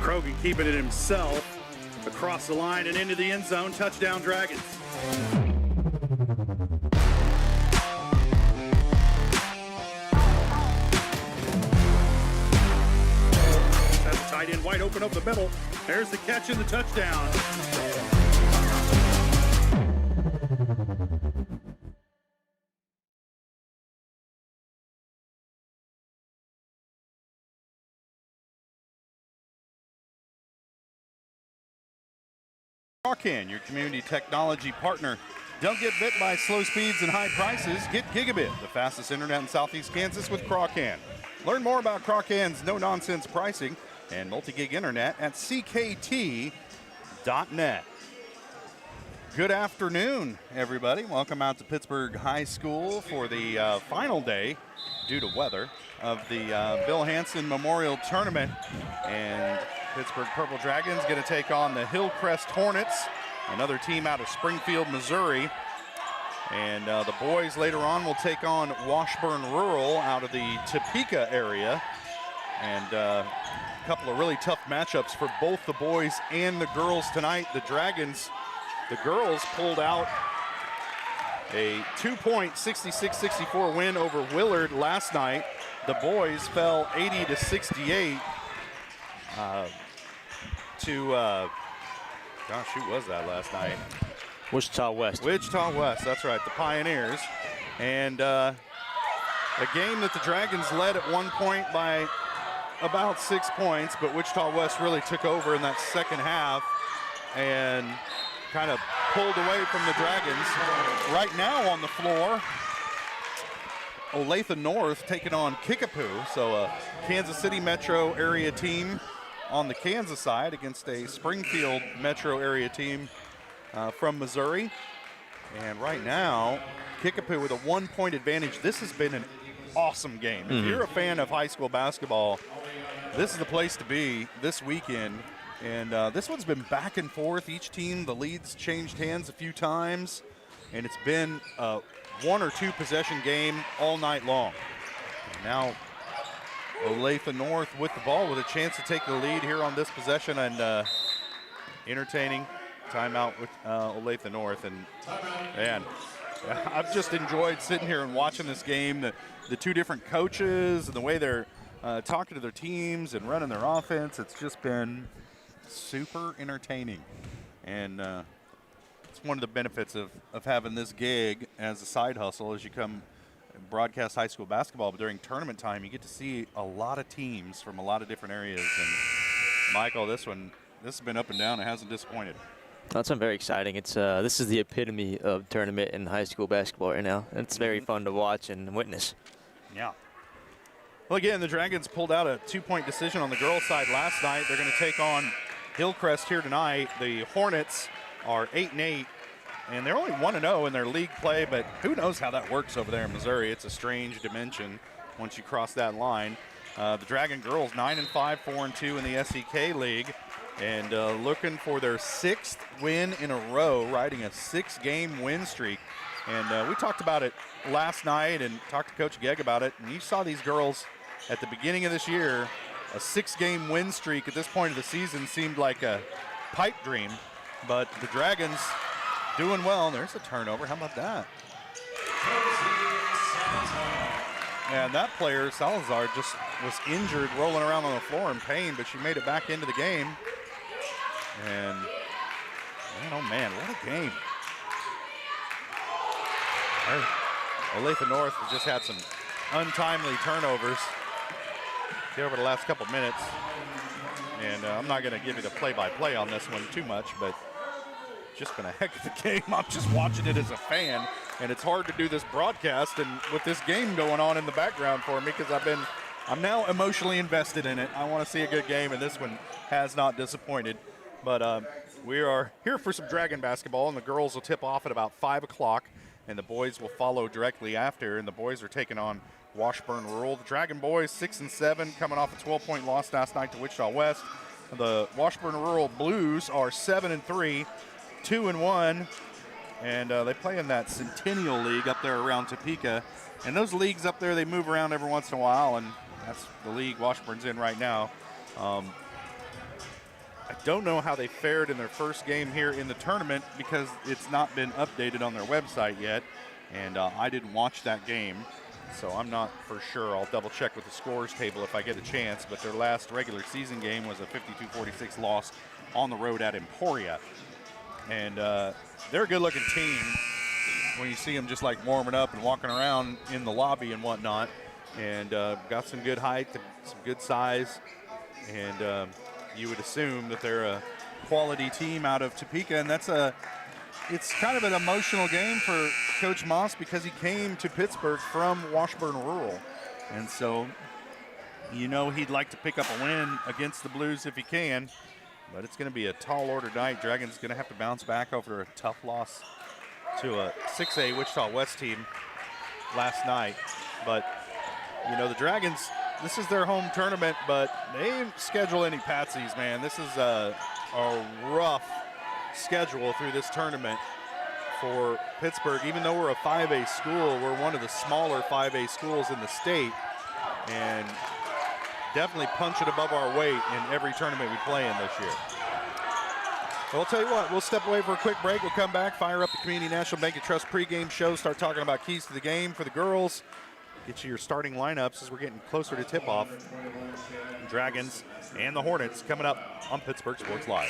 Krogan keeping it himself across the line and into the end zone. Touchdown, Dragons. That's a tight end wide open up the middle. There's the catch and the touchdown. Crawcan, your community technology partner. Don't get bit by slow speeds and high prices. Get Gigabit, the fastest internet in Southeast Kansas with Crawcan. Learn more about Crawcan's no-nonsense pricing and multi-gig internet at ckt.net. Good afternoon, everybody. Welcome out to Pittsburg High School for the final day, due to weather, of the Bill Hansen Memorial Tournament. And Pittsburgh Purple Dragons going to take on the Hillcrest Hornets, another team out of Springfield, Missouri. And the boys later on will take on Washburn Rural out of the Topeka area. And a couple of really tough matchups for both the boys and the girls tonight. The Dragons, the girls pulled out a 2-point 66-64 win over Willard last night. The boys fell 80-68 to, gosh, who was that last night? Wichita West. Wichita West, that's right, the Pioneers. And a game that the Dragons led at one point by about 6 points, but Wichita West really took over in that second half and kind of pulled away from the Dragons. Right now on the floor, Olathe North taking on Kickapoo, so a Kansas City metro area team on the Kansas side against a Springfield metro area team from Missouri. And right now, Kickapoo with a 1-point advantage. This has been an awesome game. If you're a fan of high school basketball, this is the place to be this weekend. And this one's been back and forth. Each team, the leads changed hands a few times, and it's been a 1 or 2 possession game all night long. And now Olathe North with the ball with a chance to take the lead here on this possession, and entertaining timeout with Olathe North. And man, I've just enjoyed sitting here and watching this game, the two different coaches and the way they're talking to their teams and running their offense. It's just been super entertaining, and it's one of the benefits of having this gig as a side hustle as you come broadcast high school basketball. But during tournament time, you get to see a lot of teams from a lot of different areas. And Michael, this has been up and down. It hasn't disappointed. That's very exciting. It's this is the epitome of tournament in high school basketball right now. It's very fun to watch and witness. Yeah. Well, again, the Dragons pulled out a 2-point decision on the girls' side last night. They're going to take on Hillcrest here tonight. The Hornets are 8-8, and they're only 1-0 in their league play, but who knows how that works over there in Missouri. It's a strange dimension once you cross that line. The Dragon girls 9-5, 4-2 in the SEK League, and looking for their 6th win in a row, riding a 6-game win streak. And we talked about it last night and talked to Coach Gegg about it, and you saw these girls at the beginning of this year. A 6-game win streak at this point of the season seemed like a pipe dream, but the Dragons doing well. There's a turnover. How about that? And that player, Salazar, just was injured, rolling around on the floor in pain, but she made it back into the game. And, man, oh, man, what a game. Olathe North has just had some untimely turnovers here over the last couple minutes. And I'm not going to give you the play-by-play on this one too much, but just been a heck of a game. I'm just watching it as a fan, and it's hard to do this broadcast and with this game going on in the background for me, because I'm now emotionally invested in it. I want to see a good game, and this one has not disappointed. But we are here for some Dragon basketball, and the girls will tip off at about 5 o'clock, and the boys will follow directly after. And the boys are taking on Washburn Rural. The Dragon boys 6-7, coming off a 12-point loss last night to Wichita West. The Washburn Rural Blues are 7-3, 2-1, and they play in that Centennial League up there around Topeka. And those leagues up there, they move around every once in a while, and that's the league Washburn's in right now. I don't know how they fared in their first game here in the tournament because it's not been updated on their website yet, and I didn't watch that game, so I'm not for sure. I'll double check with the scores table if I get a chance, but their last regular season game was a 52-46 loss on the road at Emporia. And they're a good-looking team when you see them just like warming up and walking around in the lobby and whatnot, and got some good height, some good size, and you would assume that they're a quality team out of Topeka, and it's kind of an emotional game for Coach Moss because he came to Pittsburgh from Washburn Rural, and so he'd like to pick up a win against the Blues if he can, but it's going to be a tall order night. Dragons going to have to bounce back over a tough loss to a 6A Wichita West team last night, but the Dragons, this is their home tournament, but they didn't schedule any patsies, man. This is a rough schedule through this tournament for Pittsburgh. Even though we're a 5A school, we're one of the smaller 5A schools in the state, and definitely punch it above our weight in every tournament we play in this year. Well, I'll tell you what, we'll step away for a quick break. We'll come back, fire up the Community National Bank and Trust pregame show, start talking about keys to the game for the girls. Get you your starting lineups as we're getting closer to tip-off. Dragons and the Hornets coming up on Pittsburgh Sports Live.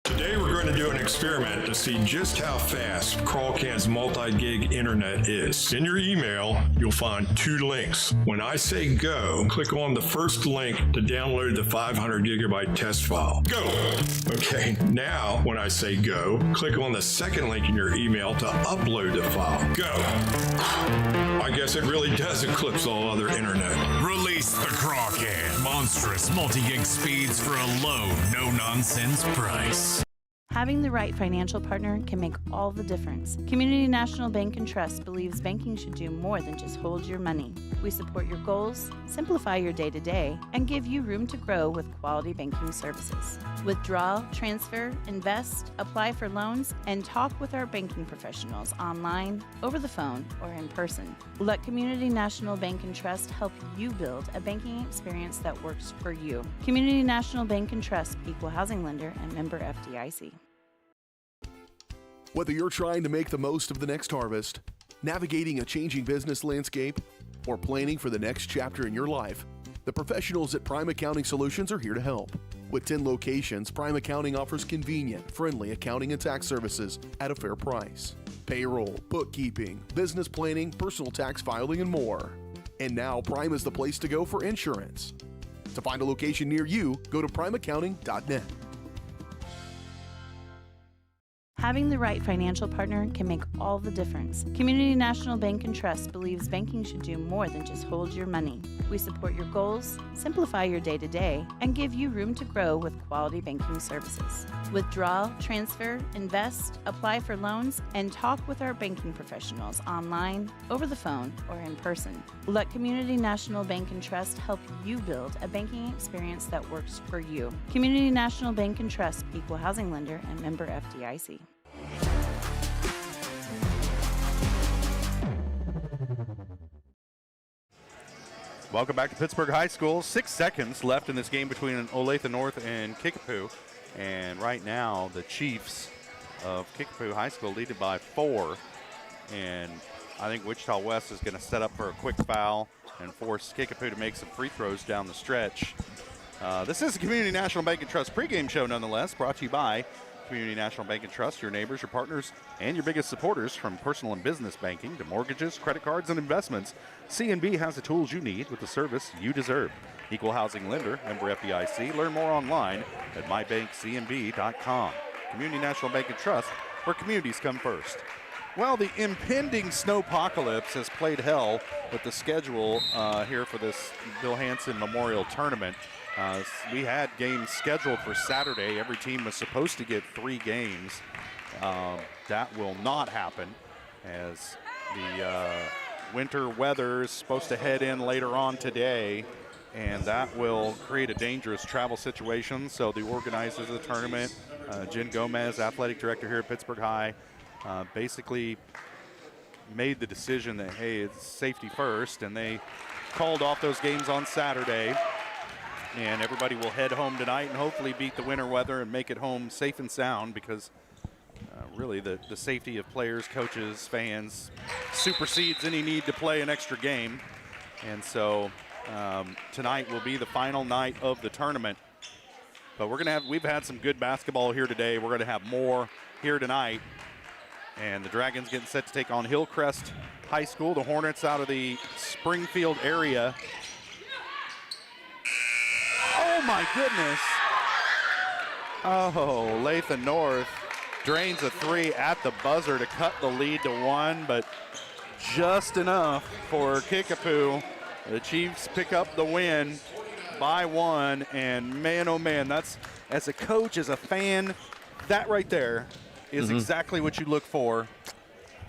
Today we're going to do an experiment to see just how fast Crawlcan's multi-gig internet is. In your email, you'll find 2 links. When I say go, click on the first link to download the 500 gigabyte test file. Go! Okay, now when I say go, click on the second link in your email to upload the file. Go! I guess it really does eclipse all other internet. Release the Crawcan. Monstrous multi-gig speeds for a low, no-nonsense price. Having the right financial partner can make all the difference. Community National Bank and Trust believes banking should do more than just hold your money. We support your goals, simplify your day-to-day, and give you room to grow with quality banking services. Withdraw, transfer, invest, apply for loans, and talk with our banking professionals online, over the phone, or in person. Let Community National Bank and Trust help you build a banking experience that works for you. Community National Bank and Trust, equal housing lender and member FDIC. Whether you're trying to make the most of the next harvest, navigating a changing business landscape, or planning for the next chapter in your life, the professionals at Prime Accounting Solutions are here to help. With 10 locations, Prime Accounting offers convenient, friendly accounting and tax services at a fair price. Payroll, bookkeeping, business planning, personal tax filing, and more. And now Prime is the place to go for insurance. To find a location near you, go to primeaccounting.net. Having the right financial partner can make all the difference. Community National Bank and Trust believes banking should do more than just hold your money. We support your goals, simplify your day-to-day, and give you room to grow with quality banking services. Withdraw, transfer, invest, apply for loans, and talk with our banking professionals online, over the phone, or in person. Let Community National Bank and Trust help you build a banking experience that works for you. Community National Bank and Trust, equal housing lender and member FDIC. Welcome back to Pittsburgh High School. 6 seconds left in this game between Olathe North and Kickapoo. And right now, the Chiefs of Kickapoo High School lead it by 4. And I think Wichita West is going to set up for a quick foul and force Kickapoo to make some free throws down the stretch. This is the Community National Bank and Trust pregame show, nonetheless, brought to you by Community National Bank and Trust, your neighbors, your partners, and your biggest supporters. From personal and business banking to mortgages, credit cards, and investments, C&B has the tools you need with the service you deserve. Equal housing lender, member FDIC. Learn more online at mybankcnb.com. Community National Bank and Trust, where communities come first. Well, the impending snowpocalypse has played hell with the schedule here for this Bill Hanson Memorial Tournament. We had games scheduled for Saturday. Every team was supposed to get 3 games. That will not happen, as the winter weather is supposed to head in later on today, and that will create a dangerous travel situation. So the organizers of the tournament, Jen Gomez, athletic director here at Pittsburgh High, basically made the decision that, hey, it's safety first, and they called off those games on Saturday. And everybody will head home tonight and hopefully beat the winter weather and make it home safe and sound, because really the safety of players, coaches, fans supersedes any need to play an extra game. And so tonight will be the final night of the tournament. But we've had some good basketball here today. We're going to have more here tonight. And the Dragons getting set to take on Hillcrest High School. The Hornets out of the Springfield area. Oh my goodness. Oh, Lathan North drains a 3 at the buzzer to cut the lead to 1, but just enough for Kickapoo. The Chiefs pick up the win by 1, and man, oh man, that's, as a coach, as a fan, that right there is exactly what you look for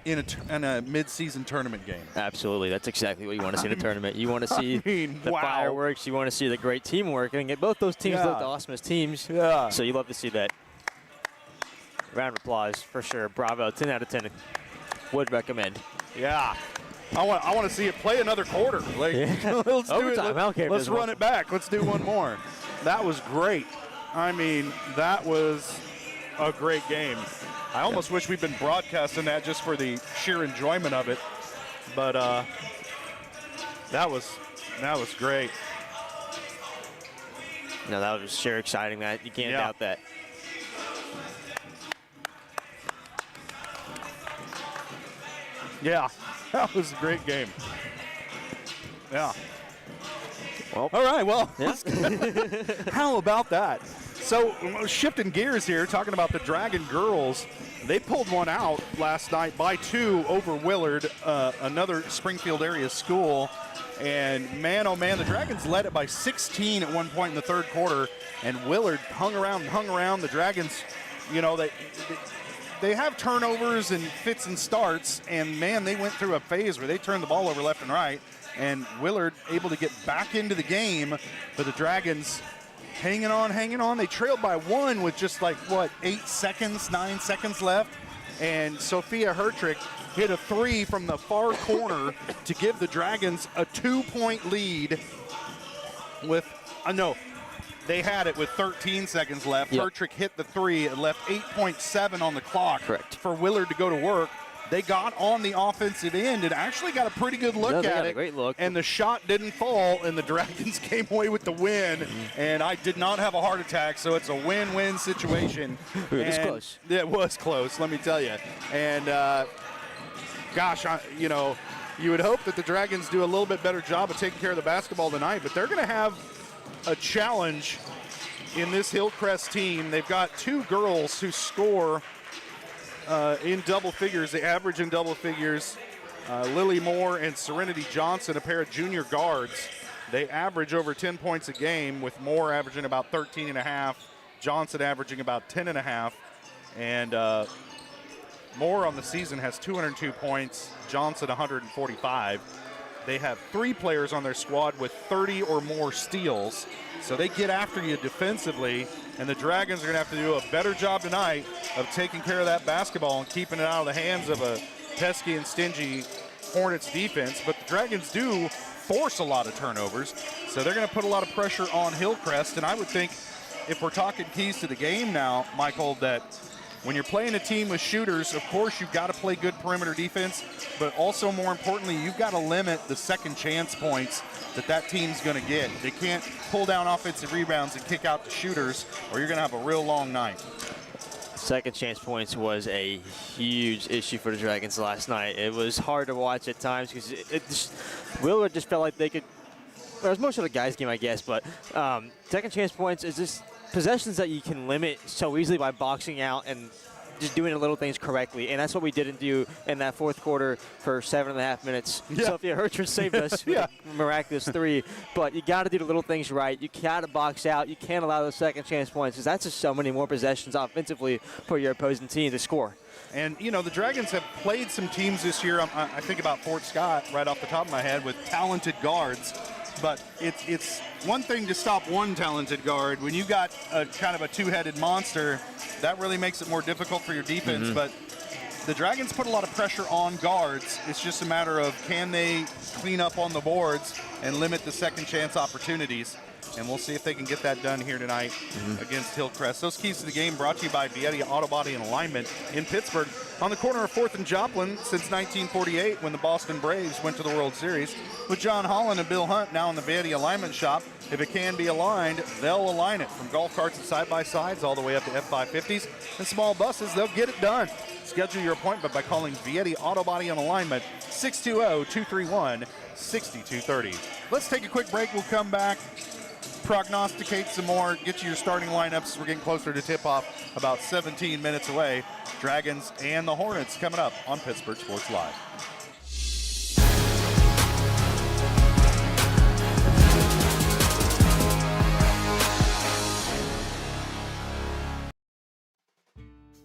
in a mid-season tournament game. Absolutely. That's exactly what you want to see in a tournament. You want to see the fireworks. You want to see the great teamwork. And both those teams looked awesome as teams. Yeah. So you love to see that. Round of applause for sure. Bravo. 10 out of 10. Would recommend. Yeah. I want to see it play another quarter. Like, let's do it. Let's run it back. Let's do one more. That was great. I mean, that was a great game. I almost wish we'd been broadcasting that just for the sheer enjoyment of it. But that was great. No, that was sheer exciting. That you can't doubt that. Yeah, that was a great game. Yeah. Well, all right, well, yeah. How about that? So, shifting gears here, talking about the Dragon girls. They pulled one out last night by 2 over Willard, another Springfield area school. And man, oh man, the Dragons led it by 16 at one point in the third quarter. And Willard hung around. The Dragons, you know, they have turnovers and fits and starts. And man, they went through a phase where they turned the ball over left and right. And Willard able to get back into the game, but the Dragons hanging on. They trailed by 1 with just 9 seconds left. And Sophia Hertrick hit a 3 from the far corner to give the Dragons a 2-point lead with, they had it with 13 seconds left. Yep. Hertrick hit the 3 and left 8.7 on the clock. Correct. For Willard to go to work. They got on the offensive end and actually got a pretty good look at it. A great look. And the shot didn't fall, and the Dragons came away with the win. And I did not have a heart attack, so it's a win-win situation. It was close. It was close, let me tell you. And, gosh, you would hope that the Dragons do a little bit better job of taking care of the basketball tonight, but they're going to have a challenge in this Hillcrest team. They've got 2 girls who score in double figures. They average in double figures. Lily Moore and Serenity Johnson, a pair of junior guards. They average over 10 points a game, with Moore averaging about 13.5, Johnson averaging about 10.5. And Moore on the season has 202 points, Johnson 145. They have 3 players on their squad with 30 or more steals. So they get after you defensively, and the Dragons are going to have to do a better job tonight of taking care of that basketball and keeping it out of the hands of a pesky and stingy Hornets defense. But the Dragons do force a lot of turnovers, so they're going to put a lot of pressure on Hillcrest. And I would think, if we're talking keys to the game now, Michael, that when you're playing a team with shooters, of course you've got to play good perimeter defense, but also more importantly, you've got to limit the second chance points that team's going to get. They can't pull down offensive rebounds and kick out the shooters, or you're going to have a real long night. Second chance points was a huge issue for the Dragons last night. It was hard to watch at times because Willard just felt like they could, it was most of the guys' game, I guess, but second chance points is just possessions that you can limit so easily by boxing out and just doing the little things correctly. And that's what we didn't do in that fourth quarter for 7.5 minutes. Yeah. Sophia Hertrick saved us with a miraculous 3. But you got to do the little things right. You got to box out. You can't allow those second chance points, because that's just so many more possessions offensively for your opposing team to score. And, the Dragons have played some teams this year. I think about Fort Scott right off the top of my head, with talented guards. But it's one thing to stop one talented guard. When you got a kind of a 2-headed monster, that really makes it more difficult for your defense. But the Dragons put a lot of pressure on guards. It's just a matter of can they clean up on the boards and limit the second chance opportunities. And we'll see if they can get that done here tonight against Hillcrest. Those keys to the game brought to you by Vietti Auto Body and Alignment in Pittsburgh on the corner of 4th and Joplin since 1948 when the Boston Braves went to the World Series. With John Holland and Bill Hunt now in the Vietti Alignment Shop. If it can be aligned, they'll align it. From golf carts and side-by-sides all the way up to F550s and small buses, they'll get it done. Schedule your appointment by calling Vietti Auto Body and Alignment, 620-231-6230. Let's take a quick break. We'll come back, prognosticate some more, get you your starting lineups. We're getting closer to tip-off, about 17 minutes away. Dragons and the Hornets coming up on Pittsburgh Sports Live.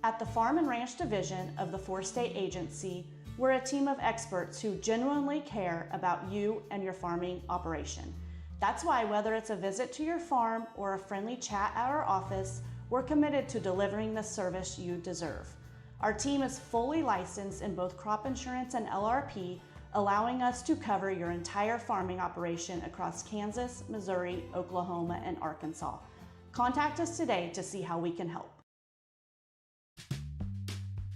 At the Farm and Ranch Division of the Four-State Agency, we're a team of experts who genuinely care about you and your farming operation. That's why whether it's a visit to your farm or a friendly chat at our office, we're committed to delivering the service you deserve. Our team is fully licensed in both crop insurance and LRP, allowing us to cover your entire farming operation across Kansas, Missouri, Oklahoma, and Arkansas. Contact us today to see how we can help.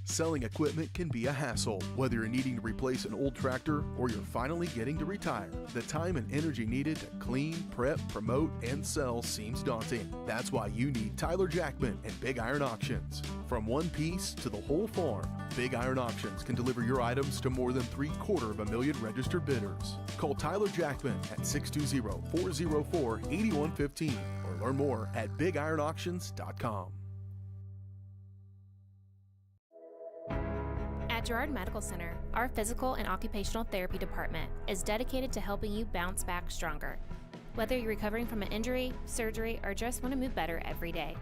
Selling equipment can be a hassle. Whether you're needing to replace an old tractor or you're finally getting to retire, the time and energy needed to clean, prep, promote, and sell seems daunting. That's why you need Tyler Jackman and Big Iron Auctions. From one piece to the whole farm, Big Iron Auctions can deliver your items to more than 750,000 registered bidders. Call Tyler Jackman at 620-404-8115 or learn more at BigIronAuctions.com. At Girard Medical Center, our physical and occupational therapy department is dedicated to helping you bounce back stronger. Whether you're recovering from an injury, surgery, or just want to move better every day.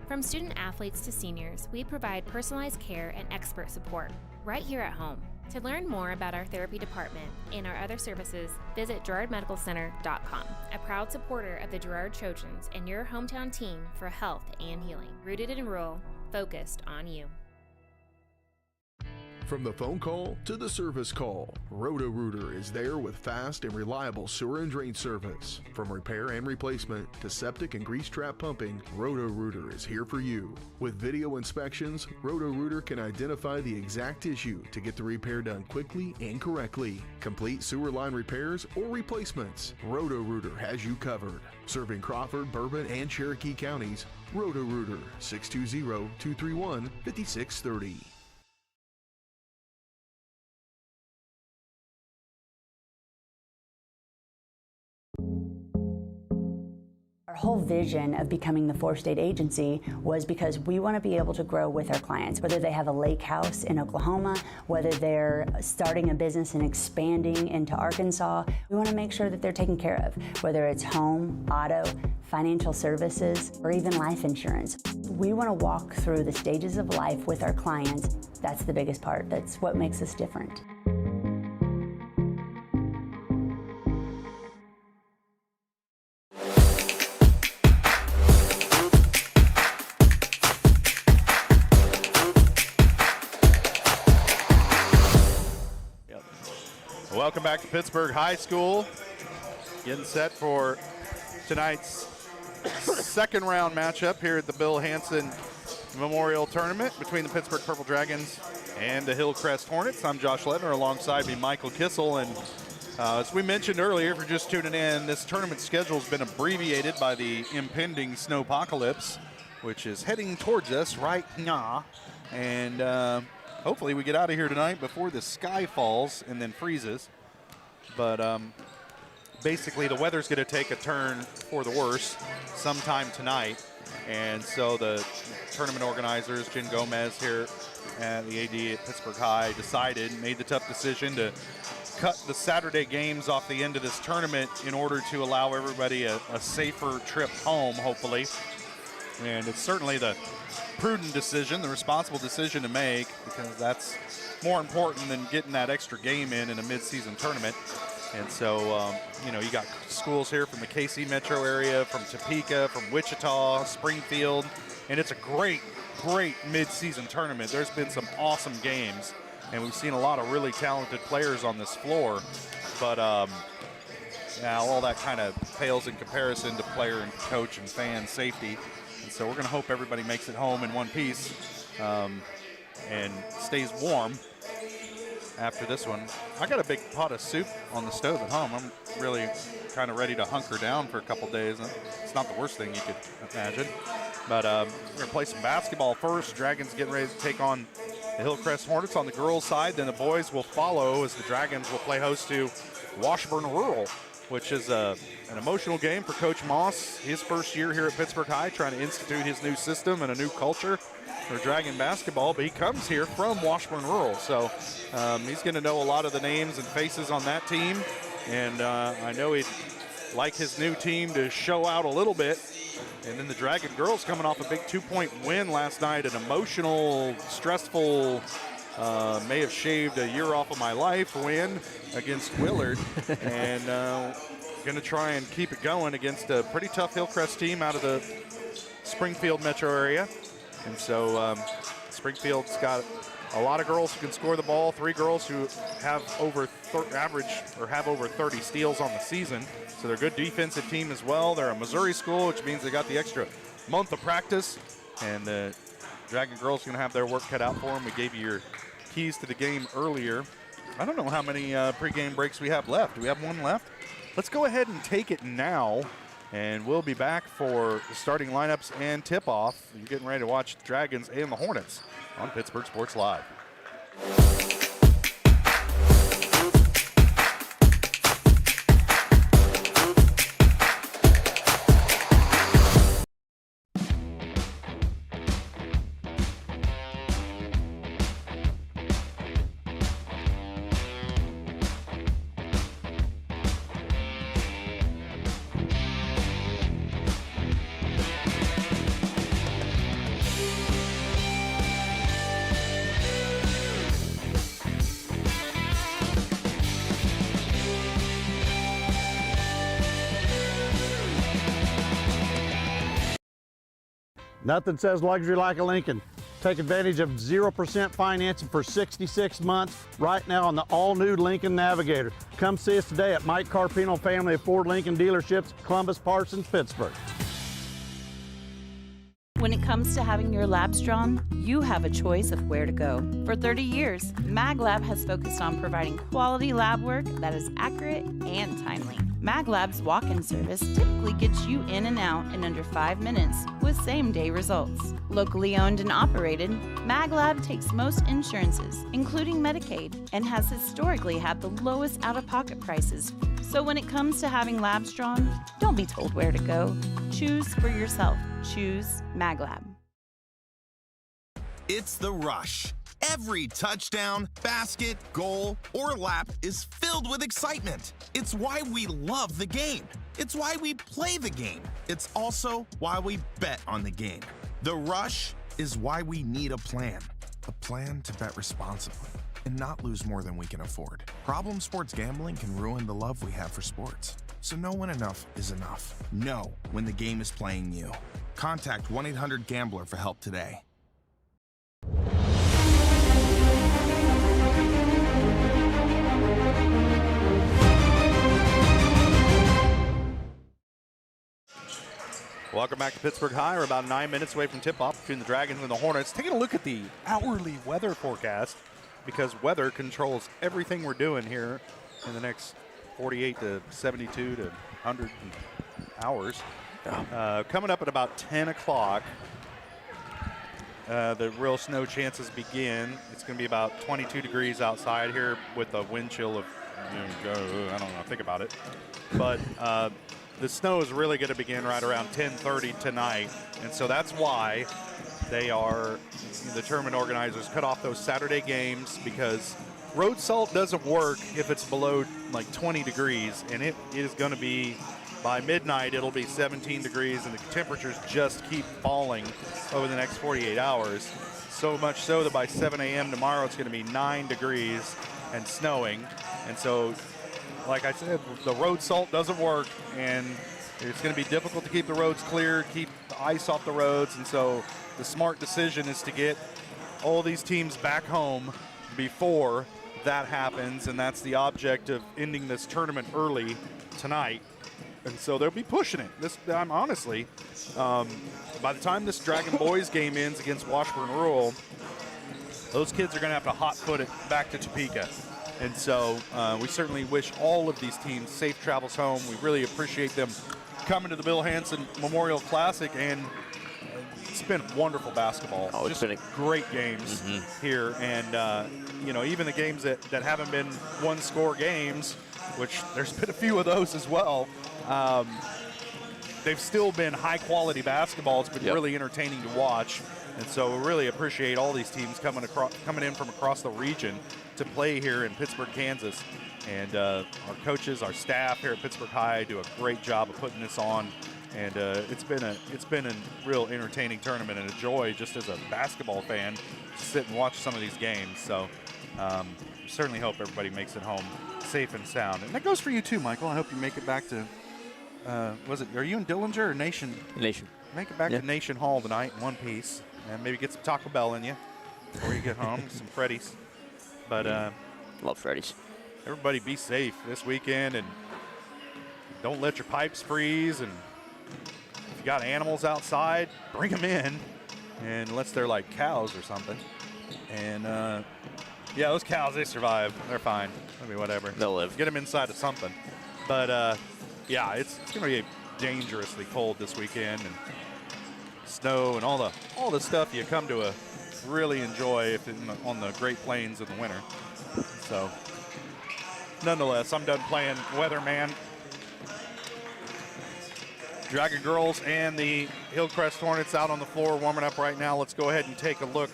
From student athletes to seniors, we provide personalized care and expert support right here at home. To learn more about our therapy department and our other services, visit GirardMedicalCenter.com, a proud supporter of the Girard Trojans and your hometown team for health and healing. Rooted in rural, focused on you. From the phone call to the service call, Roto-Rooter is there with fast and reliable sewer and drain service. From repair and replacement to septic and grease trap pumping, Roto-Rooter is here for you. With video inspections, Roto-Rooter can identify the exact issue to get the repair done quickly and correctly. Complete sewer line repairs or replacements, Roto-Rooter has you covered. Serving Crawford, Bourbon, and Cherokee counties, Roto-Rooter, 620-231-5630. Our whole vision of becoming the Four-State Agency was because we want to be able to grow with our clients, whether they have a lake house in Oklahoma, whether they're starting a business and expanding into Arkansas. We want to make sure that they're taken care of, whether it's home, auto, financial services, or even life insurance. We want to walk through the stages of life with our clients. That's the biggest part. That's what makes us different. Welcome back to Pittsburgh High School. Getting set for tonight's second round matchup here at the Bill Hanson Memorial Tournament between the Pittsburgh Purple Dragons and the Hillcrest Hornets. I'm Josh Ledner, alongside me Michael Kissel. And as we mentioned earlier, if you're just tuning in, this tournament schedule has been abbreviated by the impending snowpocalypse, which is heading towards us right now. And hopefully we get out of here tonight before the sky falls and then freezes. But basically the weather's going to take a turn for the worse sometime tonight. And so the tournament organizers, Jen Gomez here at the AD at Pittsburgh High, made the tough decision to cut the Saturday games off the end of this tournament in order to allow everybody a safer trip home, hopefully. And it's certainly the prudent decision, the responsible decision to make, because that's more important than getting that extra game in a mid-season tournament. And so, you got schools here from the KC metro area, from Topeka, from Wichita, Springfield, and it's a great great mid-season tournament. There's been some awesome games, and we've seen a lot of really talented players on this floor. But now all that kind of pales in comparison to player and coach and fan safety. And so we're going to hope everybody makes it home in one piece and stays warm after this one. I got a big pot of soup on the stove at home. I'm really kind of ready to hunker down for a couple days. It's not the worst thing you could imagine. But we're going to play some basketball first. Dragons getting ready to take on the Hillcrest Hornets on the girls' side. Then the boys will follow as the Dragons will play host to Washburn Rural, which is an emotional game for Coach Moss. His first year here at Pittsburg High, trying to institute his new system and a new culture for Dragon basketball, but he comes here from Washburn Rural. So he's going to know a lot of the names and faces on that team. And I know he'd like his new team to show out a little bit. And then the Dragon girls coming off a big 2-point win last night, an emotional, stressful, may have shaved a year off of my life win against Willard. And going to try and keep it going against a pretty tough Hillcrest team out of the Springfield metro area. And so Springfield's got a lot of girls who can score the ball, 3 girls who have over have over 30 steals on the season. So they're a good defensive team as well. They're a Missouri school, which means they got the extra month of practice. And the Dragon girls are going to have their work cut out for them. We gave you your keys to the game earlier. I don't know how many pregame breaks we have left. Do we have one left? Let's go ahead and take it now. And we'll be back for the starting lineups and tip-off. You're getting ready to watch the Dragons and the Hornets on Pittsburgh Sports Live. Nothing says luxury like a Lincoln. Take advantage of 0% financing for 66 months right now on the all-new Lincoln Navigator. Come see us today at Mike Carpino Family of Ford Lincoln Dealerships, Columbus, Parsons, Pittsburgh. When it comes to having your labs drawn, you have a choice of where to go. For 30 years, MagLab has focused on providing quality lab work that is accurate and timely. MagLab's walk-in service typically gets you in and out in under 5 minutes with same-day results. Locally owned and operated, MagLab takes most insurances, including Medicaid, and has historically had the lowest out-of-pocket prices. So when it comes to having labs drawn, don't be told where to go. Choose for yourself. Choose MagLab. It's the rush. Every touchdown, basket, goal, or lap is filled with excitement. It's why we love the game. It's why we play the game. It's also why we bet on the game. The rush is why we need a plan to bet responsibly and not lose more than we can afford. Problem sports gambling can ruin the love we have for sports. So know when enough is enough. Know when the game is playing you. Contact 1-800-GAMBLER for help today. Welcome back to Pittsburgh High. We're about 9 minutes away from tip-off between the Dragons and the Hornets. Taking a look at the hourly weather forecast, because weather controls everything we're doing here in the next 48 to 72 to 100 hours. Coming up at about 10 o'clock, the real snow chances begin. It's going to be about 22 degrees outside here with a wind chill of, I don't know, think about it. But the snow is really going to begin right around 10:30 tonight. And so that's why the tournament organizers cut off those Saturday games, because road salt doesn't work if it's below like 20 degrees. And it is going to be, by midnight, it'll be 17 degrees, and the temperatures just keep falling over the next 48 hours. So much so that by 7 a.m. tomorrow, it's going to be 9 degrees and snowing. And so, like I said, the road salt doesn't work, and It's going to be difficult to keep the roads clear, keep the ice off the roads, and so the smart decision is to get all these teams back home before that happens, and that's the object of ending this tournament early tonight. And so they'll be pushing it. I'm honestly, by the time this Dragon Boys game ends against Washburn Rural, those kids are going to have to hot-foot it back to Topeka. And so we certainly wish all of these teams safe travels home. We really appreciate them coming to the Bill Hanson Memorial Classic, and it's been wonderful basketball. Oh, it's been great games here. And, even the games that haven't been one-score games, which there's been a few of those as well, they've still been high-quality basketball. It's been really entertaining to watch. And so we really appreciate all these teams coming in from across the region to play here in Pittsburg, Kansas. And our coaches, our staff here at Pittsburg High do a great job of putting this on. And it's been a real entertaining tournament and a joy just as a basketball fan to sit and watch some of these games. So we certainly hope everybody makes it home safe and sound. And that goes for you too, Michael. I hope you make it back to, are you in Dillinger or Nation? Nation. Make it back to Nation Hall tonight in one piece. And maybe get some Taco Bell in you before you get home, some Freddy's. But love Freddy's. Everybody be safe this weekend, and don't let your pipes freeze. And if you got animals outside, bring them in, and unless they're like cows or something. And those cows, they survive. They're fine. I mean, whatever. They'll live. Get them inside of something. But it's going to be dangerously cold this weekend, and snow and all the stuff you come to really enjoy on the Great Plains in the winter. So, nonetheless, I'm done playing weatherman. Dragon Girls and the Hillcrest Hornets out on the floor warming up right now. Let's go ahead and take a look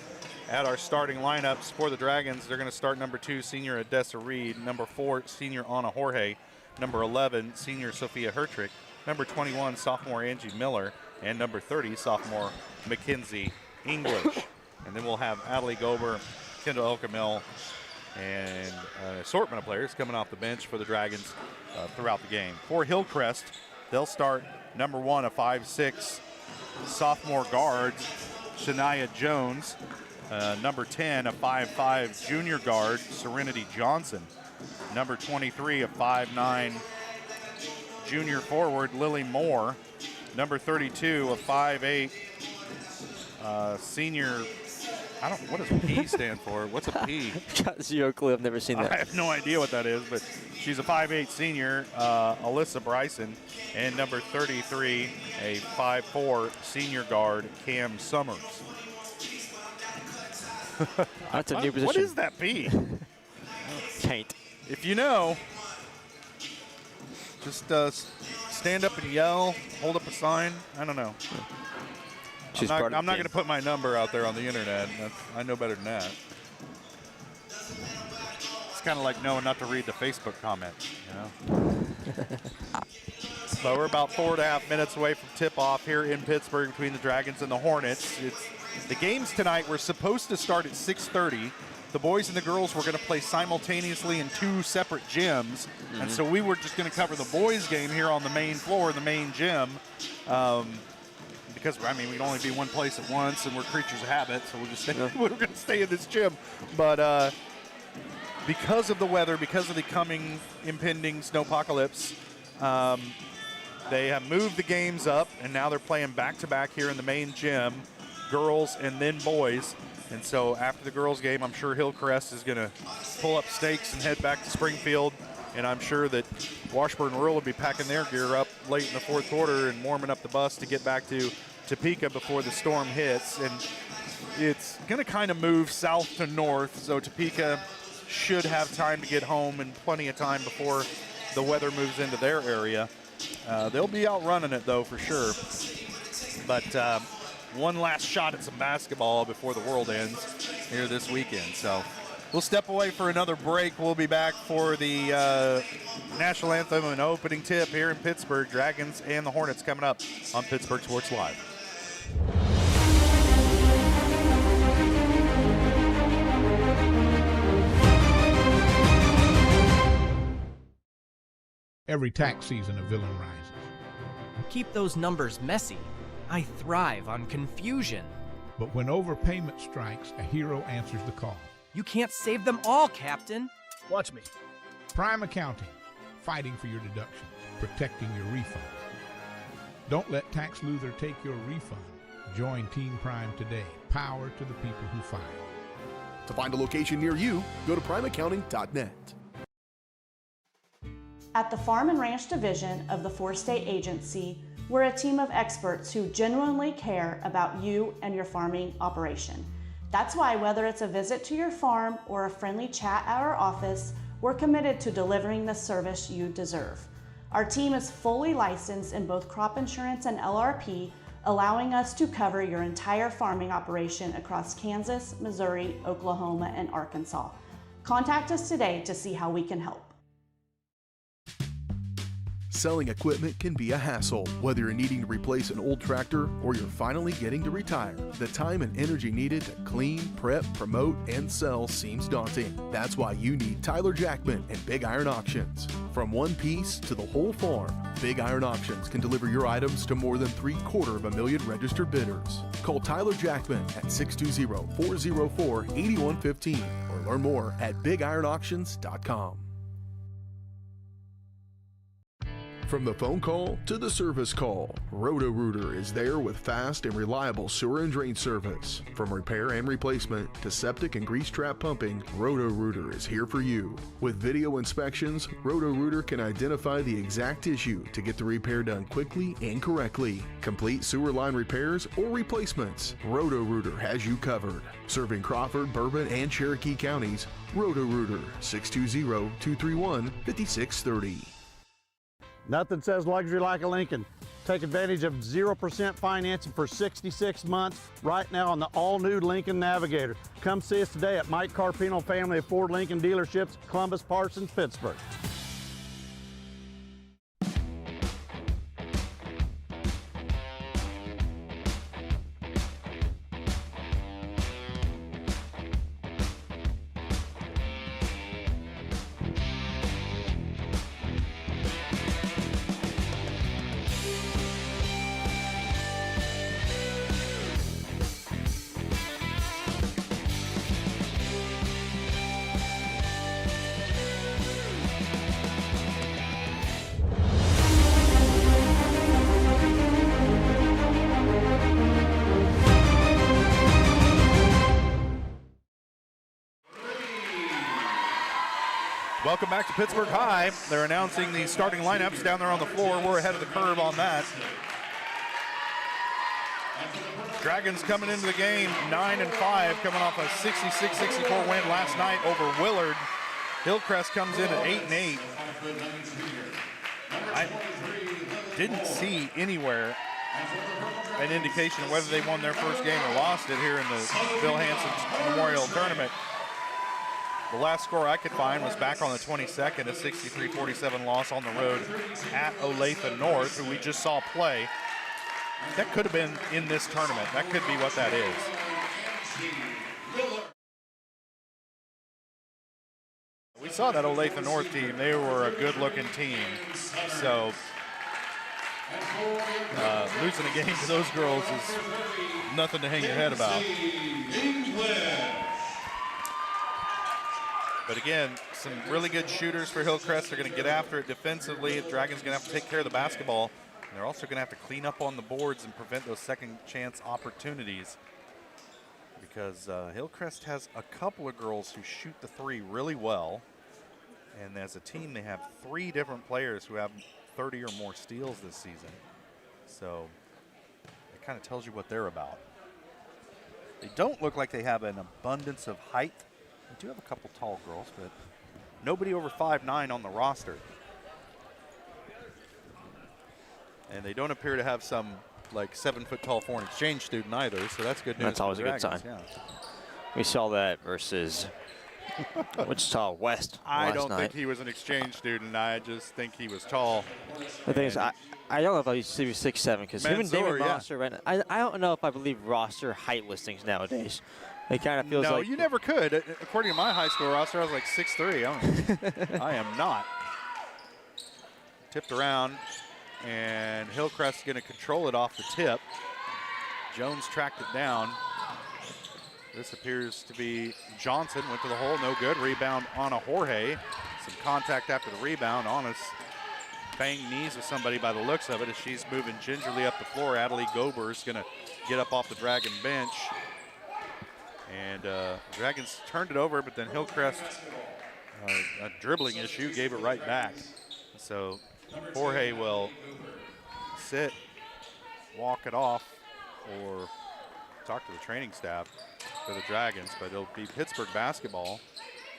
at our starting lineups for the Dragons. They're going to start number 2, senior Odessa Reed, number 4, senior Anna Jorge, number 11, senior Sophia Hertrick, number 21, sophomore Angie Miller, and number 30, sophomore Mackenzie English. And then we'll have Adelie Gober, Kendall Elkamil, and an assortment of players coming off the bench for the Dragons throughout the game. For Hillcrest, they'll start number 1, a 5'6", sophomore guard, Shania Jones. Number 10, a 5'5", junior guard, Serenity Johnson. Number 23, a 5'9", junior forward, Lily Moore. Number 32, a 5'8", senior. What does P stand for? What's a P? Got zero clue. I've never seen that. I have no idea what that is, but she's a 5'8" senior, Alyssa Bryson. And number 33, a 5'4", senior guard, Cam Summers. That's a new position. What is that P? Taint. If you know, just stand up and yell, hold up a sign. I don't know. I'm not going to put my number out there on the internet. I know better than that. It's kind of like knowing not to read the Facebook comments, you know. But we're about 4.5 minutes away from tip-off here in Pittsburgh between the Dragons and the Hornets. The games tonight were supposed to start at 6:30. The boys and the girls were going to play simultaneously in 2 separate gyms. And so we were just going to cover the boys game here on the main floor, the main gym. Because, I mean, we can only be one place at once, and we're creatures of habit, so we're going to stay in this gym. But because of the weather, because of the impending snowpocalypse, they have moved the games up, and now they're playing back-to-back here in the main gym, girls and then boys. And so after the girls' game, I'm sure Hillcrest is going to pull up stakes and head back to Springfield. And I'm sure that Washburn Rural will be packing their gear up late in the 4th quarter and warming up the bus to get back to Topeka before the storm hits. And it's going to kind of move south to north, so Topeka should have time to get home and plenty of time before the weather moves into their area. They'll be out running it, though, for sure. But one last shot at some basketball before the world ends here this weekend. So we'll step away for another break. We'll be back for the national anthem and opening tip here in Pittsburgh. Dragons and the Hornets coming up on Pittsburgh Sports Live. Every tax season, a villain rises. keep those numbers messy. I thrive on confusion. But when overpayment strikes, a hero answers the call. You can't save them all, Captain. Watch me. Prime Accounting, fighting for your deductions, protecting your refund. Don't let Tax Luther take your refund. Join Team Prime today. Power to the people who file. To find a location near you, go to primeaccounting.net. At the Farm and Ranch Division of the Four-State Agency, we're a team of experts who genuinely care about you and your farming operation. That's why whether it's a visit to your farm or a friendly chat at our office, we're committed to delivering the service you deserve. Our team is fully licensed in both crop insurance and LRP, allowing us to cover your entire farming operation across Kansas, Missouri, Oklahoma, and Arkansas. Contact us today to see how we can help. Selling equipment can be a hassle, whether you're needing to replace an old tractor or you're finally getting to retire. The time and energy needed to clean, prep, promote, and sell seems daunting. That's why you need Tyler Jackman and Big Iron Auctions. From one piece to the whole farm, Big Iron Auctions can deliver your items to more than 750,000 registered bidders. Call Tyler Jackman at 620-404-8115 or learn more at bigironauctions.com. From the phone call to the service call, Roto-Rooter is there with fast and reliable sewer and drain service. From repair and replacement to septic and grease trap pumping, Roto-Rooter is here for you. With video inspections, Roto-Rooter can identify the exact issue to get the repair done quickly and correctly. Complete sewer line repairs or replacements, Roto-Rooter has you covered. Serving Crawford, Bourbon, and Cherokee counties, Roto-Rooter, 620-231-5630. Nothing says luxury like a Lincoln. Take advantage of 0% financing for 66 months right now on the all-new Lincoln Navigator. Come see us today at Mike Carpino Family of Ford Lincoln Dealerships, Columbus, Parsons, Pittsburgh. Welcome back to Pittsburgh High. They're announcing the starting lineups down there on the floor. We're ahead of the curve on that. Dragons coming into the game 9-5, coming off a 66-64 win last night over Willard. Hillcrest comes in at 8-8. I didn't see anywhere an indication of whether they won their first game or lost it here in the Bill Hanson Memorial Tournament. The last score I could find was back on the 22nd, a 63-47 loss on the road at Olathe North, who we just saw play. That could have been in this tournament. That could be what that is. We saw that Olathe North team. They were a good-looking team. So losing a game to those girls is nothing to hang your head about. But again, some really good shooters for Hillcrest. They're going to get after it defensively. The Dragons are going to have to take care of the basketball. And they're also going to have to clean up on the boards and prevent those second chance opportunities. Because Hillcrest has a couple of girls who shoot the three really well. And as a team, they have 3 different players who have 30 or more steals this season. So it kind of tells you what they're about. They don't look like they have an abundance of height. They do have a couple tall girls, but nobody over 5'9" on the roster. And they don't appear to have some like 7-foot-tall foreign exchange student either, so that's good news. That's always a good sign. Yeah. We saw that versus Wichita West I don't last night. think he was an exchange student. I just think he was tall. The thing is, I don't know if I was 6'7" because him and David yeah. Roster right now, I don't know if I believe roster height listings nowadays. It kind of feels like. No, you never could. According to my high school roster, I was like 6'3". I am not. Tipped around. And Hillcrest's going to control it off the tip. Jones tracked it down. This appears to be Johnson. Went to the hole, no good. Rebound on a Jorge. Some contact after the rebound. Anna's banged knees with somebody by the looks of it as she's moving gingerly up the floor. Adelie Gober's going to get up off the Dragon bench. And Dragons turned it over, but then Hillcrest, a dribbling issue, gave it right back. So Jorge will sit, walk it off, or talk to the training staff for the Dragons, but it'll be Pittsburgh basketball.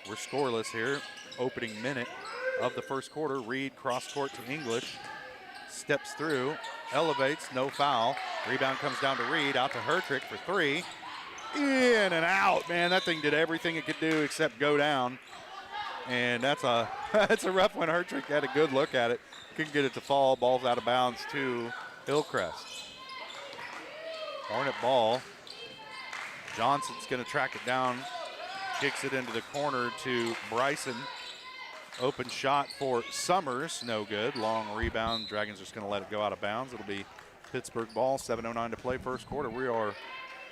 We're scoreless here. Opening minute of the first quarter. Reed cross court to English. Steps through, elevates, no foul. Rebound comes down to Reed, out to Hertrick for three. In and out, man. That thing did everything it could do except go down. And that's a rough one. Hertrick had a good look at it. Couldn't get it to fall. Ball's out of bounds to Hillcrest. Hornet ball. Johnson's going to track it down. Kicks it into the corner to Bryson. Open shot for Summers. No good. Long rebound. Dragons just going to let it go out of bounds. It'll be Pittsburgh ball. 7:09 to play first quarter. We are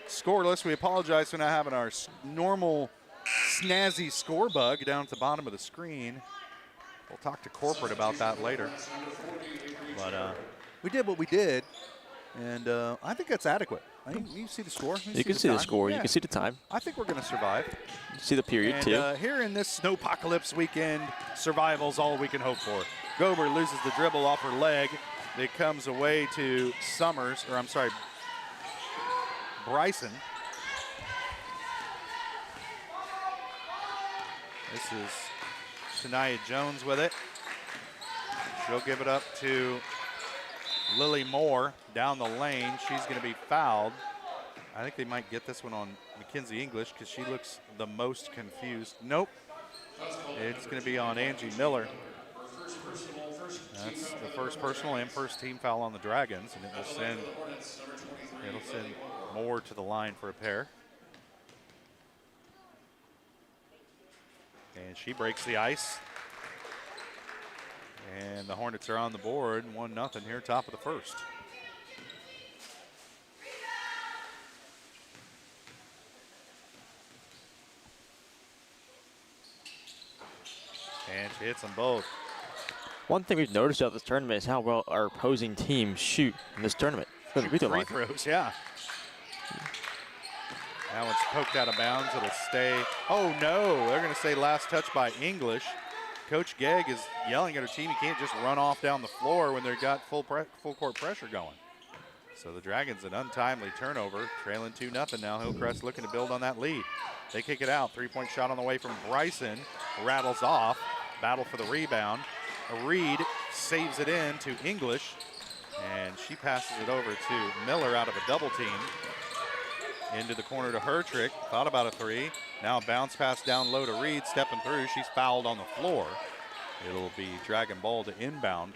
scoreless. We apologize for not having our normal snazzy score bug down at the bottom of the screen. We'll talk to corporate about that later. But we did what we did, and I think that's adequate. I think you see the score. You can see the score. Yeah. You can see the time. I think we're going to survive. You see the period, and, too. Here in this snowpocalypse weekend, survival's all we can hope for. Gober loses the dribble off her leg. It comes away to Summers, or I'm sorry, Bryson. This is Shania Jones with it. She'll give it up to Lily Moore down the lane. She's going to be fouled. I think they might get this one on Mackenzie English because she looks the most confused. Nope. It's going to be on Angie Miller. That's the first personal and first team foul on the Dragons, and it'll send Moore to the line for a pair. And she breaks the ice. And the Hornets are on the board, 1-0 here, top of the first. And she hits them both. One thing we've noticed about this tournament is how well our opposing teams shoot in this tournament. Free throws, yeah. That one's poked out of bounds. It'll stay. Oh, no. They're going to say last touch by English. Coach Gegg is yelling at her team. You can't just run off down the floor when they've got full court pressure going. So the Dragons, an untimely turnover, trailing 2-0 now. Hillcrest looking to build on that lead. They kick it out. Three-point shot on the way from Bryson. Rattles off. Battle for the rebound. Reed saves it in to English. And she passes it over to Miller out of a double team. Into the corner to Hertrick. Thought about a three. Now bounce pass down low to Reed. Stepping through. She's fouled on the floor. It'll be Dragon ball to inbound.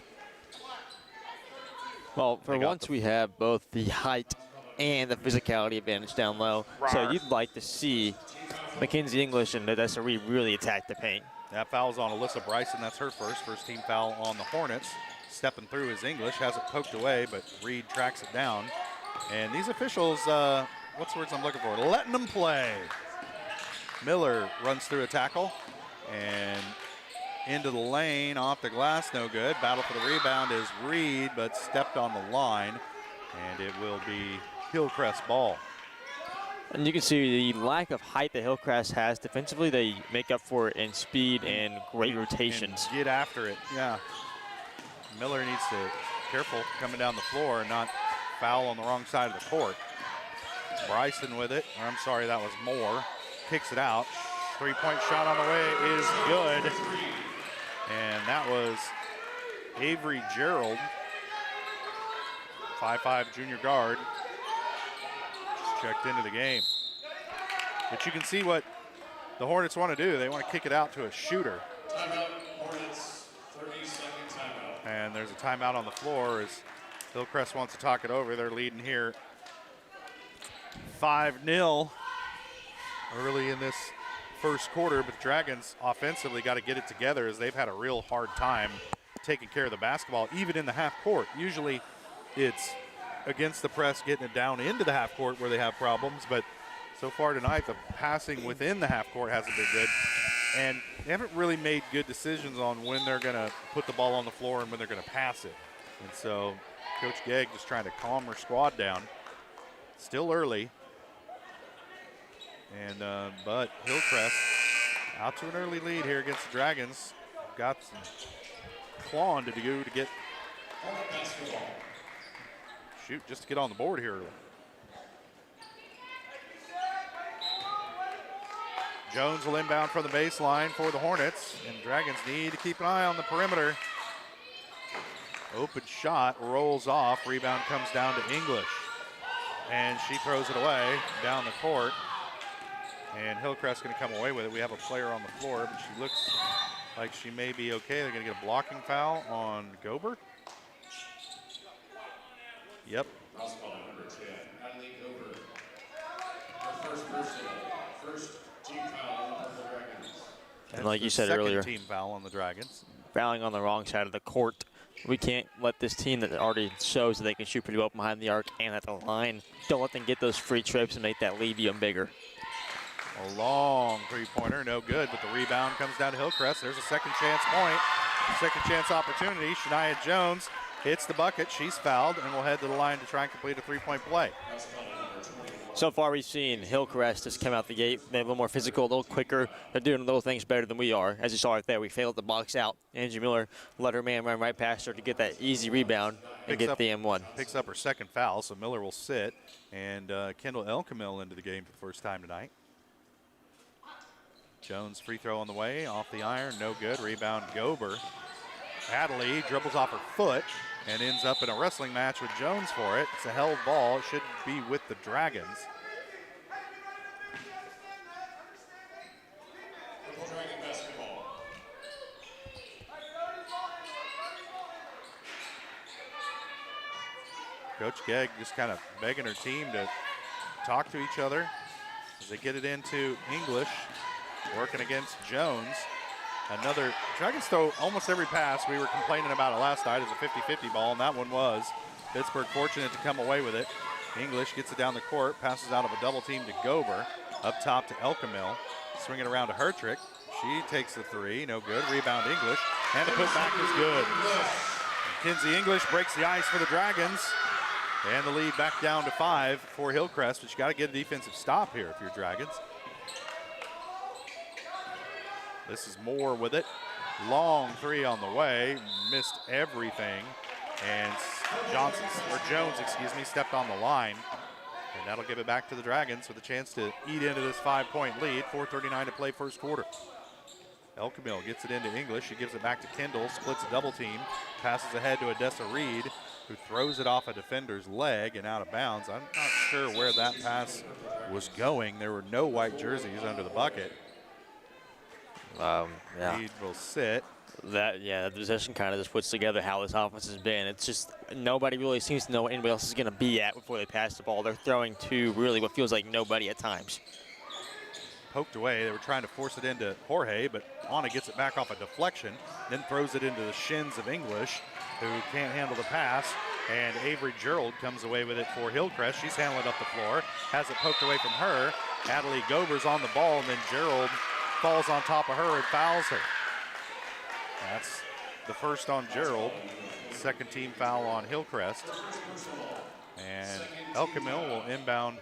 Well, for once we have both the height and the physicality advantage down low. So you'd like to see Mackenzie English and Odessa Reed really attack the paint. That foul's on Alyssa Bryson. That's her first team foul on the Hornets. Stepping through is English. Has it poked away, but Reed tracks it down. And these officials, what's the words I'm looking for? Letting them play. Miller runs through a tackle and into the lane, off the glass, no good. Battle for the rebound is Reed, but stepped on the line, and it will be Hillcrest ball. And you can see the lack of height that Hillcrest has defensively. They make up for it in speed and great rotations. And get after it, yeah. Miller needs to be careful coming down the floor and not foul on the wrong side of the court. Bryson with it, or I'm sorry, that was Moore. Kicks it out. Three-point shot on the way is good. And that was Avery Gerald, 5'5" junior guard. Just checked into the game. But you can see what the Hornets want to do. They want to kick it out to a shooter. Timeout, Hornets, 30-second timeout. And there's a timeout on the floor as Hillcrest wants to talk it over. They're leading here 5-0 early in this first quarter, but the Dragons offensively got to get it together as they've had a real hard time taking care of the basketball, even in the half court. Usually it's against the press, getting it down into the half court where they have problems, but so far tonight, the passing within the half court hasn't been good. And they haven't really made good decisions on when they're going to put the ball on the floor and when they're going to pass it. And so Coach Gegg just trying to calm her squad down. Still early. And but Hillcrest out to an early lead here against the Dragons. Got some clawing to do to get, just to get on the board here early. Jones will inbound from the baseline for the Hornets, and Dragons need to keep an eye on the perimeter. Open shot rolls off. Rebound comes down to English, and she throws it away down the court. And Hillcrest's going to come away with it. We have a player on the floor, but she looks like she may be okay. They're going to get a blocking foul on Gober. Yep. Number 10, Natalie Gober. Her first personal, first team foul on the Dragons. And like you said earlier, team foul on the Dragons. Fouling on the wrong side of the court. We can't let this team that already shows that they can shoot pretty well behind the arc and at the line, don't let them get those free trips and make that lead even bigger. A long three-pointer, no good, but the rebound comes down to Hillcrest. There's a second chance point, second chance opportunity. Shania Jones hits the bucket. She's fouled and will head to the line to try and complete a three-point play. So far we've seen Hillcrest just come out the gate. They're a little more physical, a little quicker. They're doing little things better than we are. As you saw right there, we failed to box out. Angie Miller let her man run right past her to get that easy rebound and get the M1. Picks up her second foul, so Miller will sit. And Kendall Elkamil into the game for the first time tonight. Jones free throw on the way, off the iron, no good. Rebound Gober. Adley dribbles off her foot and ends up in a wrestling match with Jones for it. It's a held ball. It should be with the Dragons. Coach Gegg just kind of begging her team to talk to each other as they get it into English, working against Jones. Another, Dragons throw almost every pass. We were complaining about it last night as a 50-50 ball, and that one was. Pittsburgh fortunate to come away with it. English gets it down the court, passes out of a double team to Gober. Up top to Elkamil, swinging around to Hertrick. She takes the three, no good. Rebound English, and the putback is good. Kinsey English breaks the ice for the Dragons, and the lead back down to 5 for Hillcrest, but you got to get a defensive stop here if you're Dragons. This is Moore with it. Long three on the way, missed everything. And Jones, stepped on the line. And that'll give it back to the Dragons with a chance to eat into this 5-point lead. 4:39 to play first quarter. Elkamil gets it into English. She gives it back to Kendall, splits a double team, passes ahead to Odessa Reed, who throws it off a defender's leg and out of bounds. I'm not sure where that pass was going. There were no white jerseys under the bucket. Yeah. Reed will sit. The possession kind of just puts together how this offense has been. It's just nobody really seems to know what anybody else is going to be at before they pass the ball. They're throwing to really what feels like nobody at times. Poked away. They were trying to force it into Jorge, but Anna gets it back off a deflection, then throws it into the shins of English, who can't handle the pass. And Avery Gerald comes away with it for Hillcrest. She's handling it up the floor, has it poked away from her. Adley Gober's on the ball, and then Gerald falls on top of her and fouls her. That's the first on Gerald. Second team foul on Hillcrest. And Elkamil will inbound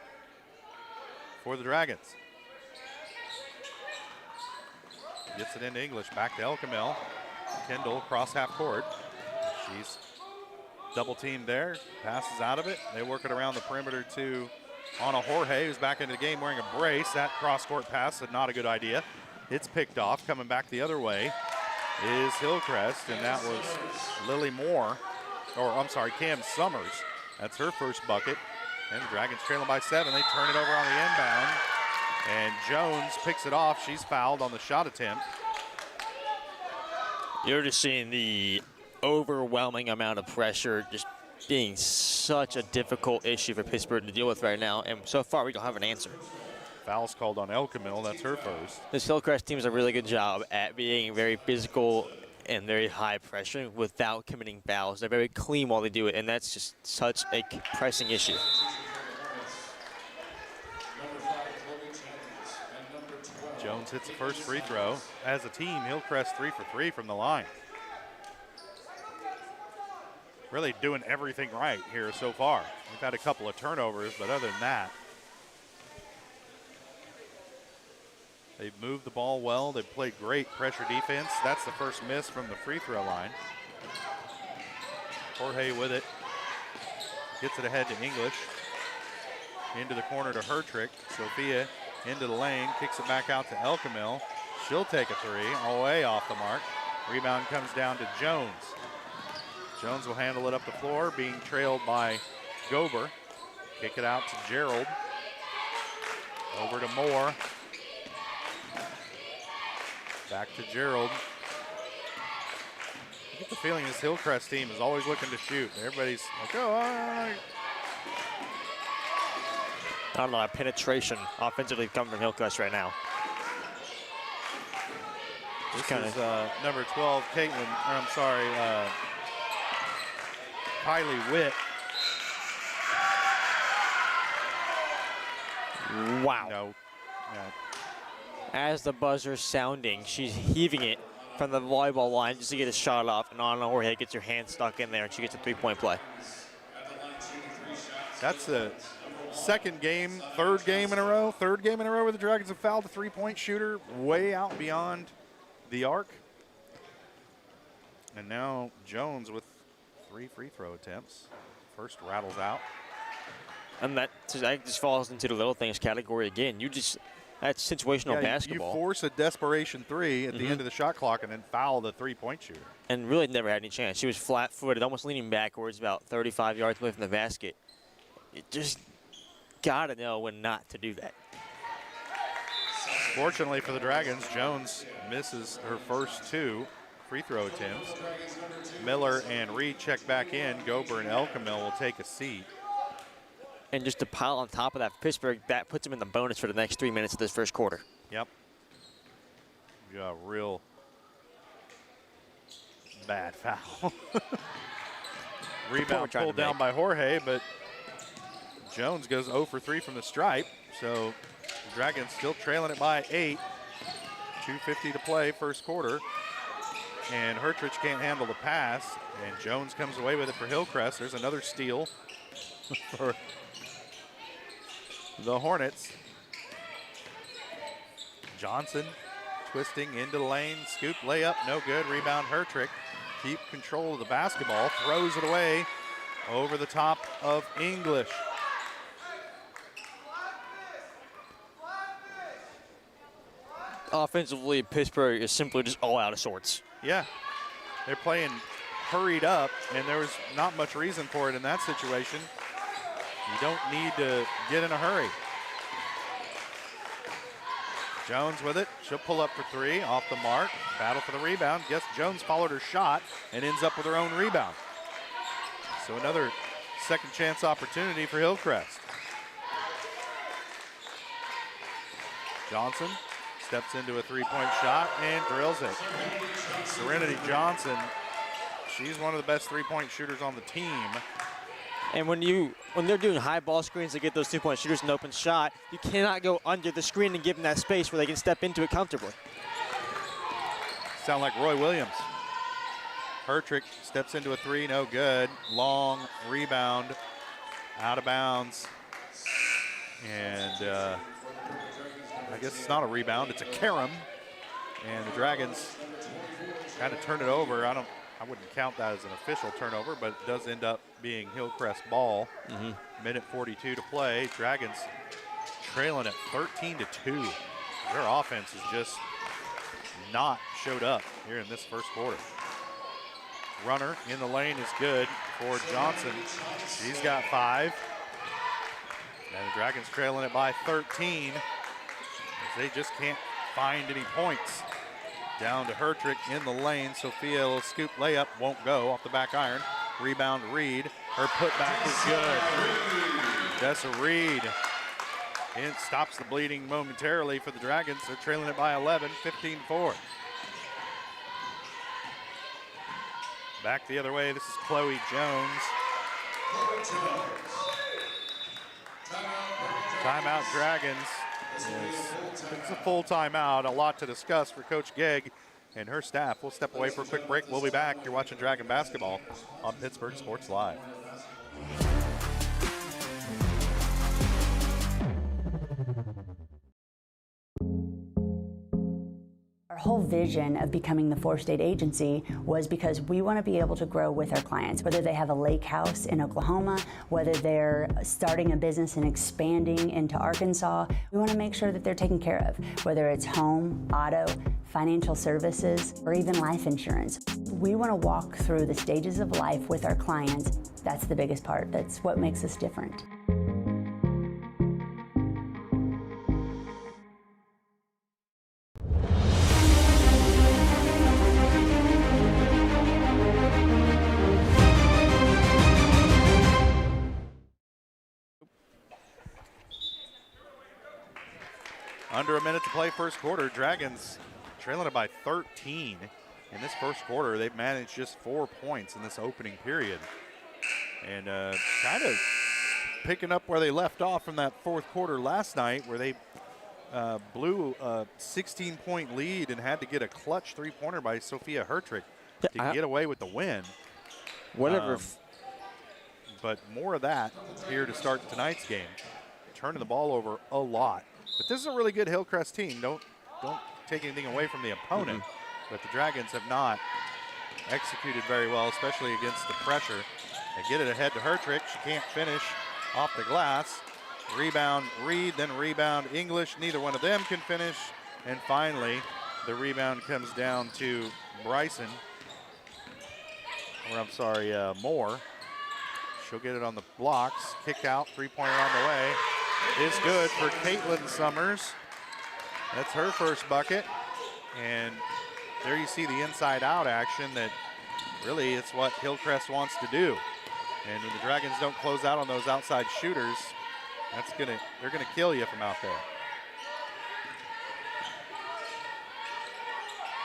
for the Dragons. Gets it into English, back to Elkamil. Kendall across half court. She's double teamed there, passes out of it. They work it around the perimeter to Anna Jorge, who's back into the game wearing a brace. That cross-court pass is not a good idea. It's picked off. Coming back the other way is Hillcrest, and that was Lily Moore, Cam Summers. That's her first bucket. And the Dragons trailing by 7. They turn it over on the inbound. And Jones picks it off. She's fouled on the shot attempt. You're just seeing the overwhelming amount of pressure just being such a difficult issue for Pittsburgh to deal with right now. And so far, we don't have an answer. Foul's called on Elkamil. That's her first. This Hillcrest team does a really good job at being very physical and very high pressure without committing fouls. They're very clean while they do it, and that's just such a pressing issue. Jones hits the first free throw. As a team, Hillcrest 3 for 3 from the line. Really doing everything right here so far. We've had a couple of turnovers, but other than that, they've moved the ball well. They've played great pressure defense. That's the first miss from the free throw line. Jorge with it. Gets it ahead to English. Into the corner to Hertrick. Sophia into the lane. Kicks it back out to Elkamil. She'll take a three. All way off the mark. Rebound comes down to Jones. Jones will handle it up the floor, being trailed by Gober. Kick it out to Gerald. Over to Moore. Back to Gerald. I get the feeling this Hillcrest team is always looking to shoot. Everybody's like, oh, all right. Not a lot of penetration offensively coming from Hillcrest right now. This is number 12, Kylie Witt. Wow. No. Yeah. As the buzzer's sounding, she's heaving it from the volleyball line just to get a shot off, and on overhead gets her hand stuck in there, and she gets a three-point play. That's the third game in a row where the Dragons have fouled a three-point shooter way out beyond the arc. And now Jones with 3 free throw attempts. First rattles out. And that just falls into the little things category again. That's situational basketball. You force a desperation three at the end of the shot clock and then foul the three-point shooter. And really never had any chance. She was flat-footed, almost leaning backwards, about 35 yards away from the basket. You just got to know when not to do that. Fortunately for the Dragons, Jones misses her first 2 free throw attempts. Miller and Reed check back in. Gober and Elkamil will take a seat. And just to pile on top of that, Pittsburgh, that puts them in the bonus for the next 3 minutes of this first quarter. Yep. Yeah, real bad foul. Rebound pulled down by Jorge, but Jones goes 0 for 3 from the stripe. So the Dragons still trailing it by 8. 2:50 to play, first quarter. And Hertrich can't handle the pass, and Jones comes away with it for Hillcrest. There's another steal for the Hornets. Johnson twisting into the lane, scoop, layup, no good. Rebound Hertrich. Keep control of the basketball, throws it away over the top of English. Offensively, Pittsburgh is simply just all out of sorts. Yeah, they're playing hurried up, and there was not much reason for it in that situation. You don't need to get in a hurry. Jones with it. She'll pull up for 3, off the mark. Battle for the rebound. Guess Jones followed her shot and ends up with her own rebound. So another second chance opportunity for Hillcrest. Johnson steps into a 3-point shot and drills it. Serenity Johnson, she's one of the best 3-point shooters on the team. And when they're doing high ball screens to get those 2-point shooters an open shot, you cannot go under the screen and give them that space where they can step into it comfortably. Sound like Roy Williams. Hertrich steps into a 3, no good. Long rebound, out of bounds. And I guess it's not a rebound, it's a carom. And the Dragons kind of turn it over. I wouldn't count that as an official turnover, but it does end up being Hillcrest ball. Minute 42 to play. Dragons trailing at 13-2. Their offense has just not showed up here in this first quarter. Runner in the lane is good for Johnson. She's got 5. And the Dragons trailing it by 13 as they just can't find any points. Down to Hertrich in the lane. Sophia will scoop layup, won't go off the back iron. Rebound Reed. Her putback is good. Dessa Reed. It stops the bleeding momentarily for the Dragons. They're trailing it by 11, 15-4. Back the other way, this is Chloe Jones. Timeout Dragons. It's a full timeout. A lot to discuss for Coach Gegg and her staff. We'll step away for a quick break. We'll be back. You're watching Dragon Basketball on Pittsburgh Sports Live. Our whole vision of becoming the four-state agency was because we want to be able to grow with our clients, whether they have a lake house in Oklahoma, whether they're starting a business and expanding into Arkansas. We want to make sure that they're taken care of, whether it's home, auto, financial services, or even life insurance. We want to walk through the stages of life with our clients. That's the biggest part. That's what makes us different. Under a minute to play first quarter. Dragons trailing it by 13 in this first quarter. They've managed just 4 points in this opening period. And kind of picking up where they left off from that fourth quarter last night, where they blew a 16-point lead and had to get a clutch three-pointer by Sophia Hertrick to get away with the win. Whatever. But more of that here to start tonight's game. Turning the ball over a lot. But this is a really good Hillcrest team. Don't take anything away from the opponent. But the Dragons have not executed very well, especially against the pressure. They get it ahead to Hertrick. She can't finish off the glass. Rebound Reed, then rebound English. Neither one of them can finish. And finally, the rebound comes down to Bryson. Or I'm sorry, Moore. She'll get it on the blocks. Kick out, three-pointer on the way. Is good for Caitlin Summers. That's her first bucket. And there you see the inside-out action that really it's what Hillcrest wants to do. And when the Dragons don't close out on those outside shooters, they're gonna kill you from out there.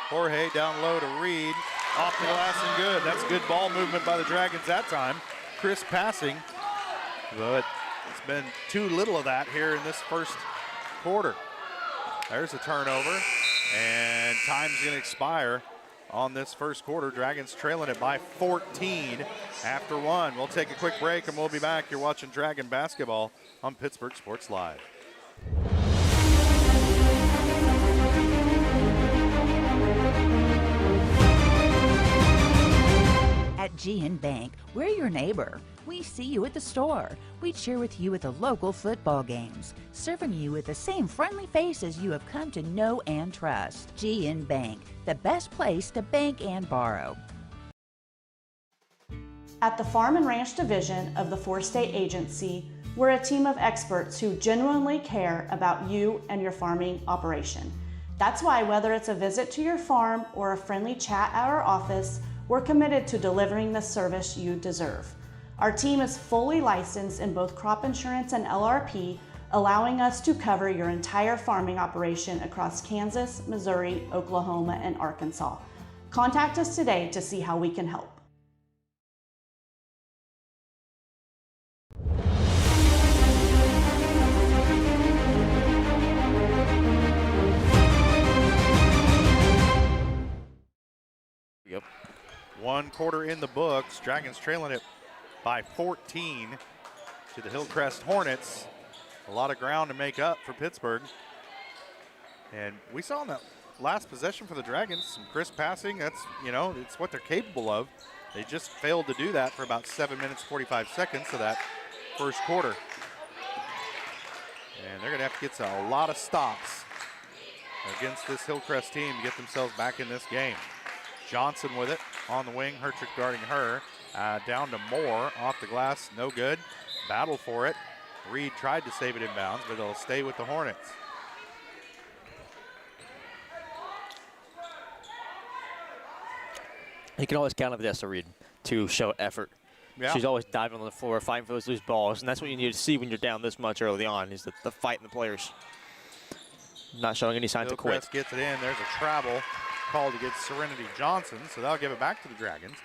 Jorge down low to Reed. Off the glass and good. That's good ball movement by the Dragons that time. Crisp passing, but it's been too little of that here in this first quarter. There's a turnover, and time's going to expire on this first quarter. Dragons trailing it by 14 after one. We'll take a quick break, and we'll be back. You're watching Dragon Basketball on Pittsburgh Sports Live. At GN Bank, we're your neighbor. We see you at the store. We cheer with you at the local football games, serving you with the same friendly faces you have come to know and trust. GN Bank, the best place to bank and borrow. At the Farm and Ranch Division of the Four-State Agency, we're a team of experts who genuinely care about you and your farming operation. That's why whether it's a visit to your farm or a friendly chat at our office, we're committed to delivering the service you deserve. Our team is fully licensed in both crop insurance and LRP, allowing us to cover your entire farming operation across Kansas, Missouri, Oklahoma, and Arkansas. Contact us today to see how we can help. Yep. One quarter in the books. Dragons trailing it by 14 to the Hillcrest Hornets. A lot of ground to make up for Pittsburgh. And we saw in that last possession for the Dragons some crisp passing. That's, it's what they're capable of. They just failed to do that for about 7 minutes, 45 seconds of that first quarter. And they're going to have to get a lot of stops against this Hillcrest team to get themselves back in this game. Johnson with it on the wing. Hertrick guarding her. Down to Moore. Off the glass. No good. Battle for it. Reed tried to save it inbounds, but it'll stay with the Hornets. You can always count on Vanessa Reed to show effort. Yeah. She's always diving on the floor, fighting for those loose balls, and that's what you need to see when you're down this much early on, is the fight in the players. Not showing any signs to quit. Gets it in. There's a travel called against Serenity Johnson, so that'll give it back to the Dragons.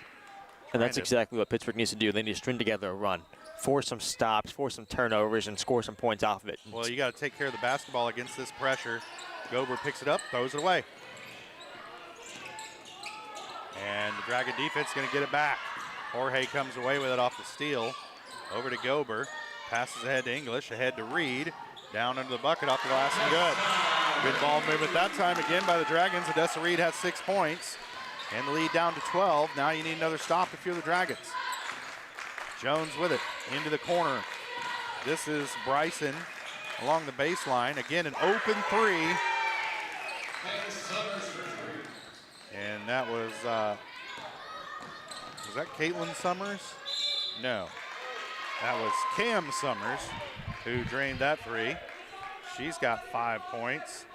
And that's exactly what Pittsburgh needs to do. They need to string together a run, force some stops, force some turnovers, and score some points off of it. Well, you got to take care of the basketball against this pressure. Gober picks it up, throws it away. And the Dragon defense is going to get it back. Jorge comes away with it off the steal. Over to Gober. Passes ahead to English, ahead to Reed. Down under the bucket, off the glass and good. Good ball movement that time again by the Dragons. Odessa Reed has 6 points. And the lead down to 12. Now you need another stop if you're the Dragons. Jones with it into the corner. This is Bryson along the baseline. Again, an open three. And that was that Caitlin Summers? No. That was Cam Summers who drained that three. She's got 5 points.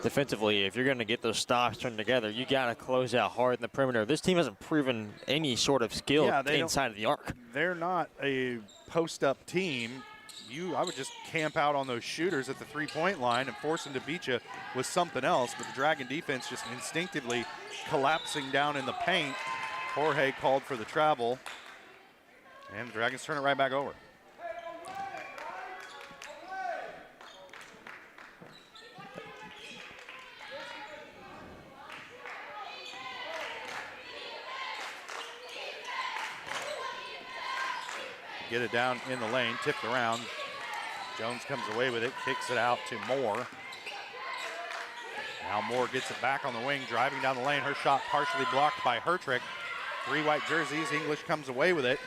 Defensively, if you're going to get those stops turned together, you got to close out hard in the perimeter. This team hasn't proven any sort of skill inside of the arc. They're not a post-up team. I would just camp out on those shooters at the three-point line and force them to beat you with something else. But the Dragon defense just instinctively collapsing down in the paint. Jorge called for the travel, and the Dragons turn it right back over. Get it down in the lane, tipped around. Jones comes away with it, kicks it out to Moore. Now Moore gets it back on the wing, driving down the lane. Her shot partially blocked by Hertrick. 3 white jerseys, English comes away with it.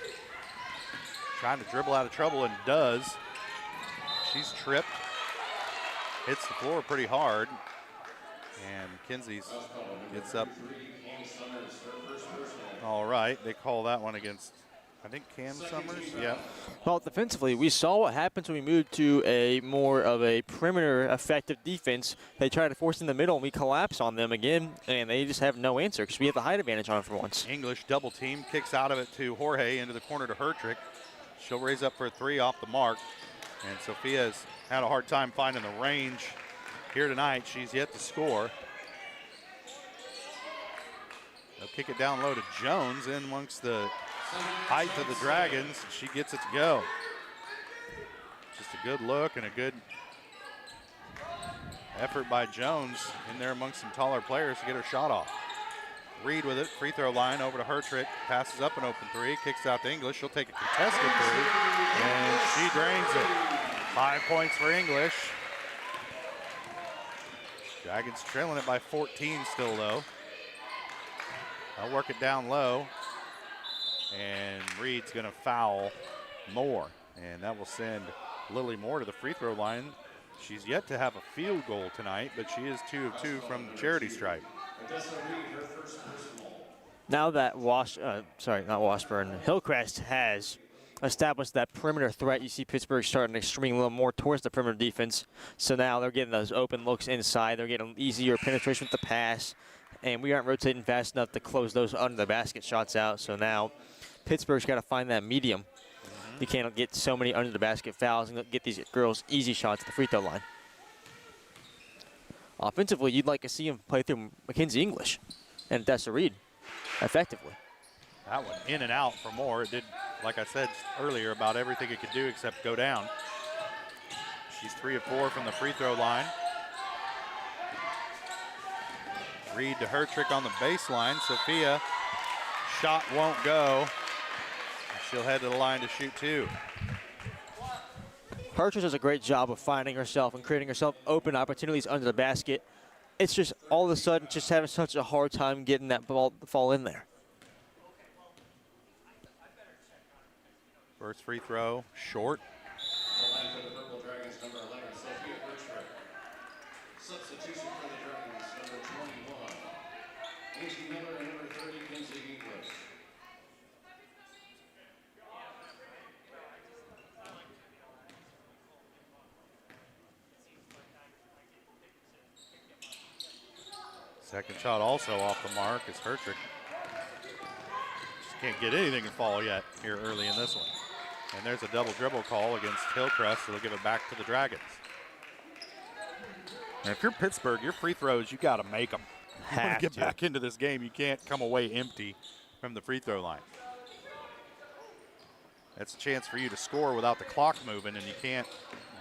Trying to dribble out of trouble and does. She's tripped, hits the floor pretty hard. And Kinsey's gets up. All right, they call that one against, I think, Cam Summers. Yeah. Well, defensively, we saw what happens when we move to a more of a perimeter effective defense. They try to force in the middle, and we collapse on them again, and they just have no answer because we have the height advantage on them for once. English double team, kicks out of it to Jorge, into the corner to Hertrick. She'll raise up for a 3 off the mark. And Sophia's had a hard time finding the range here tonight. She's yet to score. They'll kick it down low to Jones in amongst the height of the Dragons. She gets it to go. Just a good look and a good effort by Jones in there amongst some taller players to get her shot off. Reed with it, free throw line over to Hertrick, passes up an open 3, kicks out to English. She'll take a contested 3, and she drains it. 5 points for English. Dragons trailing it by 14 still, though. I'll work it down low, and Reed's going to foul Moore, and that will send Lily Moore to the free throw line. She's yet to have a field goal tonight, but she is 2 of 2 from the charity stripe. Now that Hillcrest has established that perimeter threat, you see Pittsburgh starting to swing a little more towards the perimeter defense. So now they're getting those open looks inside. They're getting easier penetration with the pass, and we aren't rotating fast enough to close those under the basket shots out. So now Pittsburgh's got to find that medium. You can't get so many under the basket fouls and get these girls easy shots at the free throw line. Offensively, you'd like to see him play through Mackenzie English and Odessa Reed effectively. That one in and out for Moore. It did, like I said earlier, about everything it could do except go down. She's 3 of 4 from the free throw line. Reed to Hertrick on the baseline. Sophia, shot won't go. She'll head to the line to shoot 2. Hertrick does a great job of finding herself and creating herself open opportunities under the basket. It's just all of a sudden just having such a hard time getting that ball to fall in there. First free throw, short. Substitution for the Dragons, number 21. Casey Miller and number 30, Kinsey English. Second shot also off the mark is Hertrick. Just can't get anything to fall yet here early in this one. And there's a double dribble call against Hillcrest, so they'll give it back to the Dragons. And if you're Pittsburgh, your free throws, you got to make them. You want to get back into this game. You can't come away empty from the free throw line. That's a chance for you to score without the clock moving, and you can't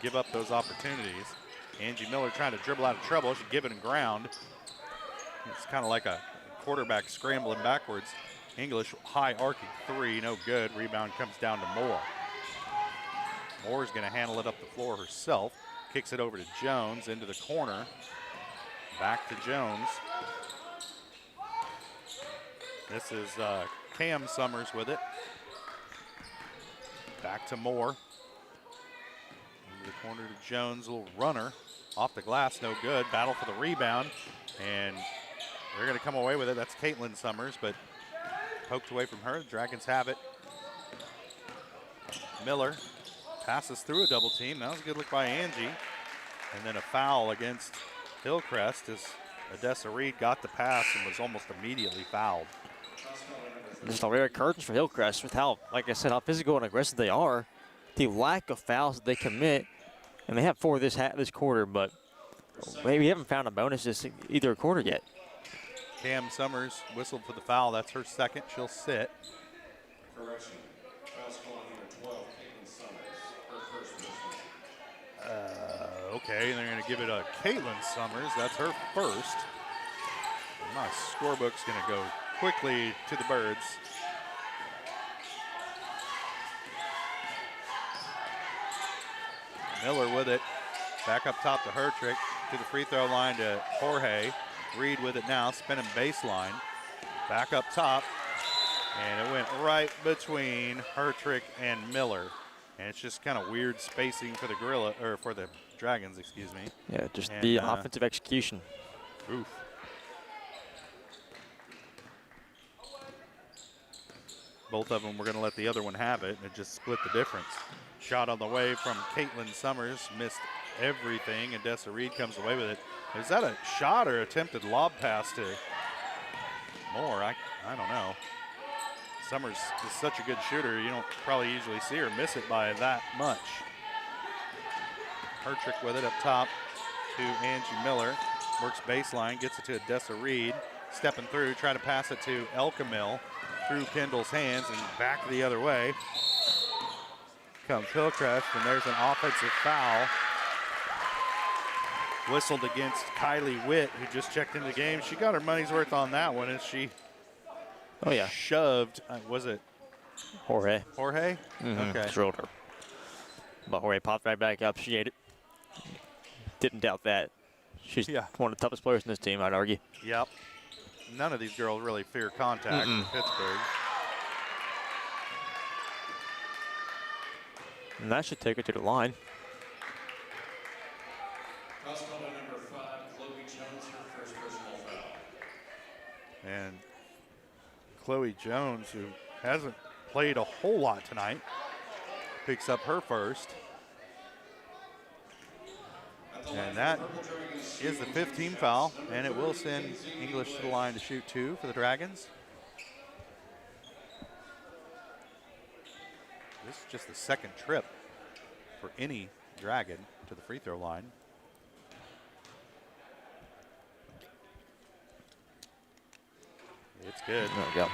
give up those opportunities. Angie Miller trying to dribble out of trouble. She give it and ground. It's kind of like a quarterback scrambling backwards. English high arcing three, no good. Rebound comes down to Moore. Moore's going to handle it up the floor herself. Kicks it over to Jones into the corner. Back to Jones. This is Cam Summers with it. Back to Moore. Into the corner to Jones, a little runner. Off the glass, no good. Battle for the rebound. And they're going to come away with it. That's Caitlin Summers, but poked away from her. The Dragons have it. Miller passes through a double team. That was a good look by Angie. And then a foul against Hillcrest as Odessa Reed got the pass and was almost immediately fouled. Just a rare occurrence for Hillcrest with how, like I said, how physical and aggressive they are. The lack of fouls that they commit, and they have 4 this quarter, but maybe we haven't found a bonus this either quarter yet. Cam Summers whistled for the foul. That's her second. She'll sit. Correction. Foul's calling number 12, Caitlin Summers. Her first personal. Okay, and they're going to give it to Caitlin Summers. That's her first. My scorebook's going to go quickly to the Birds. Miller with it. Back up top to Hertrick. To the free throw line to Jorge. Reed with it now, spinning baseline. Back up top. And it went right between Hertrick and Miller. And it's just kind of weird spacing for the Dragons, excuse me. Yeah, just the offensive execution. Oof. Both of them were going to let the other one have it, and it just split the difference. Shot on the way from Caitlin Summers, missed everything, and Dessa Reed comes away with it. Is that a shot or attempted lob pass to Moore? I don't know. Summers is such a good shooter, you don't probably usually see her miss it by that much. Hertrick with it up top to Angie Miller. Works baseline, gets it to Dessa Reed. Stepping through, trying to pass it to Elkamil. Through Kendall's hands and back the other way. Comes Hillcrest, and there's an offensive foul. Whistled against Kylie Witt, who just checked into the game. She got her money's worth on that one as she shoved, was it Jorge? Jorge? Mm-hmm. Okay. Shoulder. But Jorge popped right back up. She ate it. Didn't doubt that. She's one of the toughest players in this team, I'd argue. Yep. None of these girls really fear contact in Pittsburgh. And that should take her to the line. Foul called on number 5, Chloe Jones, her first personal foul. And Chloe Jones, who hasn't played a whole lot tonight, picks up her first. And that is the 5th team foul, and it will send English to the line to shoot 2 for the Dragons. This is just the second trip for any Dragon to the free throw line. It's good. There we go.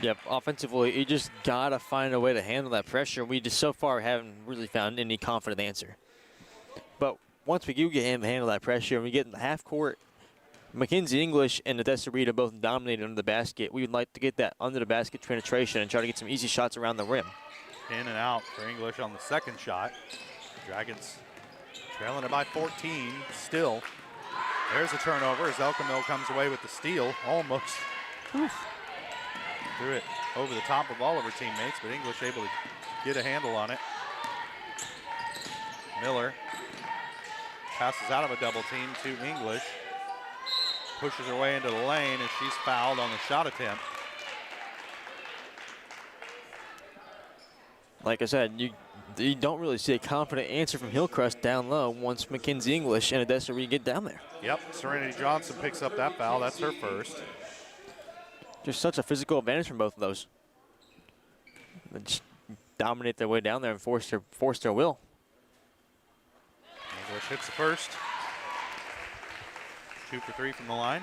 Yep, offensively, you just got to find a way to handle that pressure. We just so far haven't really found any confident answer. But once we do get him to handle that pressure and we get in the half court, Mackenzie English and Odessa Reed are both dominated under the basket. We would like to get that under the basket penetration and try to get some easy shots around the rim. In and out for English on the second shot. Dragons trailing it by 14 still. There's a turnover as Elkamil comes away with the steal. Almost threw it over the top of all of her teammates, but English able to get a handle on it. Miller passes out of a double team to English. Pushes her way into the lane and she's fouled on the shot attempt. Like I said, you don't really see a confident answer from Hillcrest down low once Mackenzie English and Odessa Reed get down there. Yep, Serenity Johnson picks up that foul. That's her first. Just such a physical advantage from both of those. They just dominate their way down there and force their will. English hits the first. 2 for 3 from the line.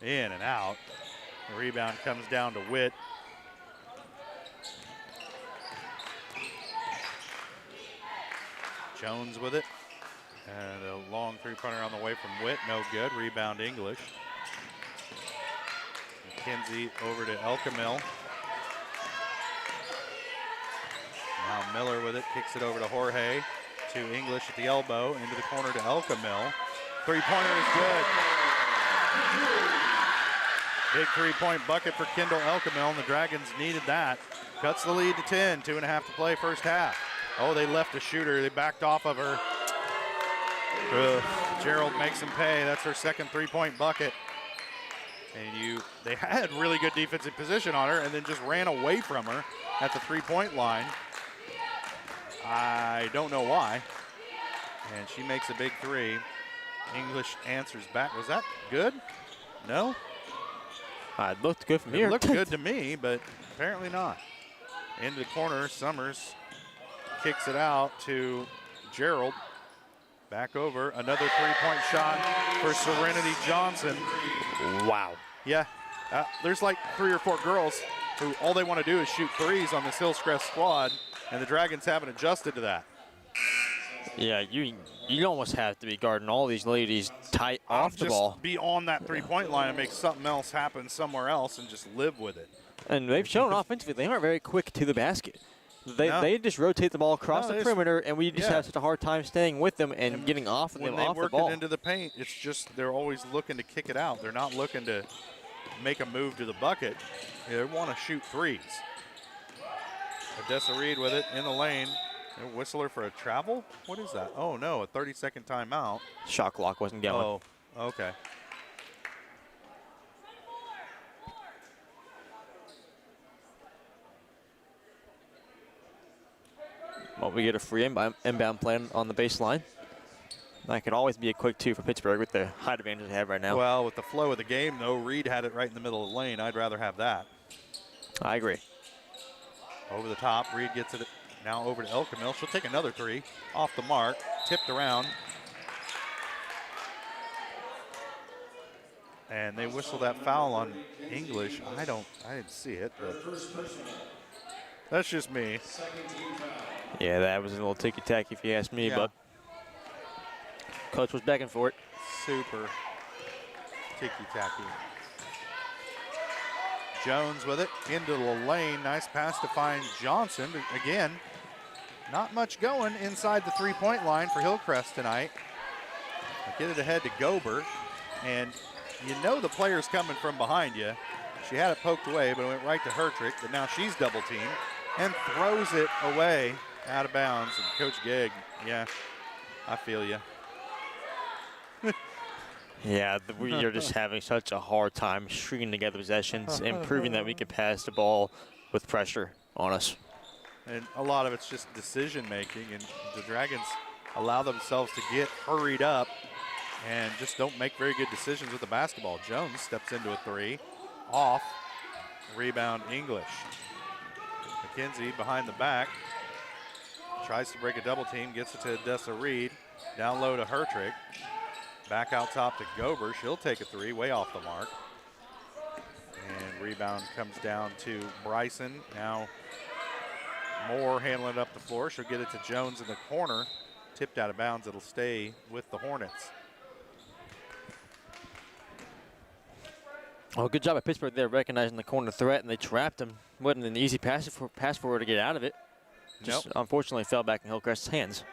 In and out. The rebound comes down to Witt. Jones with it. And a long three-pointer on the way from Witt. No good. Rebound English. McKenzie over to Elkamil. Now Miller with it. Kicks it over to Jorge. To English at the elbow. Into the corner to Elkamil. Three-pointer is good. Big three-point bucket for Kendall Elkamil, and the Dragons needed that. Cuts the lead to 10, 2.5 to play first half. Oh, they left a shooter. They backed off of her. Gerald makes them pay. That's her second three-point bucket. And they had really good defensive position on her and then just ran away from her at the three-point line. I don't know why. And she makes a big three. English answers back. Was that good? No? It looked good from here. It looked good to me, but apparently not. Into the corner, Summers kicks it out to Gerald. Back over, another three-point shot for Serenity Johnson. Wow. Yeah, there's like 3 or 4 girls who all they want to do is shoot threes on this Hillcrest squad, and the Dragons haven't adjusted to that. Yeah, you almost have to be guarding all these ladies tight off the ball. Just be on that three-point line and make something else happen somewhere else and just live with it. And they've shown offensively they aren't very quick to the basket. They just rotate the ball across the perimeter, and we just have such a hard time staying with them and getting off of them off the ball. When they work it into the paint, it's just they're always looking to kick it out. They're not looking to make a move to the bucket. They want to shoot threes. Odessa Reed with it in the lane. A whistler for a travel? What is that? Oh, no, a 30-second timeout. Shot clock wasn't going. Oh, okay. Well, we get a free inbound play on the baseline. That could always be a quick 2 for Pittsburgh with the height advantage they have right now. Well, with the flow of the game, though, Reed had it right in the middle of the lane. I'd rather have that. I agree. Over the top, Reed gets it now over to Elkamil. She'll take another three off the mark, tipped around. And they whistle that foul on English. I didn't see it, but that's just me. Yeah, that was a little ticky-tacky if you ask me, but coach was begging for it. Super ticky-tacky. Jones with it into the lane. Nice pass to find Johnson. But again, not much going inside the three-point line for Hillcrest tonight. Get it ahead to Gober. And you know the player's coming from behind you. She had it poked away, but it went right to Hertrick. But now she's double-teamed and throws it away out of bounds. And Coach Gegg, yeah, I feel you. Yeah, we are just having such a hard time stringing together possessions and proving that we can pass the ball with pressure on us. And a lot of it's just decision making, and the Dragons allow themselves to get hurried up and just don't make very good decisions with the basketball. Jones steps into a three, off, rebound English. McKenzie behind the back, tries to break a double team, gets it to Odessa Reed, down low to Hertrick. Back out top to Gober. She'll take a three, way off the mark. And rebound comes down to Bryson. Now Moore handling it up the floor. She'll get it to Jones in the corner. Tipped out of bounds. It'll stay with the Hornets. Well, good job at Pittsburgh there recognizing the corner threat, and they trapped him. Wasn't an easy pass for her to get out of it. Just unfortunately fell back in Hillcrest's hands.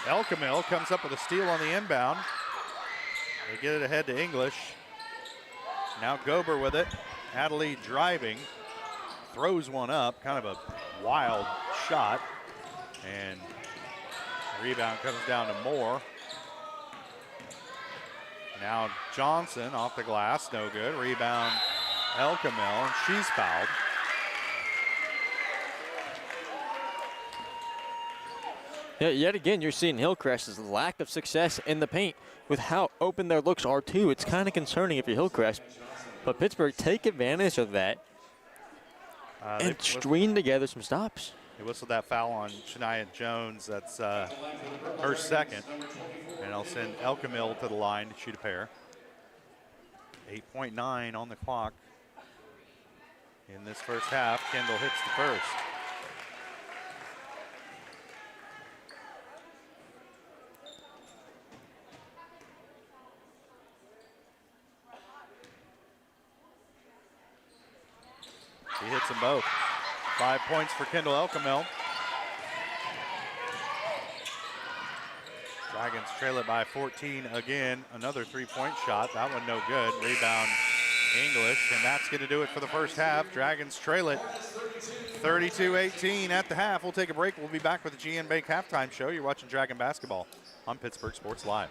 Elkamil comes up with a steal on the inbound. They get it ahead to English. Now Gober with it. Adelaide driving. Throws one up. Kind of a wild shot. And rebound comes down to Moore. Now Johnson off the glass. No good. Rebound Elkamil, and she's fouled. Yeah, yet again, you're seeing Hillcrest's lack of success in the paint with how open their looks are, too. It's kind of concerning if you're Hillcrest. But Pittsburgh take advantage of that and string together some stops. They whistled that foul on Shania Jones. That's her second. And I'll send El Camille to the line to shoot a pair. 8.9 on the clock in this first half. Kendall hits the first. He hits them both. 5 points for Kendall Elkamel. Dragons trail it by 14 again. Another three-point shot. That one no good. Rebound English, and that's going to do it for the first half. Dragons trail it 32-18 at the half. We'll take a break. We'll be back with the GN Bank halftime show. You're watching Dragon Basketball on Pittsburgh Sports Live.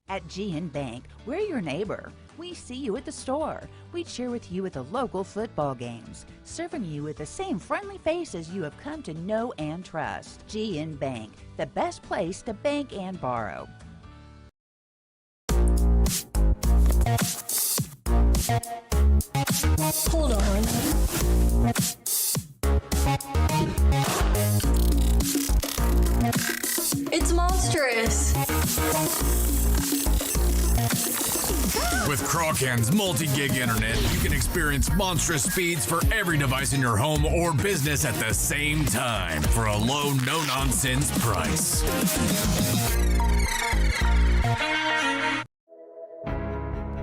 At GN Bank, we're your neighbor. We see you at the store. We cheer with you at the local football games, serving you with the same friendly faces you have come to know and trust. GN Bank, the best place to bank and borrow. Hold on. It's monstrous. With Crawcan's multi-gig internet, you can experience monstrous speeds for every device in your home or business at the same time for a low, no-nonsense price.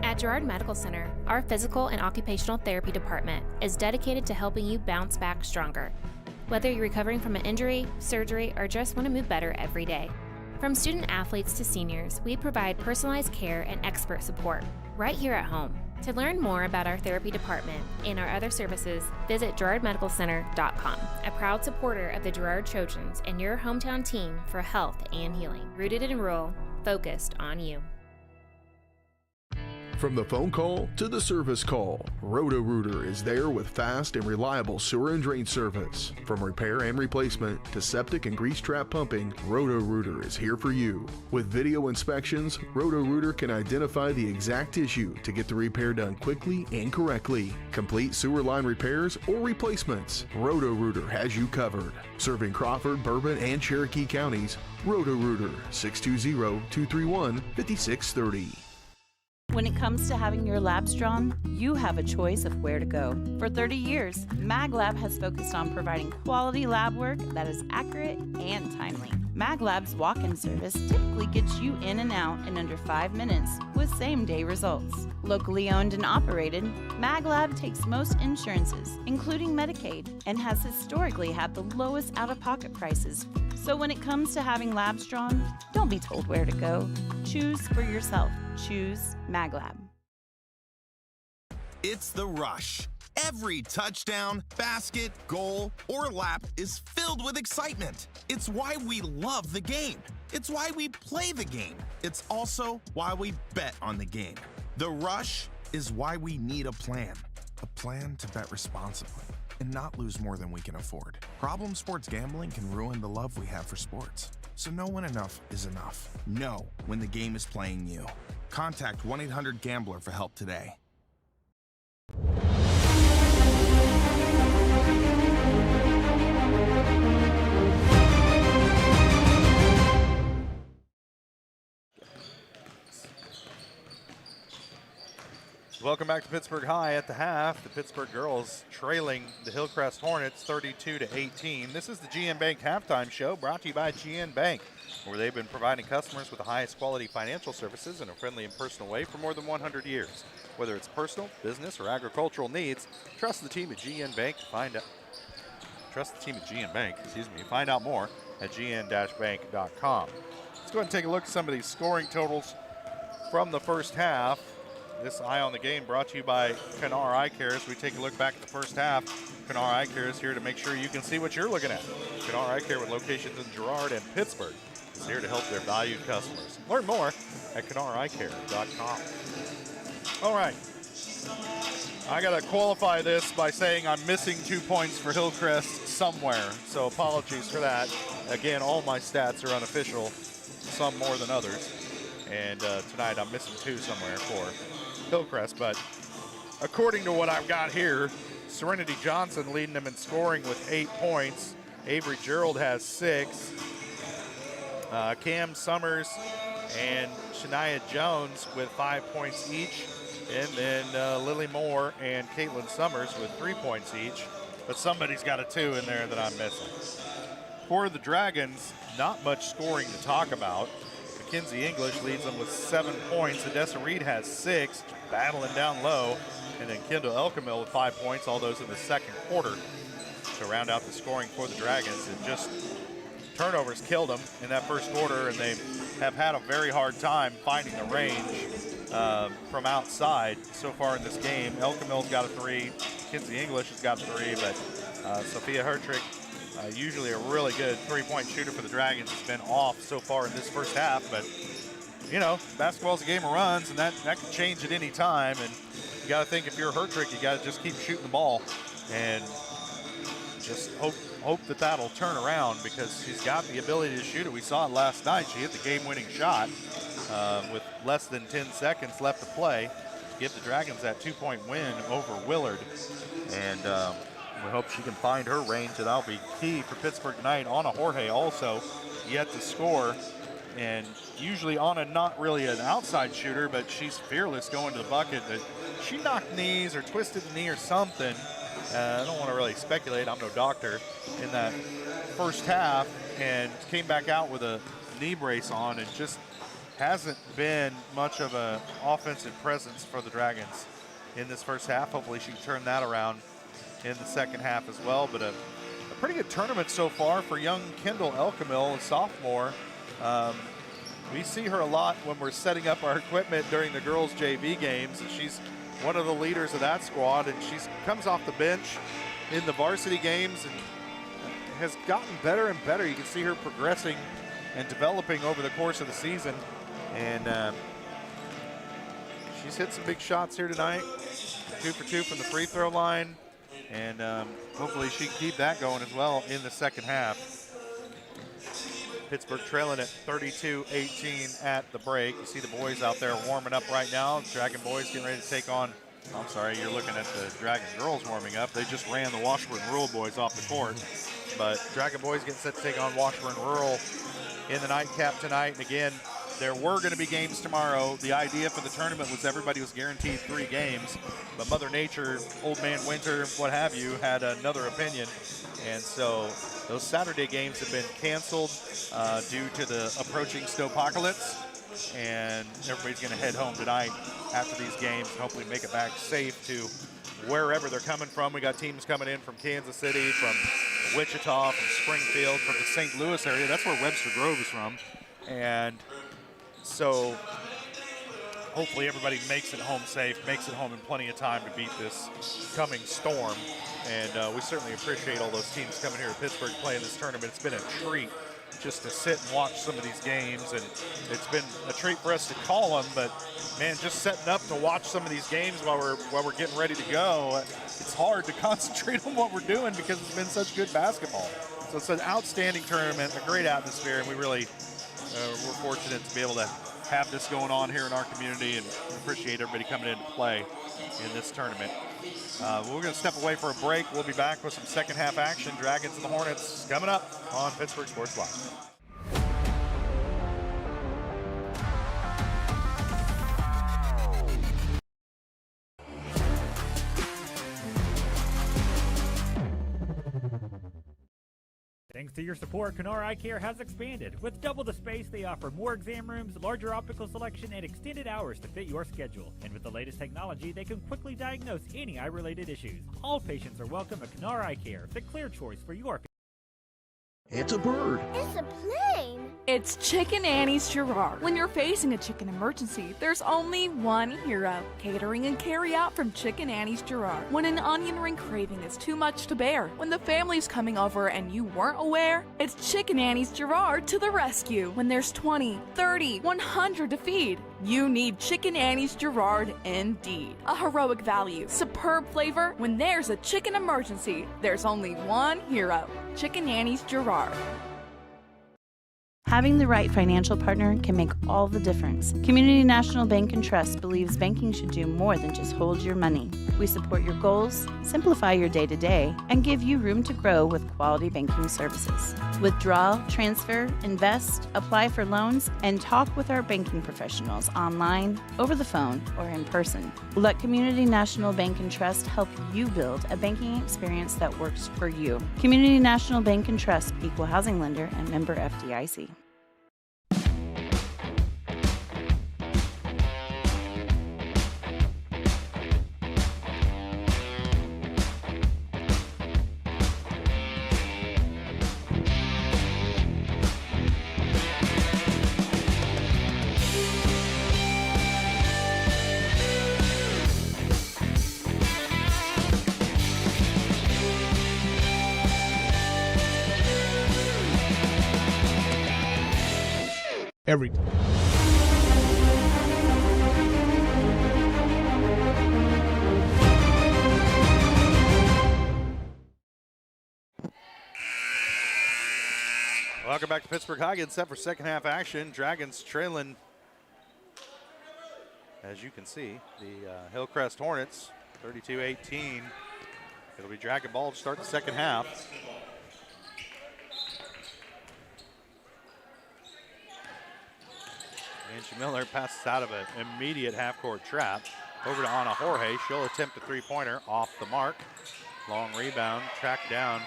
At Girard Medical Center, our physical and occupational therapy department is dedicated to helping you bounce back stronger. Whether you're recovering from an injury, surgery, or just want to move better every day. From student athletes to seniors, we provide personalized care and expert support right here at home. To learn more about our therapy department and our other services, visit GirardMedicalCenter.com, a proud supporter of the Girard Trojans and your hometown team for health and healing. Rooted in rural, focused on you. From the phone call to the service call, Roto-Rooter is there with fast and reliable sewer and drain service. From repair and replacement to septic and grease trap pumping, Roto-Rooter is here for you. With video inspections, Roto-Rooter can identify the exact issue to get the repair done quickly and correctly. Complete sewer line repairs or replacements, Roto-Rooter has you covered. Serving Crawford, Bourbon, and Cherokee counties, Roto-Rooter, 620-231-5630. When it comes to having your labs drawn, you have a choice of where to go. For 30 years, MagLab has focused on providing quality lab work that is accurate and timely. MagLab's walk-in service typically gets you in and out in under 5 minutes with same-day results. Locally owned and operated, MagLab takes most insurances, including Medicaid, and has historically had the lowest out-of-pocket prices. So when it comes to having labs drawn, don't be told where to go. Choose for yourself. Choose MagLab. It's the rush. Every touchdown, basket, goal, or lap is filled with excitement. It's why we love the game. It's why we play the game. It's also why we bet on the game. The rush is why we need a plan to bet responsibly and not lose more than we can afford. Problem sports gambling can ruin the love we have for sports. So know when enough is enough. Know when the game is playing you. Contact 1-800-GAMBLER for help today. Welcome back to Pittsburgh High at the half. The Pittsburgh girls trailing the Hillcrest Hornets 32-18. This is the GN Bank halftime show brought to you by GN Bank, where they've been providing customers with the highest quality financial services in a friendly and personal way for more than 100 years. Whether it's personal, business, or agricultural needs, trust the team at GN Bank to find out. Find out more at gn-bank.com. Let's go ahead and take a look at some of these scoring totals from the first half. This Eye on the Game brought to you by Canar Eye Care. As we take a look back at the first half, Canar Eye Care is here to make sure you can see what you're looking at. Canar Eye Care, with locations in Girard and Pittsburgh, is here to help their valued customers. Learn more at KennarEyeCare.com. All right. I got to qualify this by saying I'm missing 2 points for Hillcrest somewhere, so apologies for that. Again, all my stats are unofficial, some more than others. And tonight I'm missing 2 somewhere for Hillcrest. But according to what I've got here, Serenity Johnson leading them in scoring with 8 points. Avery Gerald has 6. Cam Summers and Shania Jones with 5 points each. And then Lily Moore and Caitlin Summers with 3 points each. But somebody's got a 2 in there that I'm missing. For the Dragons, not much scoring to talk about. Mackenzie English leads them with 7 points. Odessa Reed has 6, battling down low. And then Kendall Elkamil with 5 points, all those in the second quarter. To round out the scoring for the Dragons. And just turnovers killed them in that first quarter, and they have had a very hard time finding the range from outside so far in this game. Elkamil's got a 3. Mackenzie English has got a 3, but Sophia Hertrick, usually a really good three-point shooter for the Dragons, has been off so far in this first half. But, you know, basketball's a game of runs, and that can change at any time. And you got to think if you're Hertrick, you got to just keep shooting the ball and just hope that that'll turn around, because she's got the ability to shoot it. We saw it last night. She hit the game-winning shot with less than 10 seconds left to play to give the Dragons that 2-point win over Willard. And we hope she can find her range, and that'll be key for Pittsburgh tonight. Anna Jorge also yet to score, and usually Anna not really an outside shooter, but she's fearless going to the bucket. But she knocked knees or twisted the knee or something. I don't want to really speculate, I'm no doctor, in that first half, and came back out with a knee brace on, and just hasn't been much of an offensive presence for the Dragons in this first half. Hopefully she can turn that around in the second half as well. But a pretty good tournament so far for young Kendall Elkamil, a sophomore. We see her a lot when we're setting up our equipment during the girls' JV games, and she's one of the leaders of that squad, and she comes off the bench in the varsity games and has gotten better and better. You can see her progressing and developing over the course of the season, and she's hit some big shots here tonight. 2 for 2 from the free throw line, and hopefully she can keep that going as well in the second half. Pittsburgh trailing at 32-18 at the break. You see the boys out there warming up right now. Dragon boys getting ready to take on, I'm sorry, you're looking at the Dragon girls warming up. They just ran the Washburn Rural boys off the court. But Dragon boys getting set to take on Washburn Rural in the nightcap tonight. And again, there were going to be games tomorrow. The idea for the tournament was everybody was guaranteed 3 games. But Mother Nature, Old Man Winter, what have you, had another opinion. And so those Saturday games have been canceled due to the approaching snowpocalypse. And everybody's going to head home tonight after these games and hopefully make it back safe to wherever they're coming from. We got teams coming in from Kansas City, from Wichita, from Springfield, from the St. Louis area. That's where Webster Grove is from. And so hopefully everybody makes it home safe, makes it home in plenty of time to beat this coming storm. And we certainly appreciate all those teams coming here to Pittsburgh playing this tournament. It's been a treat just to sit and watch some of these games, and it's been a treat for us to call them. But man, just setting up to watch some of these games while we're getting ready to go, it's hard to concentrate on what we're doing because it's been such good basketball. So it's an outstanding tournament, a great atmosphere, and we really we're fortunate to be able to have this going on here in our community, and appreciate everybody coming in to play in this tournament. We're going to step away for a break. We'll be back with some second half action. Dragons and the Hornets coming up on Pittsburgh Sports Live. Thanks to your support, Kennar Eye Care has expanded. With double the space, they offer more exam rooms, larger optical selection, and extended hours to fit your schedule. And with the latest technology, they can quickly diagnose any eye-related issues. All patients are welcome at Kennar Eye Care, the clear choice for your It's a bird. It's a plane. It's Chicken Annie's Girard. When you're facing a chicken emergency, there's only one hero. Catering and carry out from Chicken Annie's Girard. When an onion ring craving is too much to bear, when the family's coming over and you weren't aware, it's Chicken Annie's Girard to the rescue. When there's 20, 30, 100 to feed, you need Chicken Annie's Girard indeed. A heroic value, superb flavor. When there's a chicken emergency, there's only one hero. Chicken Annie's Girard. Having the right financial partner can make all the difference. Community National Bank and Trust believes banking should do more than just hold your money. We support your goals, simplify your day-to-day, and give you room to grow with quality banking services. Withdraw, transfer, invest, apply for loans, and talk with our banking professionals online, over the phone, or in person. Let Community National Bank and Trust help you build a banking experience that works for you. Community National Bank and Trust, equal housing lender and member FDIC. Every Welcome back to Pittsburg High. Getting set for second half action. Dragons trailing, as you can see, the Hillcrest Hornets, 32-18. It'll be Dragon ball to start the second half. Angie Miller passes out of an immediate half-court trap. Over to Ana Jorge. She'll attempt a three-pointer off the mark. Long rebound, tracked down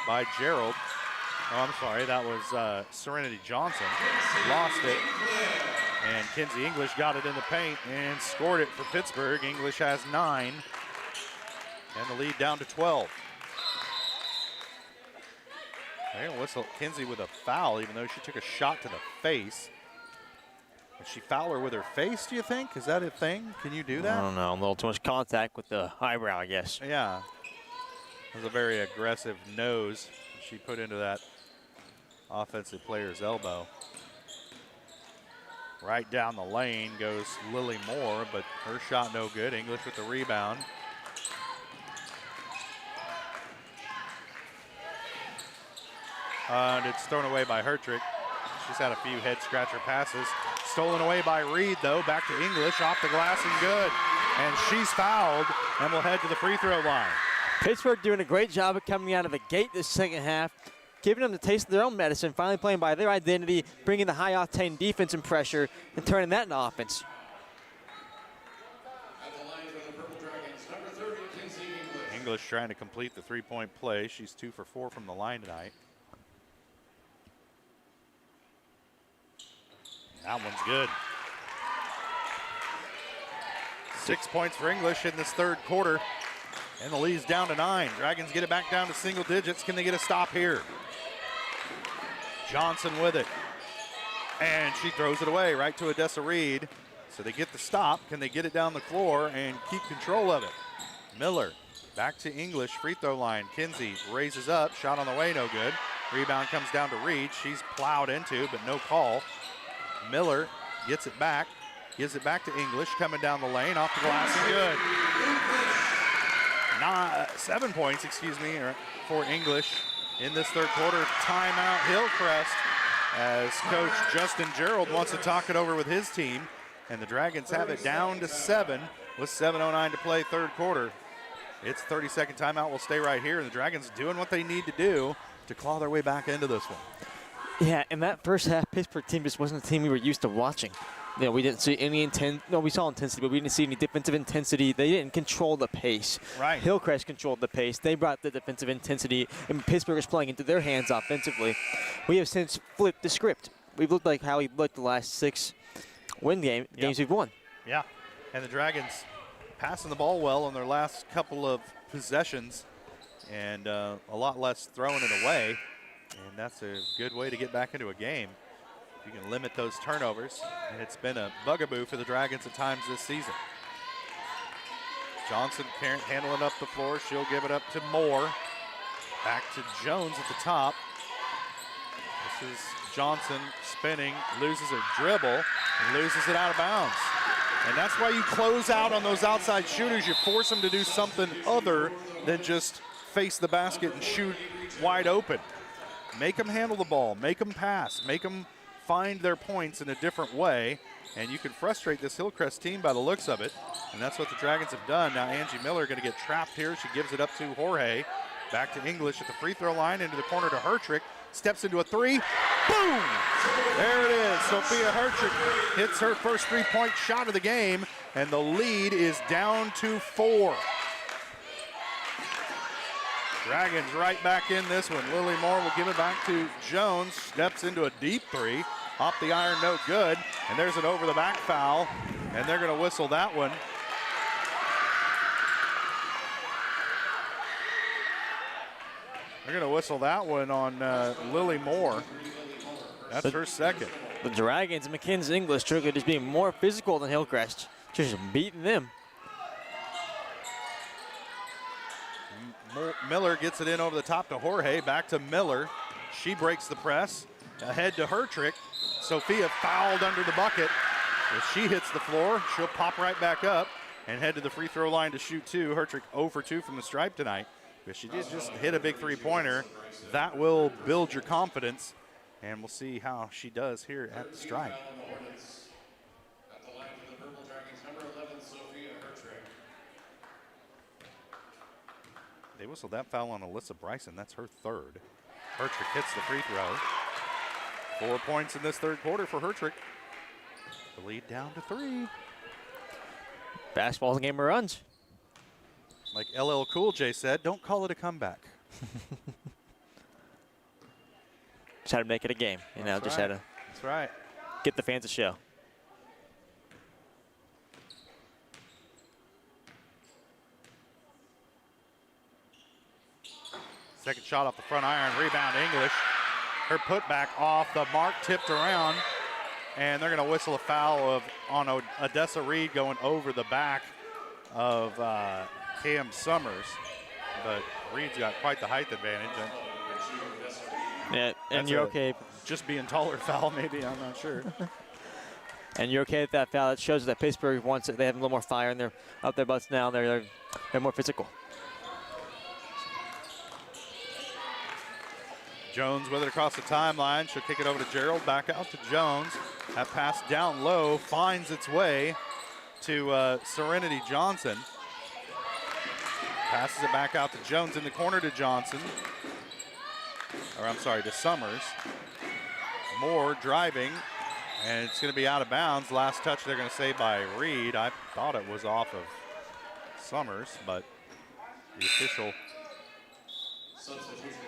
by Gerald. Oh, I'm sorry, that was Serenity Johnson. Lost it. And Kinsey English got it in the paint and scored it for Pittsburgh. English has 9. And the lead down to 12. They'll whistle Kinsey with a foul, even though she took a shot to the face. Did she foul her with her face, do you think? Is that a thing? Can you do that? I don't know. A little too much contact with the eyebrow, I guess. Yeah. It was a very aggressive nose she put into that offensive player's elbow. Right down the lane goes Lily Moore, but her shot no good. English with the rebound. And it's thrown away by Hertrick. She's had a few head-scratcher passes. Stolen away by Reed, though. Back to English, off the glass and good. And she's fouled and will head to the free throw line. Pittsburgh doing a great job of coming out of the gate this second half, giving them the taste of their own medicine, finally playing by their identity, bringing the high-octane defense and pressure, and turning that into offense. At the line for the Purple Dragons, number 30, Kinsey English. English trying to complete the three-point play. She's 2 for 4 from the line tonight. That one's good. 6 points for English in this third quarter. And the lead's down to 9. Dragons get it back down to single digits. Can they get a stop here? Johnson with it. And she throws it away right to Odessa Reed. So they get the stop. Can they get it down the floor and keep control of it? Miller back to English, free throw line. Kinsey raises up, shot on the way, no good. Rebound comes down to Reed. She's plowed into, but no call. Miller gets it back, gives it back to English, coming down the lane, off the glass and good. 7 points, for English in this third quarter. Timeout Hillcrest, as Coach Justin Gerald wants to talk it over with his team. And the Dragons have it down to 7 with 7:09 to play third quarter. It's 30-second timeout. We'll stay right here. And the Dragons doing what they need to do to claw their way back into this one. Yeah, and that first half Pittsburgh team just wasn't a team we were used to watching. You know, we didn't see any we saw intensity, but we didn't see any defensive intensity. They didn't control the pace. Right. Hillcrest controlled the pace. They brought the defensive intensity, and Pittsburgh is playing into their hands offensively. We have since flipped the script. We've looked like how we've looked the last 6 games we've won. Yeah, and the Dragons passing the ball well on their last couple of possessions, and a lot less throwing it away. And that's a good way to get back into a game. You can limit those turnovers, and it's been a bugaboo for the Dragons at times this season. Johnson handling up the floor. She'll give it up to Moore. Back to Jones at the top. This is Johnson spinning, loses her dribble, and loses it out of bounds. And that's why you close out on those outside shooters. You force them to do something other than just face the basket and shoot wide open. Make them handle the ball, make them pass, make them find their points in a different way. And you can frustrate this Hillcrest team by the looks of it. And that's what the Dragons have done. Now Angie Miller going to get trapped here. She gives it up to Jorge. Back to English at the free throw line, into the corner to Hertrick. Steps into a three. Boom! There it is. Sophia Hertrick hits her first three-point shot of the game, and the lead is down to 4. Dragons right back in this one. Lily Moore will give it back to Jones. Steps into a deep three. Off the iron, no good. And there's an over-the-back foul, and they're going to whistle that one. They're going to whistle that one on Lily Moore. That's her second. The Dragons, Mackenzie English, Trigger just being more physical than Hillcrest. Just beating them. Miller gets it in over the top to Jorge. Back to Miller. She breaks the press. Ahead to Hertrick. Sophia fouled under the bucket. As she hits the floor, she'll pop right back up and head to the free throw line to shoot 2. Hertrick 0 for 2 from the stripe tonight. But she did just hit a big three-pointer. That will build your confidence. And we'll see how she does here at the stripe. At the line for the Purple Dragons, number 11, Sophia Hertrick. They whistled that foul on Alyssa Bryson. That's her third. Hertrick hits the free throw. 4 points in this third quarter for Hertrick. The lead down to 3. Basketball's a game of runs. Like LL Cool J said, don't call it a comeback. Just had to make it a game. You know, just had to. That's right. Get the fans a show. Second shot off the front iron, rebound English. Her putback off the mark, tipped around, and they're going to whistle a foul on Odessa Reed going over the back of Cam Summers. But Reed's got quite the height advantage. Yeah, and you're okay. Just being taller foul, maybe, I'm not sure. And you're okay with that foul. It shows that Pittsburgh wants it. They have a little more fire in their up their butts now. They're more physical. Jones with it across the timeline. She'll kick it over to Gerald. Back out to Jones. That pass down low finds its way to Serenity Johnson. Passes it back out to Jones in the corner to Johnson. Or I'm sorry, to Summers. Moore driving, and it's going to be out of bounds. Last touch they're going to say by Reed. I thought it was off of Summers, but the official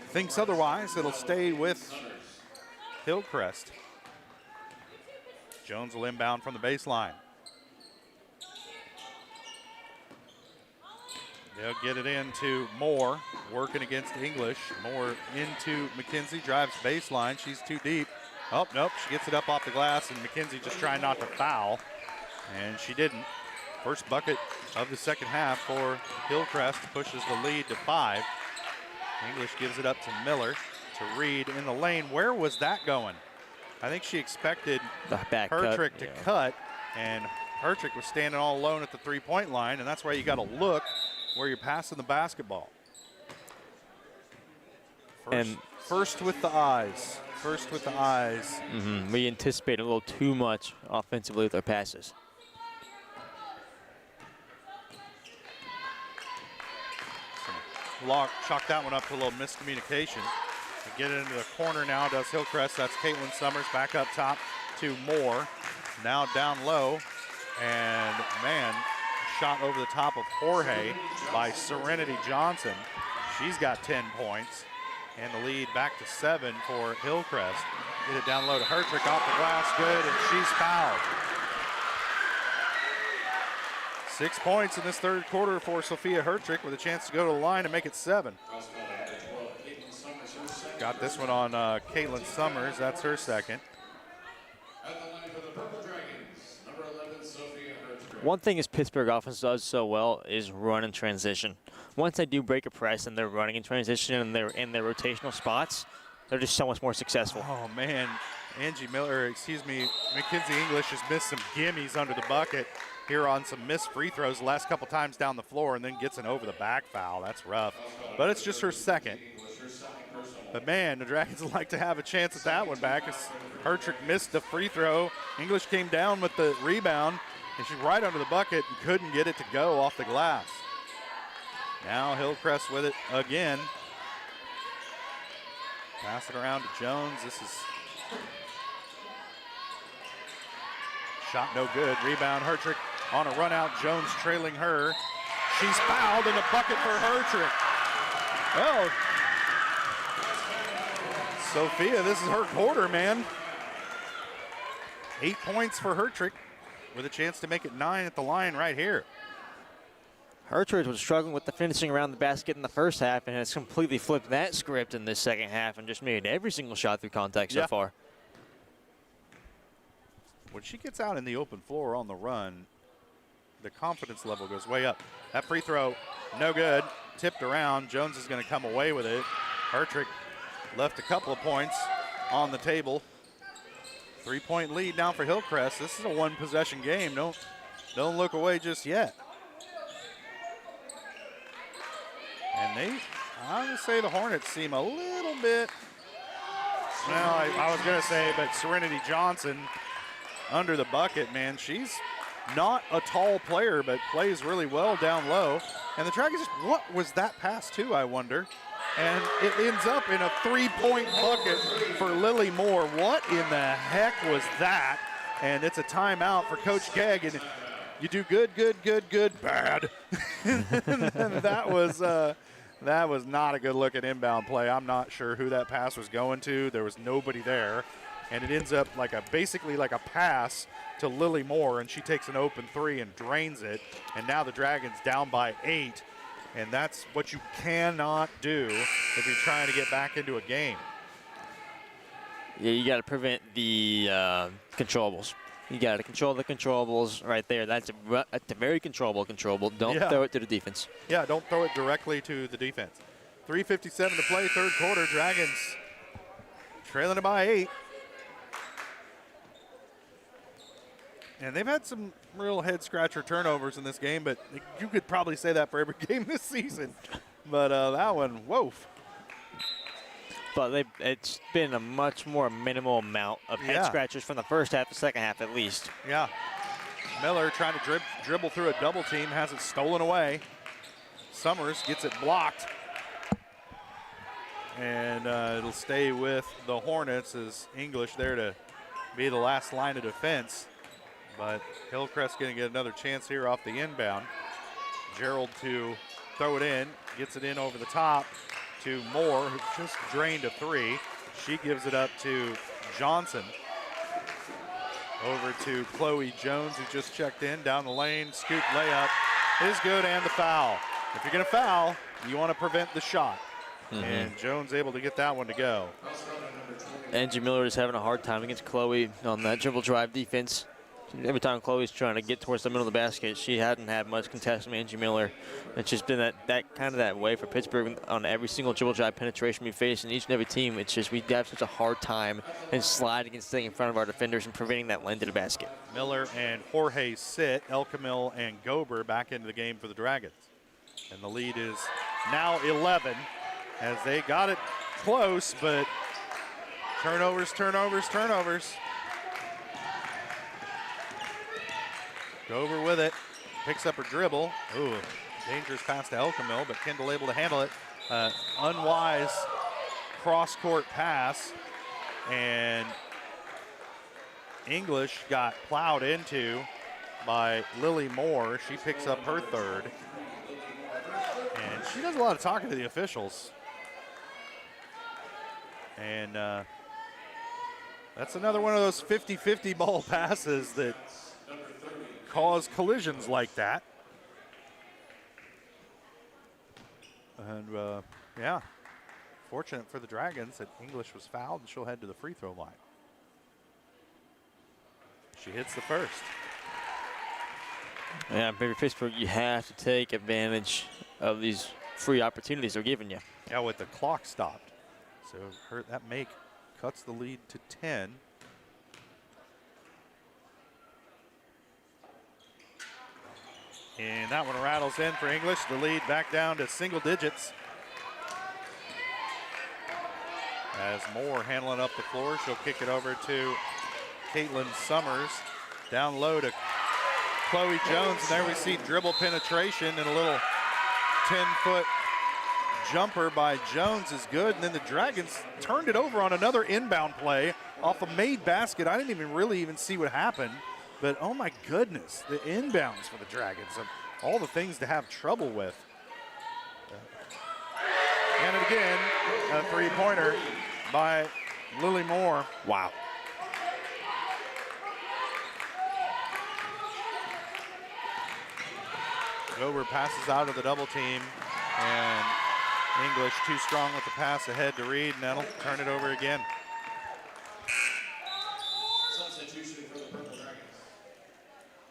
thinks otherwise. It'll stay with Hillcrest. Jones will inbound from the baseline. They'll get it into Moore, working against English. Moore into McKenzie, drives baseline. She's too deep. Oh, nope, she gets it up off the glass, and McKenzie just trying not to foul, and she didn't. First bucket of the second half for Hillcrest, pushes the lead to 5. English gives it up to Miller, to Reed in the lane. Where was that going? I think she expected Hertrick to cut, and Hertrick was standing all alone at the three-point line, and that's why you got to look where you're passing the basketball. First with the eyes. First with the eyes. We anticipate a little too much offensively with our passes. Chalk that one up to a little miscommunication. Get it into the corner now, does Hillcrest. That's Caitlin Summers back up top to Moore. Now down low, and man, shot over the top of Jorge by Serenity Johnson. She's got 10 points, and the lead back to 7 for Hillcrest. Get it down low to Hertrick, off the glass, good, and she's fouled. 6 points in this third quarter for Sophia Hertrick with a chance to go to the line and make it 7. Got this one on Caitlin Summers. That's her second. At the line for the Purple Dragons, number 11, Sophia Hertzberg. One thing is Pittsburgh offense does so well is run and transition. Once they do break a press and they're running in transition and they're in their rotational spots, they're just so much more successful. Oh, man. Mackenzie English has missed some gimmies under the bucket here on some missed free throws the last couple times down the floor, and then gets an over-the-back foul. That's rough. But it's just her second. But, man, the Dragons would like to have a chance at that one back. Hertrick missed the free throw. English came down with the rebound, and she's right under the bucket and couldn't get it to go off the glass. Now Hillcrest with it again. Pass it around to Jones. This is shot no good. Rebound, Hertrick on a run out. Jones trailing her. She's fouled in the bucket for Hertrick. Well, Sophia, this is her quarter, man. 8 points for Hertrick with a chance to make it 9 at the line right here. Hertrick was struggling with the finishing around the basket in the first half and has completely flipped that script in this second half and just made every single shot through contact so far. When she gets out in the open floor on the run, the confidence level goes way up. That free throw, no good. Tipped around. Jones is going to come away with it. Hertrick left a couple of points on the table. 3-point lead now for Hillcrest. This is a one-possession game. Don't look away just yet. And I would say the Hornets seem a little bit, well, I was going to say, but Serenity Johnson under the bucket, man. She's not a tall player, but plays really well down low. And the Dragons, what was that pass to, I wonder? And it ends up in a 3-point bucket for Lily Moore. What in the heck was that? And it's a timeout for Coach Gegg. And you do good, bad. That was not a good looking inbound play. I'm not sure who that pass was going to. There was nobody there. And it ends up basically like a pass to Lily Moore, and she takes an open three and drains it. And now the Dragons down by 8. And that's what you cannot do if you're trying to get back into a game. Yeah, you got to prevent the controllables. You got to control the controllables right there. That's a very controllable. Don't throw it to the defense. Yeah, don't throw it directly to the defense. 3:57 to play, third quarter. Dragons trailing it by 8. And they've had some real head-scratcher turnovers in this game, but you could probably say that for every game this season. But that one, whoa. But it's been a much more minimal amount of head-scratchers from the first half to second half at least. Yeah. Miller trying to dribble through a double team, has it stolen away. Summers gets it blocked. And it'll stay with the Hornets as English there to be the last line of defense. But Hillcrest going to get another chance here off the inbound. Gerald to throw it in, gets it in over the top to Moore, who just drained a three. She gives it up to Johnson. Over to Chloe Jones, who just checked in down the lane. Scoop layup is good, and the foul. If you're going to foul, you want to prevent the shot. And Jones able to get that one to go. Angie Miller is having a hard time against Chloe on that dribble drive defense. Every time Chloe's trying to get towards the middle of the basket, she hadn't had much contest from Angie Miller. It's just been that way for Pittsburgh on every single dribble drive penetration we face in each and every team. It's just we have such a hard time in sliding and staying in front of our defenders and preventing that lane to the basket. Miller and Jorge sit. El Camil and Gober back into the game for the Dragons. And the lead is now 11 as they got it close, but turnovers. Gober with it, picks up her dribble. Ooh, dangerous pass to El Camil, but Kendall able to handle it. Unwise cross-court pass, and English got plowed into by Lily Moore. She picks up her third, and she does a lot of talking to the officials. And that's another one of those 50-50 ball passes that cause collisions like that. And Fortunate for the Dragons that English was fouled, and she'll head to the free throw line. She hits the first. Yeah, maybe Pittsburgh, you have to take advantage of these free opportunities they're giving you. Yeah, with the clock stopped. So that make cuts the lead to 10. And that one rattles in for English. The lead back down to single digits. As Moore handling up the floor, she'll kick it over to Caitlin Summers. Down low to Chloe Jones, and there we see dribble penetration, and a little 10-foot jumper by Jones is good. And then the Dragons turned it over on another inbound play off a made basket. I didn't really see what happened, but oh my goodness, the inbounds for the Dragons, of all the things to have trouble with. And again, a three-pointer by Lily Moore. Wow. Gober passes out of the double team, and English too strong with the pass ahead to Reed, and that'll turn it over again. Substitution for the Purple Dragons.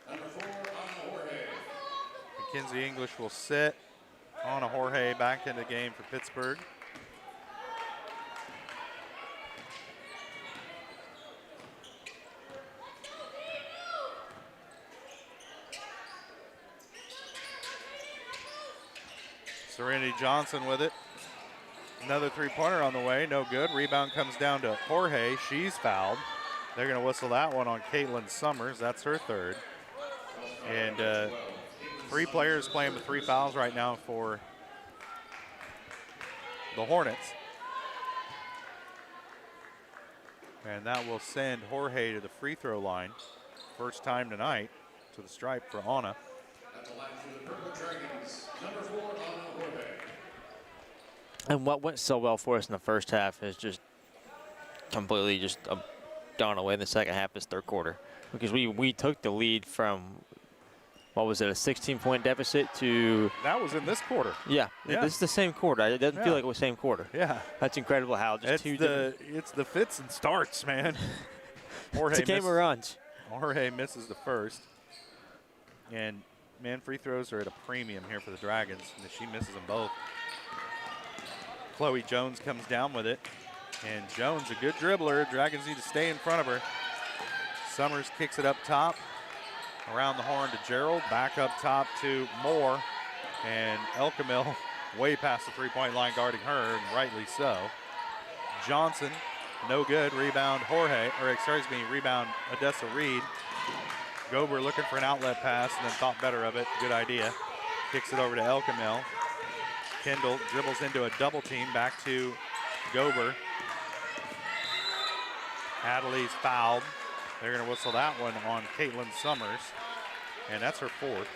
Number 4, Anna Jorge. Mackenzie English will sit. Anna Jorge back in the game for Pittsburgh. Serenity Johnson with it. Another three-pointer on the way, no good. Rebound comes down to Jorge. She's fouled. They're going to whistle that one on Caitlin Summers. That's her third. And 3 players playing with 3 fouls right now for the Hornets. And that will send Jorge to the free throw line. First time tonight to the stripe for Anna. At the line for the Purple Dragons, number 4, Anna Jorge. And what went so well for us in the first half has just completely gone away in the second half of this third quarter. Because we took the lead from, what was it, a 16-point deficit to... That was in this quarter. Yeah, this is the same quarter. It doesn't feel like it was the same quarter. Yeah. That's incredible how just it's the fits and starts, man. It's a game of runs. Jorge misses the first. And, man, free throws are at a premium here for the Dragons. And she misses them both. Chloe Jones comes down with it. And Jones, a good dribbler. Dragons need to stay in front of her. Summers kicks it up top. Around the horn to Gerald. Back up top to Moore. And Elkamil way past the three-point line guarding her, and rightly so. Johnson, no good. Rebound rebound Odessa Reed. Gober looking for an outlet pass and then thought better of it. Good idea. Kicks it over to Elkamil. Kendall dribbles into a double team. Back to Gober. Adley's fouled. They're going to whistle that one on Caitlin Summers, and that's her fourth.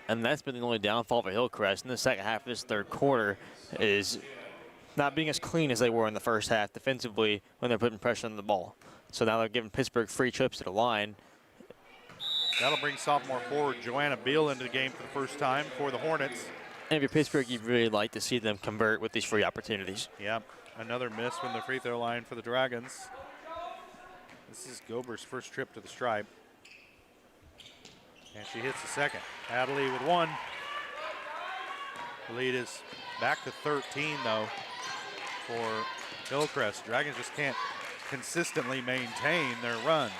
And that's been the only downfall for Hillcrest in the second half of this third quarter, is not being as clean as they were in the first half defensively when they're putting pressure on the ball. So now they're giving Pittsburgh free trips to the line. That'll bring sophomore forward Joanna Beal into the game for the first time for the Hornets. And if you're Pittsburgh, you'd really like to see them convert with these free opportunities. Yep, another miss from the free throw line for the Dragons. This is Gober's first trip to the stripe. And she hits the second. Adley with one. The lead is back to 13, though, for Hillcrest. Dragons just can't consistently maintain their runs.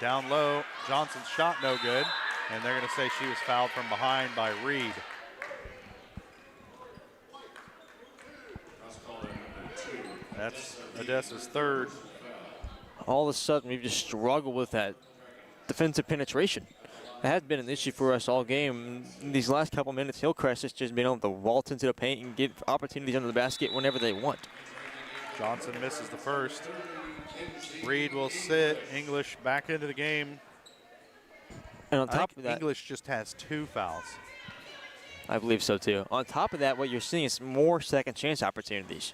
Down low, Johnson's shot no good, and they're going to say she was fouled from behind by Reed. That's Odessa's third. All of a sudden, we've just struggled with that defensive penetration. It has been an issue for us all game. In these last couple minutes, Hillcrest has just been able to waltz into the paint and get opportunities under the basket whenever they want. Johnson misses the first. Reed will sit. English back into the game. And on top of that, English just has 2 fouls. I believe so too. On top of that, what you're seeing is more second chance opportunities.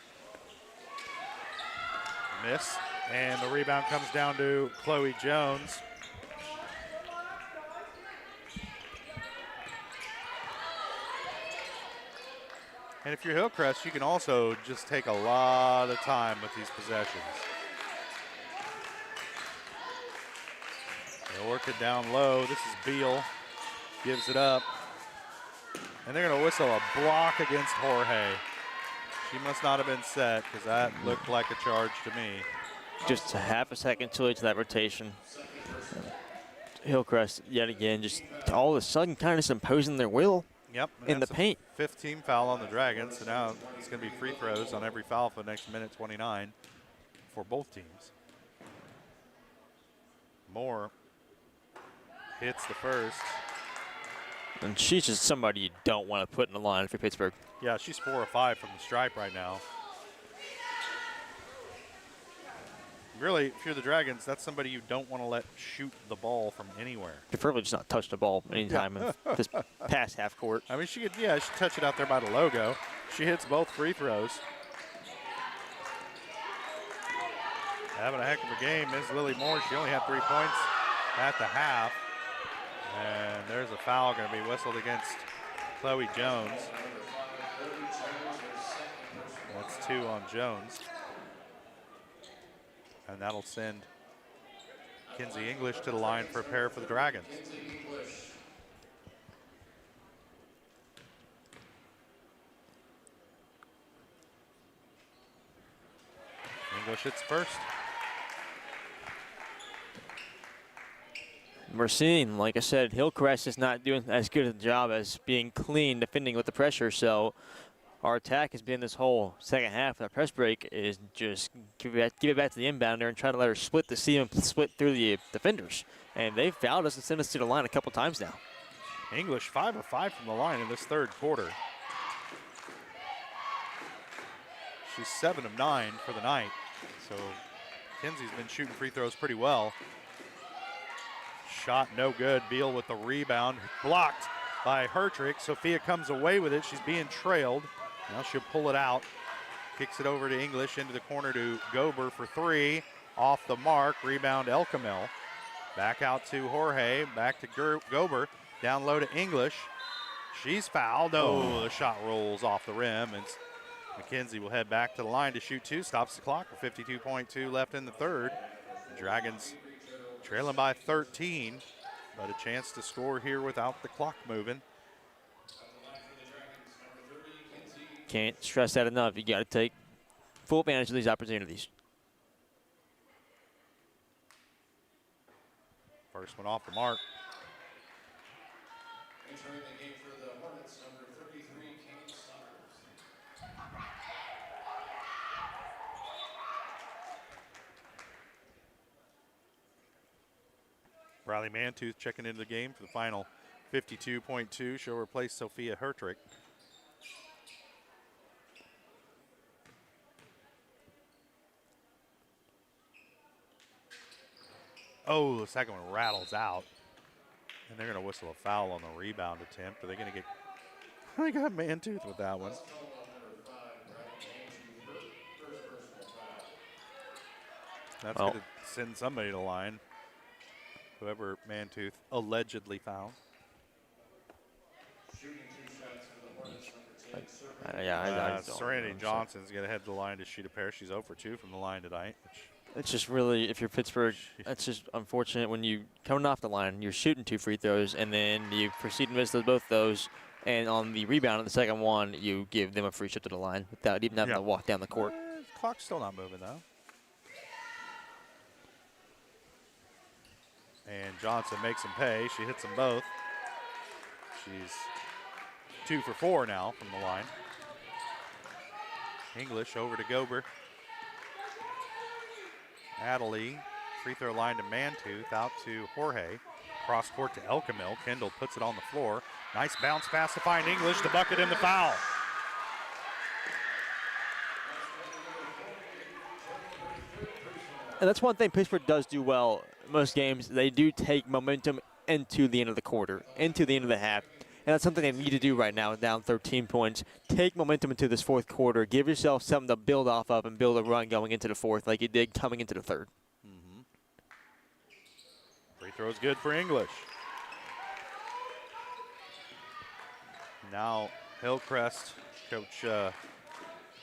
Miss. And the rebound comes down to Chloe Jones. And if you're Hillcrest, you can also just take a lot of time with these possessions. They'll work it down low. This is Beal. Gives it up. And they're going to whistle a block against Jorge. She must not have been set because that looked like a charge to me. Just a half a second too late to that rotation. Hillcrest, yet again, just all of a sudden kind of just imposing their will in the paint. 5th team foul on the Dragons, so now it's going to be free throws on every foul for the next minute 29 for both teams. Moore hits the first. And she's just somebody you don't want to put in the line for Pittsburgh. Yeah, she's 4 or 5 from the stripe right now. Really, if you're the Dragons, that's somebody you don't want to let shoot the ball from anywhere. Preferably just not touch the ball anytime this past half court. I mean, she could touch it out there by the logo. She hits both free throws. Having a heck of a game is Lily Moore. She only had 3 points at the half. And there's a foul going to be whistled against Chloe Jones. That's 2 on Jones. And that'll send Kinsey English to the line for a pair for the Dragons. English hits first. We're seeing, like I said, Hillcrest is not doing as good a job as being clean, defending with the pressure. So our attack has been this whole second half. That press break is just give it back to the inbounder and try to let her split the seam and split through the defenders. And they've fouled us and sent us to the line a couple times now. English 5 of 5 from the line in this third quarter. She's 7 of 9 for the night. So Kinsey's been shooting free throws pretty well. Shot no good. Beal with the rebound. Blocked by Hertrick. Sophia comes away with it. She's being trailed. Now she'll pull it out. Kicks it over to English into the corner to Gober for 3. Off the mark. Rebound Elkamel. Back out to Jorge. Back to Gober. Down low to English. She's fouled. Oh, the shot rolls off the rim. And McKenzie will head back to the line to shoot 2. Stops the clock with 52.2 left in the third. Dragons trailing by 13, but a chance to score here without the clock moving. Can't stress that enough. You got to take full advantage of these opportunities. First one off the mark. Entering the game for the Hornets, number 33, Kate Saunders. Riley Mantooth checking into the game for the final 52.2. She'll replace Sophia Hertrick. Oh, the second one rattles out. And they're going to whistle a foul on the rebound attempt. Are they going to get... I got Mantooth with that one. That's going to send somebody to the line. Whoever Mantooth allegedly fouled. Serenity Johnson's going to head to the line to shoot a pair. She's 0 for 2 from the line tonight. It's just really, if you're Pittsburgh, that's just unfortunate when you coming off the line, you're shooting 2 free throws, and then you proceed to miss both those. And on the rebound in the second one, you give them a free shot to the line without even having to walk down the court. The clock's still not moving, though. And Johnson makes them pay. She hits them both. She's 2 for 4 now from the line. English over to Gober. Adderley, free throw line to Mantooth, out to Jorge. Cross court to Elkamil. Kendall puts it on the floor. Nice bounce pass to find English, the bucket and the foul. And that's one thing Pittsburgh does do well in most games. They do take momentum into the end of the quarter, into the end of the half. And that's something they need to do right now, down 13 points. Take momentum into this fourth quarter. Give yourself something to build off of and build a run going into the fourth like you did coming into the third. Free throw's good for English. Now Hillcrest Coach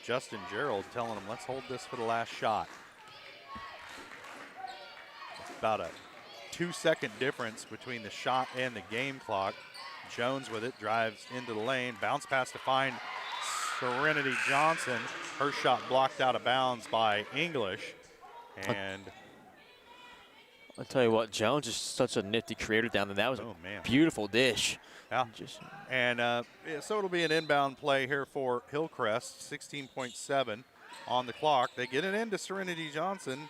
Justin Gerald telling them, let's hold this for the last shot. About a 2-second difference between the shot and the game clock. Jones with it, drives into the lane, bounce pass to find Serenity Johnson. Her shot blocked out of bounds by English. And I'll tell you what, Jones is such a nifty creator down there. That was a beautiful dish. Yeah. So it'll be an inbound play here for Hillcrest. 16.7 on the clock. They get it into Serenity Johnson.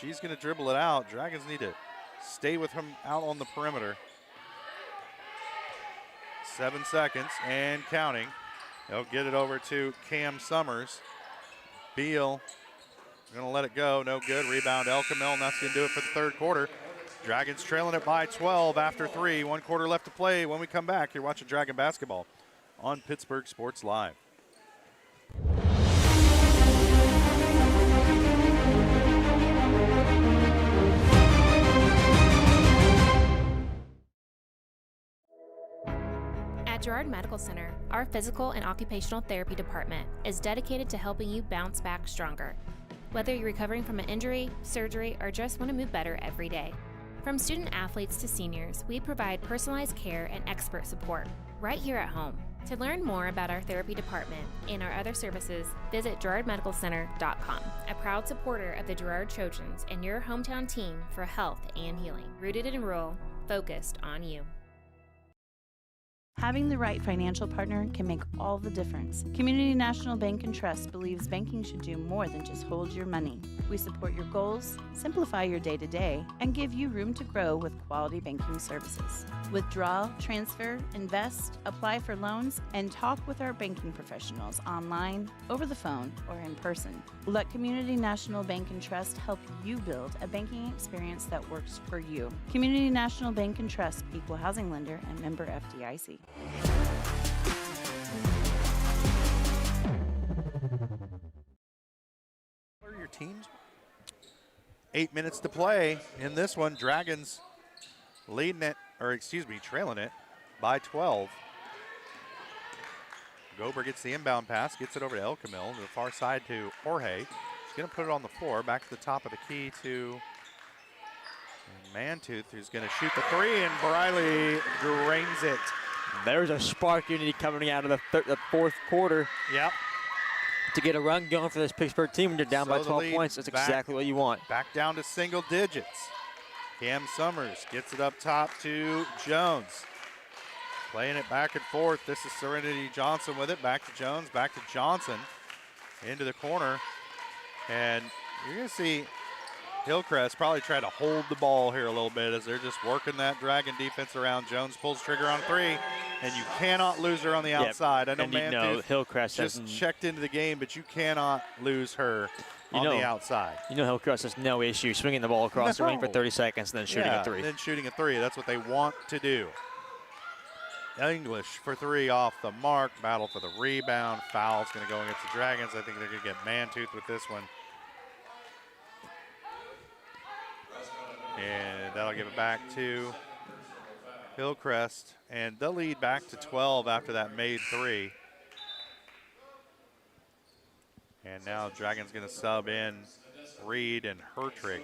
She's going to dribble it out. Dragons need to stay with him out on the perimeter. 7 seconds and counting. They'll get it over to Cam Summers. Beal going to let it go. No good. Rebound Elkamil, and that's going to do it for the third quarter. Dragons trailing it by 12 after 3. 1 quarter left to play. When we come back, you're watching Dragon basketball on Pittsburgh Sports Live. At Girard Medical Center, our physical and occupational therapy department is dedicated to helping you bounce back stronger. Whether you're recovering from an injury, surgery, or just want to move better every day. From student athletes to seniors, we provide personalized care and expert support right here at home. To learn more about our therapy department and our other services, visit GirardMedicalCenter.com, a proud supporter of the Girard Trojans and your hometown team for health and healing. Rooted in rural, focused on you. Having the right financial partner can make all the difference. Community National Bank and Trust believes banking should do more than just hold your money. We support your goals, simplify your day-to-day, and give you room to grow with quality banking services. Withdraw, transfer, invest, apply for loans, and talk with our banking professionals online, over the phone, or in person. Let Community National Bank and Trust help you build a banking experience that works for you. Community National Bank and Trust, equal housing lender and member FDIC. What are your teams? 8 minutes to play in this one. Dragons trailing it by 12. Gober gets the inbound pass, gets it over to Elkamil, to the far side to Jorge. She's going to put it on the floor, back to the top of the key to Mantooth, who's going to shoot the 3, and Briley drains it. There's a spark you need coming out of the fourth quarter. Yep. To get a run going for this Pittsburgh team when you're down by 12 points. That's exactly what you want. Back down to single digits. Cam Summers gets it up top to Jones. Playing it back and forth. This is Serenity Johnson with it. Back to Jones, back to Johnson. Into the corner. And you're going to see Hillcrest probably try to hold the ball here a little bit as they're just working that Dragon defense around. Jones pulls trigger on 3, and you cannot lose her on the outside. Yep. I know Mantooth Hillcrest just checked into the game, but you cannot lose her on the outside. You know Hillcrest has no issue swinging the ball across the ring for 30 seconds and then shooting a 3. Then shooting a 3. That's what they want to do. English for 3 off the mark. Battle for the rebound. Foul's going to go against the Dragons. I think they're going to get Mantooth with this one. And that'll give it back to Hillcrest. And they'll lead back to 12 after that made 3. And now Dragons going to sub in Reed and Hertrick.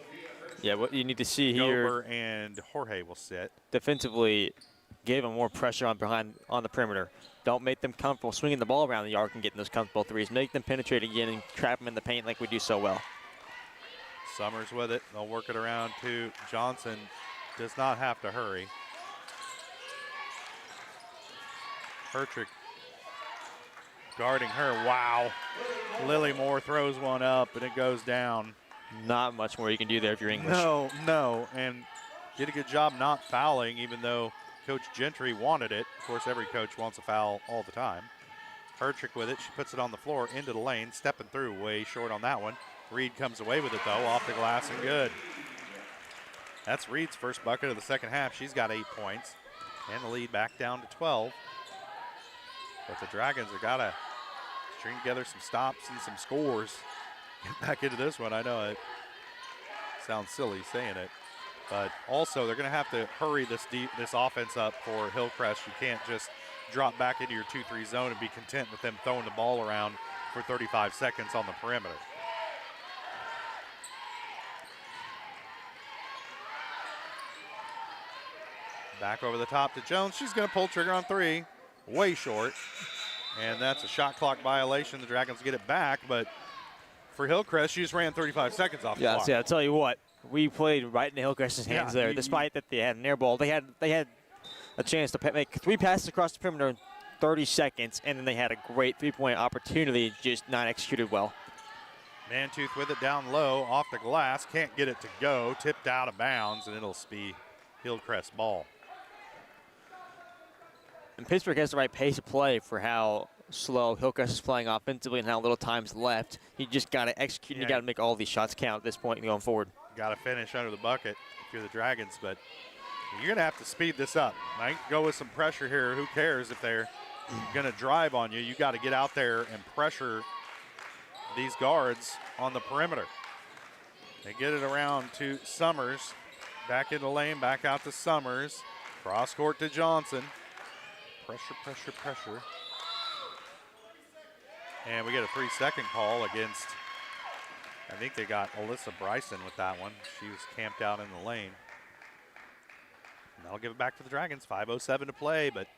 Yeah, what you need to see here. Gober and Jorge will sit. Defensively, give them more pressure on the perimeter. Don't make them comfortable swinging the ball around the arc and getting those comfortable 3s. Make them penetrate again and trap them in the paint like we do so well. Summers with it. They'll work it around to Johnson. Does not have to hurry. Hertrick guarding her. Wow. Lily Moore throws one up, and it goes down. Not much more you can do there if you're English. No. And did a good job not fouling, even though Coach Gentry wanted it. Of course, every coach wants a foul all the time. Hertrick with it. She puts it on the floor into the lane, stepping through, way short on that one. Reed comes away with it, though, off the glass and good. That's Reed's first bucket of the second half. She's got 8 points. And the lead back down to 12. But the Dragons have got to string together some stops and some scores. Get back into this one. I know it sounds silly saying it. But also, they're going to have to hurry this offense up for Hillcrest. You can't just drop back into your 2-3 zone and be content with them throwing the ball around for 35 seconds on the perimeter. Back over the top to Jones. She's going to pull trigger on 3. Way short. And that's a shot clock violation. The Dragons get it back, but for Hillcrest, she just ran 35 seconds off the clock. Yeah, I'll tell you what. We played right in Hillcrest's hands there. Despite that they had an air ball, they had a chance to make 3 passes across the perimeter in 30 seconds, and then they had a great 3-point opportunity, just not executed well. Mantooth with it down low, off the glass, can't get it to go, tipped out of bounds, and it'll be Hillcrest ball. And Pittsburgh has the right pace of play for how slow Hillcrest is playing offensively and how little time's left. You just got to execute. You got to make all these shots count at this point going forward. Got to finish under the bucket if you're the Dragons, but you're going to have to speed this up. Might go with some pressure here. Who cares if they're going to drive on you? You got to get out there and pressure these guards on the perimeter. They get it around to Summers. Back in the lane, back out to Summers. Cross court to Johnson. Pressure, pressure, pressure. And we get a 3-second call against, I think they got Alyssa Bryson with that one. She was camped out in the lane. And that'll give it back to the Dragons. 5:07 to play, but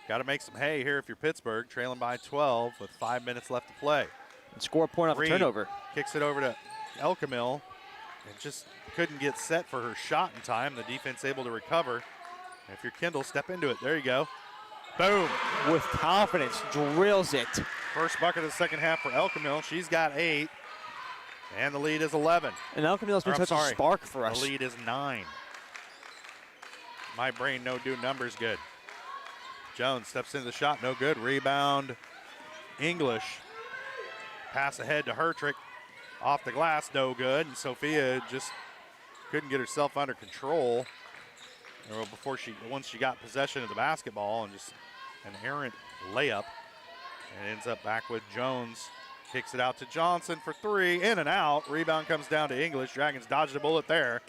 got to make some hay here if you're Pittsburgh, trailing by 12 with 5 minutes left to play. And score a point off a turnover. Kicks it over to Elkamil and just couldn't get set for her shot in time. The defense able to recover. And if you're Kendall, step into it. There you go. Boom. With confidence, drills it. First bucket of the second half for Elkamil. She's got 8. And the lead is 11. And Elkamil's been such a spark for us. The lead is 9. My brain no do numbers good. Jones steps into the shot, no good. Rebound, English. Pass ahead to Hertrick. Off the glass, no good. And Sophia just couldn't get herself under control. Once she got possession of the basketball, and just an errant layup. And ends up back with Jones. Kicks it out to Johnson for 3, in and out. Rebound comes down to English. Dragons dodged a bullet there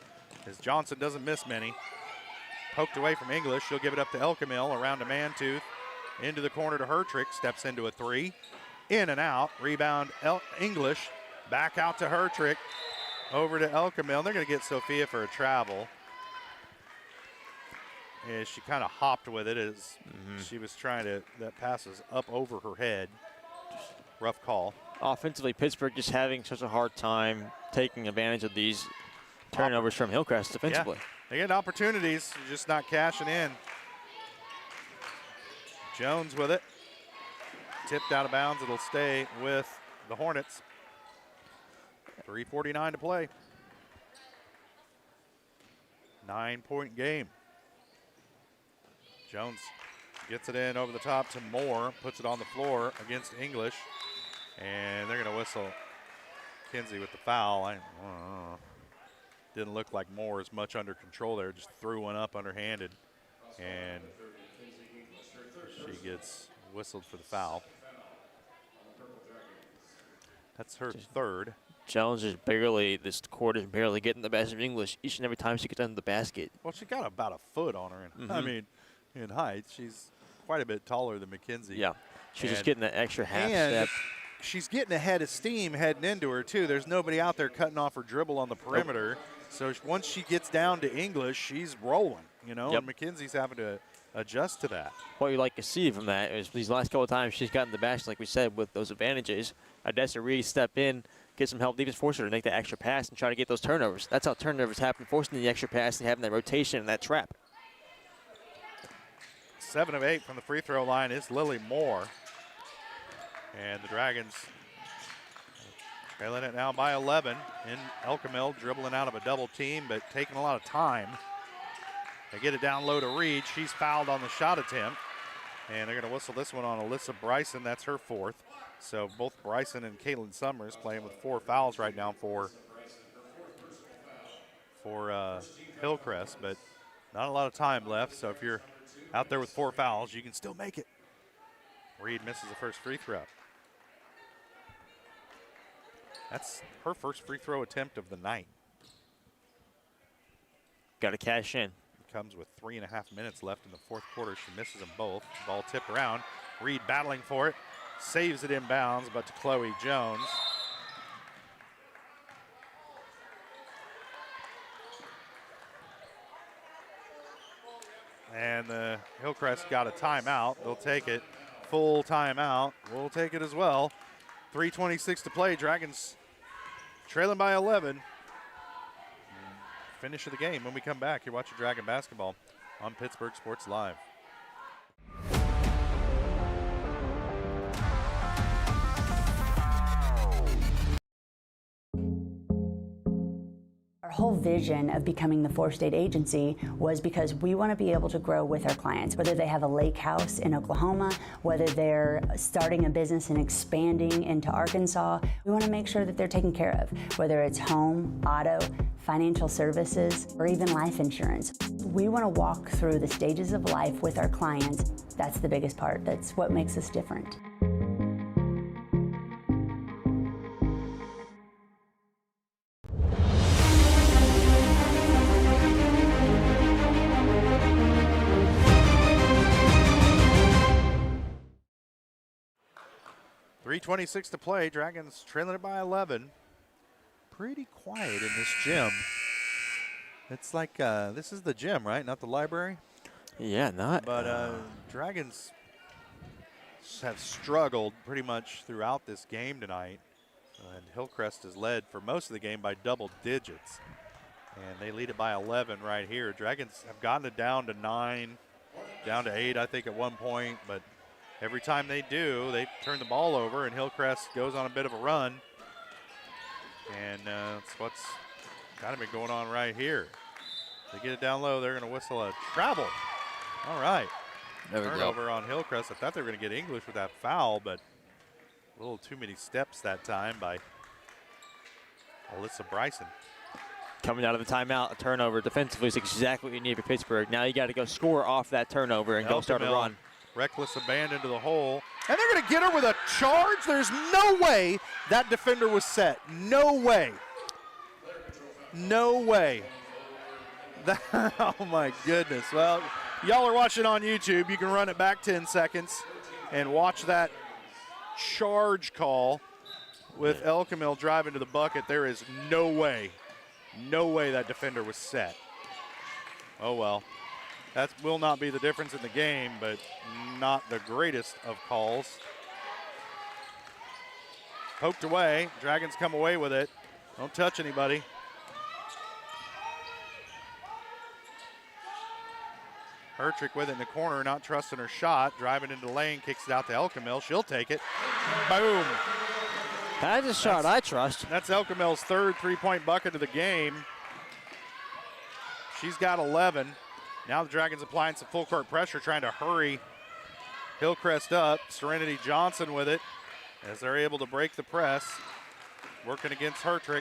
as Johnson doesn't miss many. Poked away from English. She'll give it up to Elkamil, around to Mantooth. Into the corner to Hertrick. Steps into a 3. In and out. Rebound English. Back out to Hertrick. Over to Elkamil. They're going to get Sophia for a travel. As she kind of hopped with it as she was trying to, that passes up over her head. Rough call. Offensively, Pittsburgh just having such a hard time taking advantage of these turnovers from Hillcrest defensively. Yeah. They get opportunities, just not cashing in. Jones with it. Tipped out of bounds. It'll stay with the Hornets. 3:49 to play. 9-point game. Jones gets it in over the top to Moore, puts it on the floor against English, and they're going to whistle Kinsey with the foul. Didn't look like Moore is much under control there, just threw one up underhanded, and she gets whistled for the foul. That's her third. Jones is this court is barely getting the best of English each and every time she gets under the basket. Well, she got about a foot on her. I mean, in height, she's quite a bit taller than McKenzie. Yeah, she's just getting that extra half and step. She's getting a head of steam heading into her, too. There's nobody out there cutting off her dribble on the perimeter. So once she gets down to English, she's rolling, and McKenzie's having to adjust to that. What you like to see from that is these last couple of times she's gotten the basket, like we said, with those advantages. Odessa Reed step in, get some help, defense force her to make that extra pass and try to get those turnovers. That's how turnovers happen, forcing the extra pass and having that rotation and that trap. 7 of 8 from the free throw line is Lily Moore. And the Dragons trailing it now by 11. In Elkamil dribbling out of a double team, but taking a lot of time. They get it down low to Reed. She's fouled on the shot attempt. And they're going to whistle this one on Alyssa Bryson. That's her 4th. So both Bryson and Caitlin Summers playing with 4 fouls right now for Hillcrest. But not a lot of time left. So if you're out there with 4 fouls, you can still make it. Reed misses the first free throw. That's her first free throw attempt of the night. Got to cash in. comes with 3.5 minutes left in the fourth quarter. She misses them both. Ball tipped around. Reed battling for it. Saves it inbounds, but to Chloe Jones. And Hillcrest got a timeout. They'll take it. Full timeout. We'll take it as well. 3:26 to play. Dragons trailing by 11. Finish of the game when we come back. You're watching Dragon Basketball on Pittsburgh Sports Live. Our whole vision of becoming the four-state agency was because we want to be able to grow with our clients, whether they have a lake house in Oklahoma, whether they're starting a business and expanding into Arkansas. We want to make sure that they're taken care of, whether it's home, auto, financial services, or even life insurance. We want to walk through the stages of life with our clients. That's the biggest part. That's what makes us different. .326 to play. Dragons trailing it by 11. Pretty quiet in this gym. It's like this is the gym, right? Not the library? Yeah, not. But Dragons have struggled pretty much throughout this game tonight. And Hillcrest has led for most of the game by double digits. And they lead it by 11 right here. Dragons have gotten it down to 9, down to 8, I think, at one point. But every time they do, they turn the ball over, and Hillcrest goes on a bit of a run. And that's what's kind of been going on right here. They get it down low, they're going to whistle a travel. All right. Turnover on Hillcrest. I thought they were going to get English with that foul, but a little too many steps that time by Alyssa Bryson. Coming out of the timeout, a turnover defensively is exactly what you need for Pittsburgh. Now you got to go score off that turnover and go start a run. Reckless abandon to the hole. And they're going to get her with a charge. There's no way that defender was set. No way. No way. Oh, my goodness. Well, y'all are watching on YouTube. You can run it back 10 seconds and watch that charge call with Elkamil driving to the bucket. There is no way that defender was set. Oh, well. That will not be the difference in the game, but not the greatest of calls. Poked away. Dragons come away with it. Don't touch anybody. Hertrick with it in the corner, not trusting her shot. Driving into the lane, kicks it out to Elkamil. She'll take it. Boom. That's a shot I trust. That's Elkamil's third three-point bucket of the game. She's got 11. Now the Dragons applying some full court pressure, trying to hurry Hillcrest up. Serenity Johnson with it as they're able to break the press. Working against Hertrick.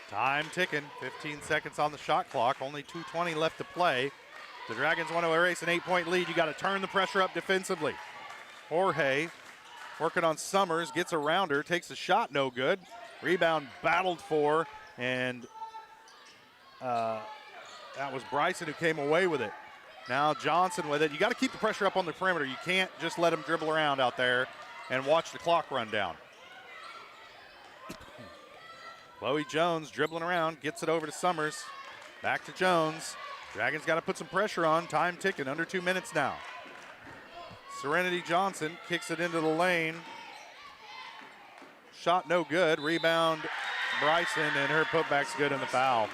Time ticking, 15 seconds on the shot clock, only 2:20 left to play. The Dragons want to erase an 8-point lead. You got to turn the pressure up defensively. Jorge working on Summers, gets around her, takes a shot, no good. Rebound battled for, and that was Bryson who came away with it. Now Johnson with it. You got to keep the pressure up on the perimeter. You can't just let them dribble around out there and watch the clock run down. Chloe Jones dribbling around, gets it over to Summers. Back to Jones. Dragons got to put some pressure on. Time ticking, under 2 minutes now. Serenity Johnson kicks it into the lane. Shot no good. Rebound Bryson, and her putback's good in the foul.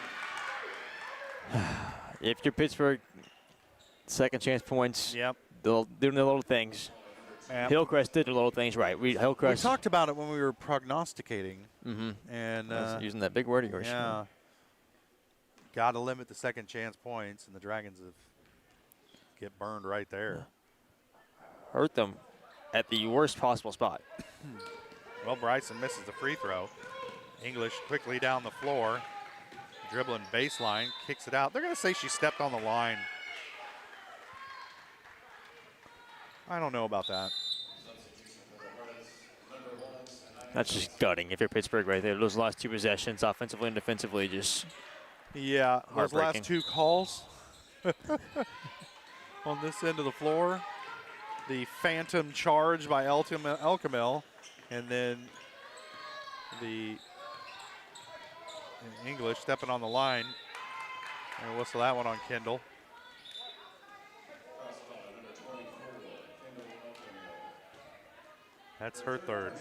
If you're Pittsburgh, second chance points, yep, they'll do the little things. Yep. Hillcrest did the little things right. Hillcrest. We talked about it when we were prognosticating. And using that big word of yours. Yeah. Got to limit the second chance points, and the Dragons get burned right there. Hurt them at the worst possible spot. Well, Bryson misses the free throw. English quickly down the floor. Dribbling baseline, kicks it out. They're going to say she stepped on the line. I don't know about that. That's just gutting if you're Pittsburgh right there. Those last 2 possessions, offensively and defensively, just yeah, those heartbreaking. last 2 calls on this end of the floor. The phantom charge by Elkamel, and then the English stepping on the line. And whistle that one on Kendall. That's her 3rd.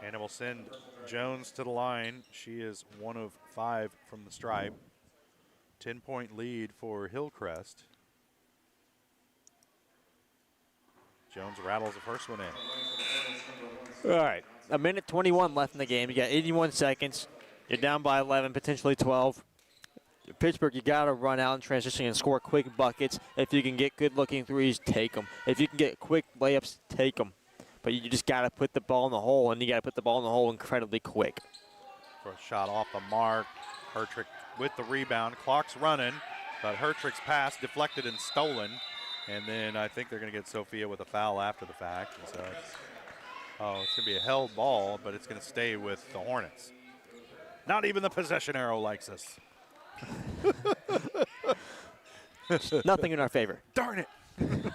And it will send Jones to the line. She is 1 of 5 from the stripe. 10-point lead for Hillcrest. Jones rattles the first one in. All right, 1:21 left in the game. You got 81 seconds. You're down by 11, potentially 12. Pittsburgh, you got to run out in transition and score quick buckets. If you can get good-looking threes, take them. If you can get quick layups, take them. But you just got to put the ball in the hole, and you got to put the ball in the hole incredibly quick. First shot off the mark. Hertrick with the rebound. Clock's running, but Hertrick's pass deflected and stolen. And then I think they're going to get Sophia with a foul after the fact. And so it's going to be a held ball, but it's going to stay with the Hornets. Not even the possession arrow likes us. Nothing in our favor. Darn it. You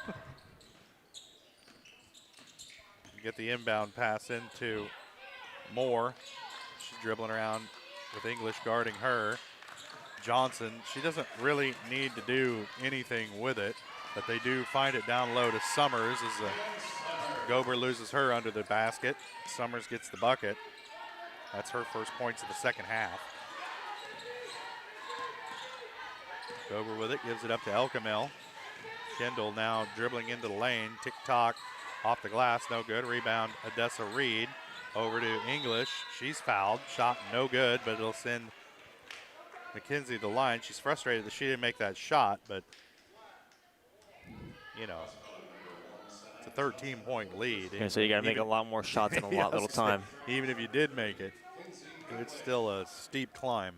get the inbound pass into Moore. She's dribbling around with English guarding her. Johnson, she doesn't really need to do anything with it, but they do find it down low to Summers as Gober loses her under the basket. Summers gets the bucket. That's her first points of the second half. Gober with it, gives it up to Elkamel. Kendall now dribbling into the lane. Tick-tock off the glass, no good. Rebound, Odessa Reed over to English. She's fouled, shot no good, but it'll send McKenzie to the line. She's frustrated that she didn't make that shot, but you know, it's a 13-point lead. And so you got to make a lot more shots in a lot little time. Even if you did make it, it's still a steep climb.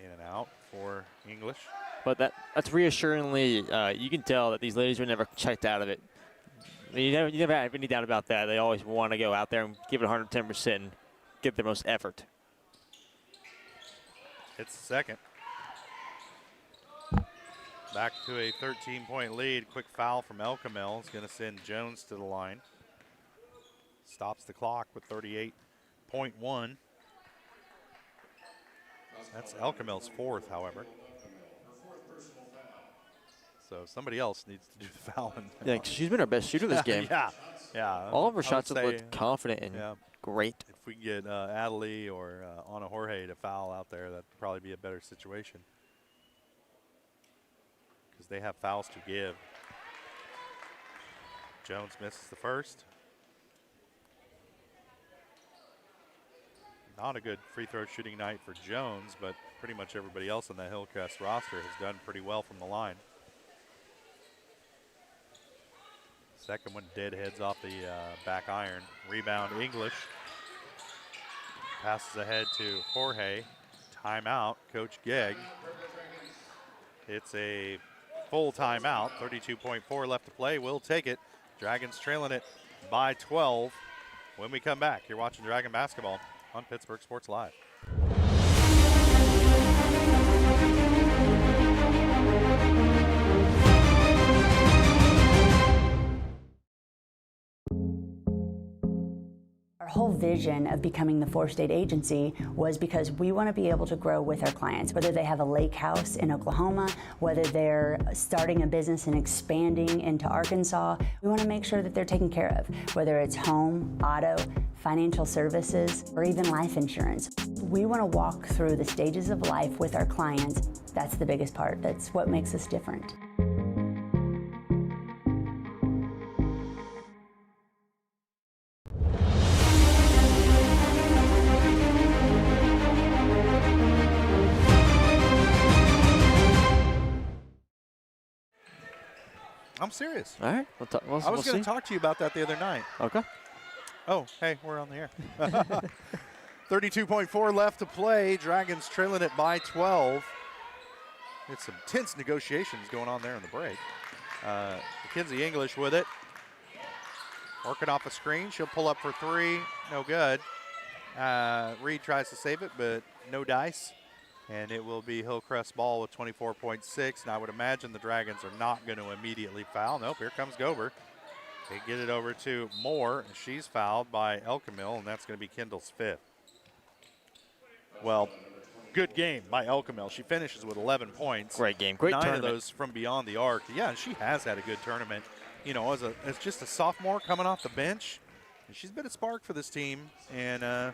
In and out for English. But that's reassuringly, you can tell that these ladies were never checked out of it. You never have any doubt about that. They always want to go out there and give it 110% and give their most effort. It's the second. Back to a 13-point lead. Quick foul from Elkamel is going to send Jones to the line. Stops the clock with 38.1. That's Elkamel's 4th, however. So somebody else needs to do the fouling. Yeah, 'cause she's been our best shooter this game. Yeah. All of her shots have looked confident and great. If we can get Adelie or Anna Jorge to foul out there, that'd probably be a better situation. Because they have fouls to give. Jones misses the first. Not a good free throw shooting night for Jones, but pretty much everybody else on the Hillcrest roster has done pretty well from the line. Second one deadheads off the back iron. Rebound English. Passes ahead to Jorge. Timeout, Coach Gegg. It's a full timeout. 32.4 left to play. We'll take it. Dragons trailing it by 12. When we come back, you're watching Dragon Basketball on Pittsburgh Sports Live. Our whole vision of becoming the 4-state agency was because we want to be able to grow with our clients, whether they have a lake house in Oklahoma, whether they're starting a business and expanding into Arkansas. We want to make sure that they're taken care of, whether it's home, auto, financial services, or even life insurance. We want to walk through the stages of life with our clients. That's the biggest part. That's what makes us different. I'm serious. All right. I was going to talk to you about that the other night. Okay. Oh, hey, we're on the air. 32.4 left to play. Dragons trailing it by 12. It's some tense negotiations going on there in the break. Mackenzie English with it. Working off a screen. She'll pull up for three. No good. Reed tries to save it, but no dice. And it will be Hillcrest ball with 24.6. And I would imagine the Dragons are not going to immediately foul. Nope, here comes Gober. They get it over to Moore, and she's fouled by Elkamil, and that's going to be Kendall's fifth. Well, good game by Elkamil. She finishes with 11 points. Great game, great tournament. 9 of those from beyond the arc. Yeah, and she has had a good tournament. You know, as just a sophomore coming off the bench, and she's been a spark for this team, and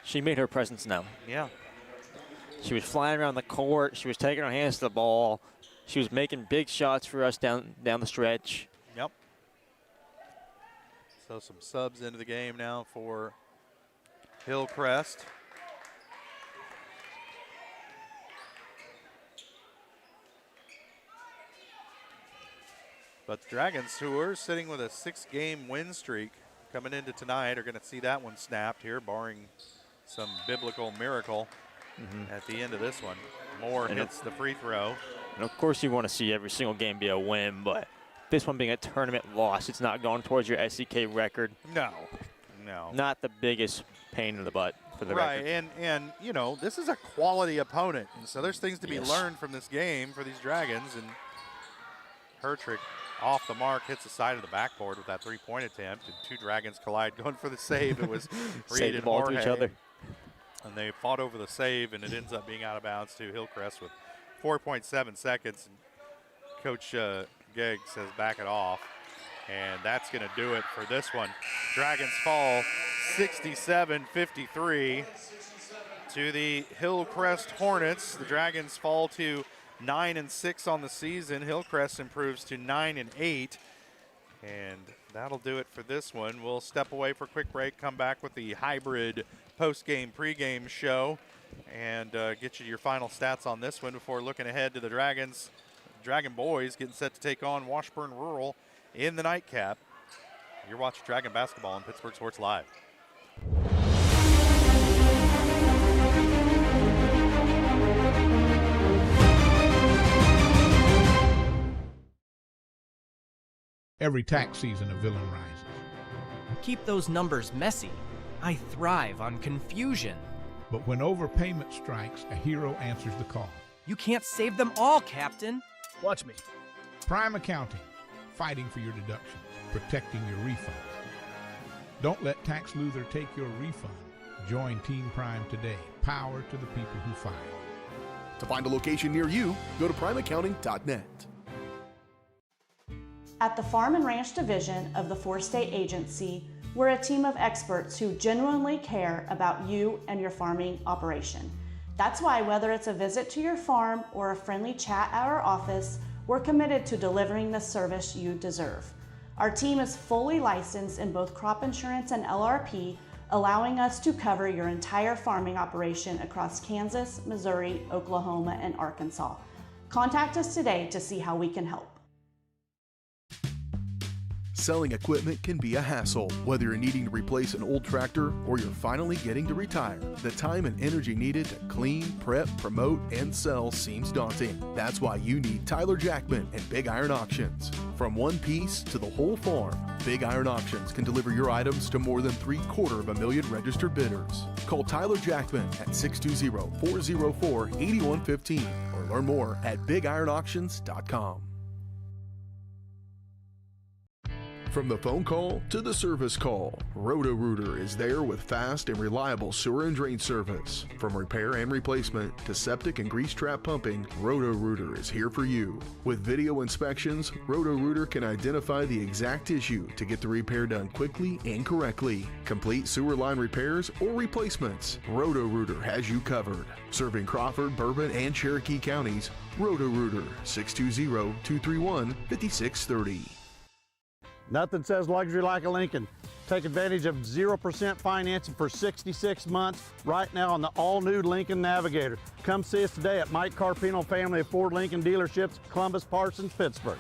she made her presence known. Yeah. She was flying around the court. She was taking her hands to the ball. She was making big shots for us down the stretch. Yep. So some subs into the game now for Hillcrest. But the Dragons, who are sitting with a 6-game win streak coming into tonight, are going to see that one snapped here, barring some biblical miracle at the end of this one. Moore hits the free throw. And of course you want to see every single game be a win, but this one being a tournament loss, it's not going towards your SEK record. No. Not the biggest pain in the butt for the record. Right, and you know, this is a quality opponent, and so there's things to be learned from this game for these Dragons. And Hertrick off the mark, hits the side of the backboard with that three-point attempt, and two Dragons collide going for the save. It was Reed and ball to each other. And they fought over the save, and it ends up being out of bounds to Hillcrest with 4.7 seconds. And Coach Gegg says back it off, and that's going to do it for this one. Dragons fall 67-53 to the Hillcrest Hornets. The Dragons fall to 9-6 on the season. Hillcrest improves to 9-8, and that'll do it for this one. We'll step away for a quick break, come back with the hybrid post-game, pre-game show, and get you your final stats on this one before looking ahead to the Dragons. Dragon boys getting set to take on Washburn Rural in the nightcap. You're watching Dragon basketball on Pittsburgh Sports Live. Every tax season, a villain rises. Keep those numbers messy. I thrive on confusion. But when overpayment strikes, a hero answers the call. You can't save them all, Captain. Watch me. Prime Accounting, fighting for your deductions, protecting your refund. Don't let Tax Luther take your refund. Join Team Prime today. Power to the people who fight. To find a location near you, go to primeaccounting.net. At the Farm and Ranch Division of the Four-State Agency, we're a team of experts who genuinely care about you and your farming operation. That's why whether it's a visit to your farm or a friendly chat at our office, we're committed to delivering the service you deserve. Our team is fully licensed in both crop insurance and LRP, allowing us to cover your entire farming operation across Kansas, Missouri, Oklahoma, and Arkansas. Contact us today to see how we can help. Selling equipment can be a hassle, whether you're needing to replace an old tractor or you're finally getting to retire. The time and energy needed to clean, prep, promote, and sell seems daunting. That's why you need Tyler Jackman and Big Iron Auctions. From one piece to the whole farm, Big Iron Auctions can deliver your items to more than 750,000 registered bidders. Call Tyler Jackman at 620-404-8115 or learn more at BigIronAuctions.com. From the phone call to the service call, Roto-Rooter is there with fast and reliable sewer and drain service. From repair and replacement to septic and grease trap pumping, Roto-Rooter is here for you. With video inspections, Roto-Rooter can identify the exact issue to get the repair done quickly and correctly. Complete sewer line repairs or replacements, Roto-Rooter has you covered. Serving Crawford, Bourbon, and Cherokee counties, Roto-Rooter, 620-231-5630. Nothing says luxury like a Lincoln. Take advantage of 0% financing for 66 months right now on the all-new Lincoln Navigator. Come see us today at Mike Carpino Family of Ford Lincoln Dealerships, Columbus, Parsons, Pittsburgh.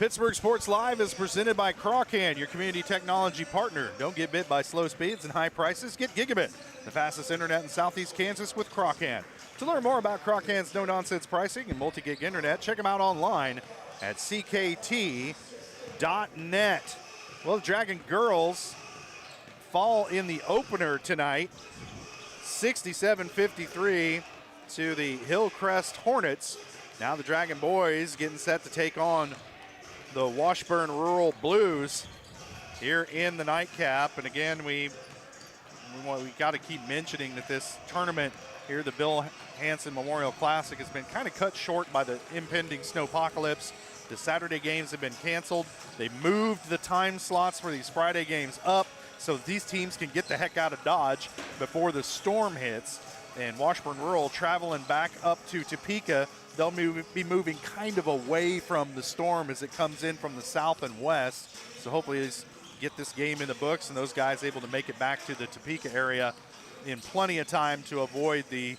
Pittsburgh Sports Live is presented by Crawcan, your community technology partner. Don't get bit by slow speeds and high prices. Get Gigabit, the fastest internet in Southeast Kansas with Crawcan. To learn more about Crawcan's no-nonsense pricing and multi-gig internet, check them out online at ckt.net. Well, the Dragon girls fall in the opener tonight, 67-53 to the Hillcrest Hornets. Now the Dragon boys getting set to take on the Washburn Rural Blues here in the nightcap. And again, we got to keep mentioning that this tournament here, the Bill Hansen Memorial Classic, has been kind of cut short by the impending snowpocalypse. The Saturday games have been canceled. They moved the time slots for these Friday games up so these teams can get the heck out of Dodge before the storm hits. And Washburn Rural traveling back up to Topeka. They'll be moving kind of away from the storm as it comes in from the south and west. So hopefully get this game in the books and those guys able to make it back to the Topeka area in plenty of time to avoid the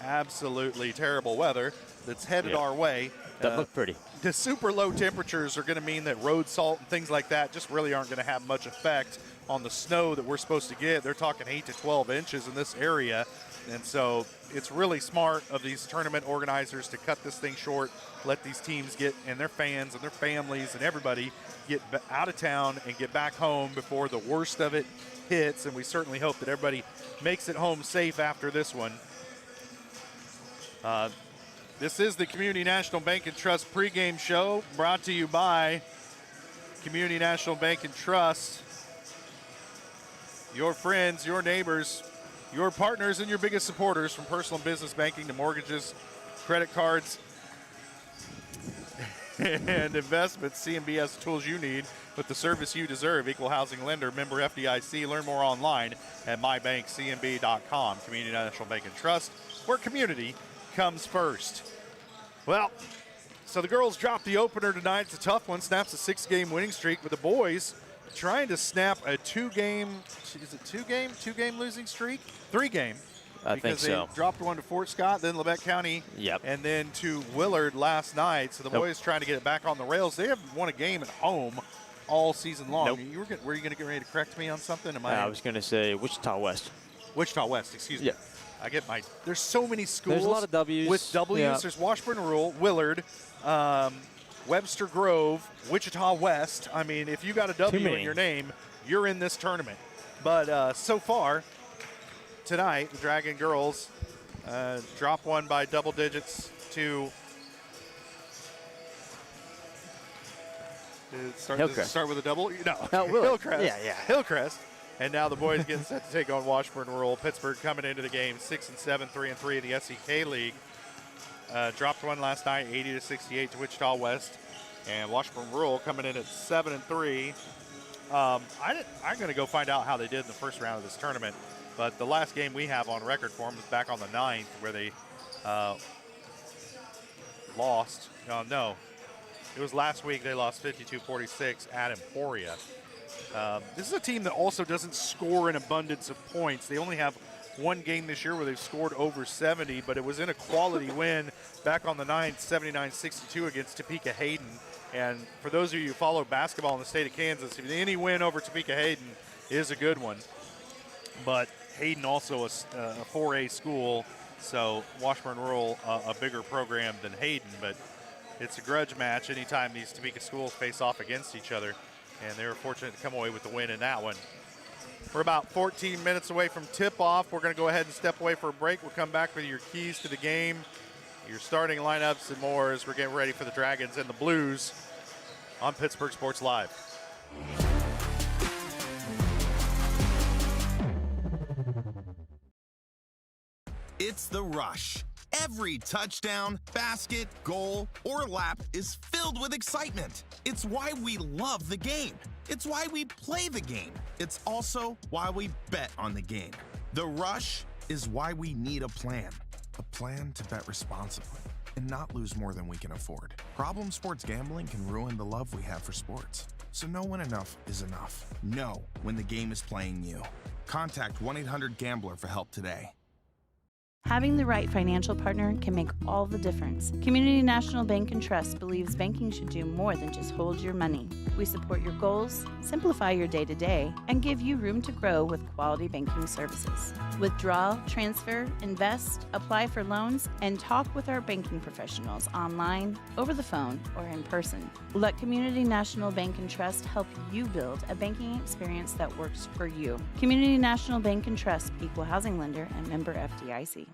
absolutely terrible weather that's headed our way. That looked pretty. The super low temperatures are going to mean that road salt and things like that just really aren't going to have much effect on the snow that we're supposed to get. They're talking 8 to 12 inches in this area. And so it's really smart of these tournament organizers to cut this thing short, let these teams get, and their fans and their families and everybody get out of town and get back home before the worst of it hits. And we certainly hope that everybody makes it home safe after this one. This is the Community National Bank and Trust pregame show brought to you by Community National Bank and Trust. Your friends, your neighbors, your partners, and your biggest supporters, from personal and business banking to mortgages, credit cards, and investments. CNB has the tools you need with the service you deserve. Equal housing lender, member FDIC. Learn more online at mybankcnb.com. Community National Bank and Trust, where community comes first. Well, so the girls dropped the opener tonight. It's a tough one. Snaps a 6-game winning streak, but the boys trying to snap a 2-game losing streak? 3-game. I think so. Because they dropped one to Fort Scott, then Lebec County, and then to Willard last night. So the boys trying to get it back on the rails. They haven't won a game at home all season long. Nope. Were you going to get ready to correct me on something? I was going to say Wichita West. Wichita West, excuse me. Yeah. There's so many schools. There's a lot of W's. With W's, yeah. There's Washburn Rural, Willard, Webster Grove, Wichita West. I mean, if you got a W in your name, you're in this tournament. But so far, tonight, the Dragon girls drop one by double digits to Hillcrest. Start with a double? No. Hillcrest. Yeah. Hillcrest. And now the boys getting set to take on Washburn Rural. Pittsburgh coming into the game 6-7, 3-3 in the SEK League. Dropped one last night, 80-68 to Wichita West. And Washburn Rural coming in at 7-3. I'm going to go find out how they did in the first round of this tournament. But the last game we have on record for them was back on the 9th, where they lost. No, it was last week. They lost 52-46 at Emporia. This is a team that also doesn't score an abundance of points. They only have one game this year where they've scored over 70, but it was in a quality win back on the 9th, 79-62 against Topeka Hayden. And for those of you who follow basketball in the state of Kansas, any win over Topeka Hayden is a good one. But Hayden also a 4A school, so Washburn Rural a bigger program than Hayden, but it's a grudge match anytime these Topeka schools face off against each other. And they were fortunate to come away with the win in that one. We're about 14 minutes away from tip-off. We're going to go ahead and step away for a break. We'll come back with your keys to the game, your starting lineups, and more as we're getting ready for the Dragons and the Blues on Pittsburgh Sports Live. It's The Rush. Every touchdown, basket, goal, or lap is filled with excitement. It's why we love the game. It's why we play the game. It's also why we bet on the game. The Rush is why we need a plan. A plan to bet responsibly and not lose more than we can afford. Problem sports gambling can ruin the love we have for sports. So know when enough is enough. Know when the game is playing you. Contact 1-800-GAMBLER for help today. Having the right financial partner can make all the difference. Community National Bank and Trust believes banking should do more than just hold your money. We support your goals, simplify your day-to-day, and give you room to grow with quality banking services. Withdraw, transfer, invest, apply for loans, and talk with our banking professionals online, over the phone, or in person. Let Community National Bank and Trust help you build a banking experience that works for you. Community National Bank and Trust, equal housing lender and member FDIC.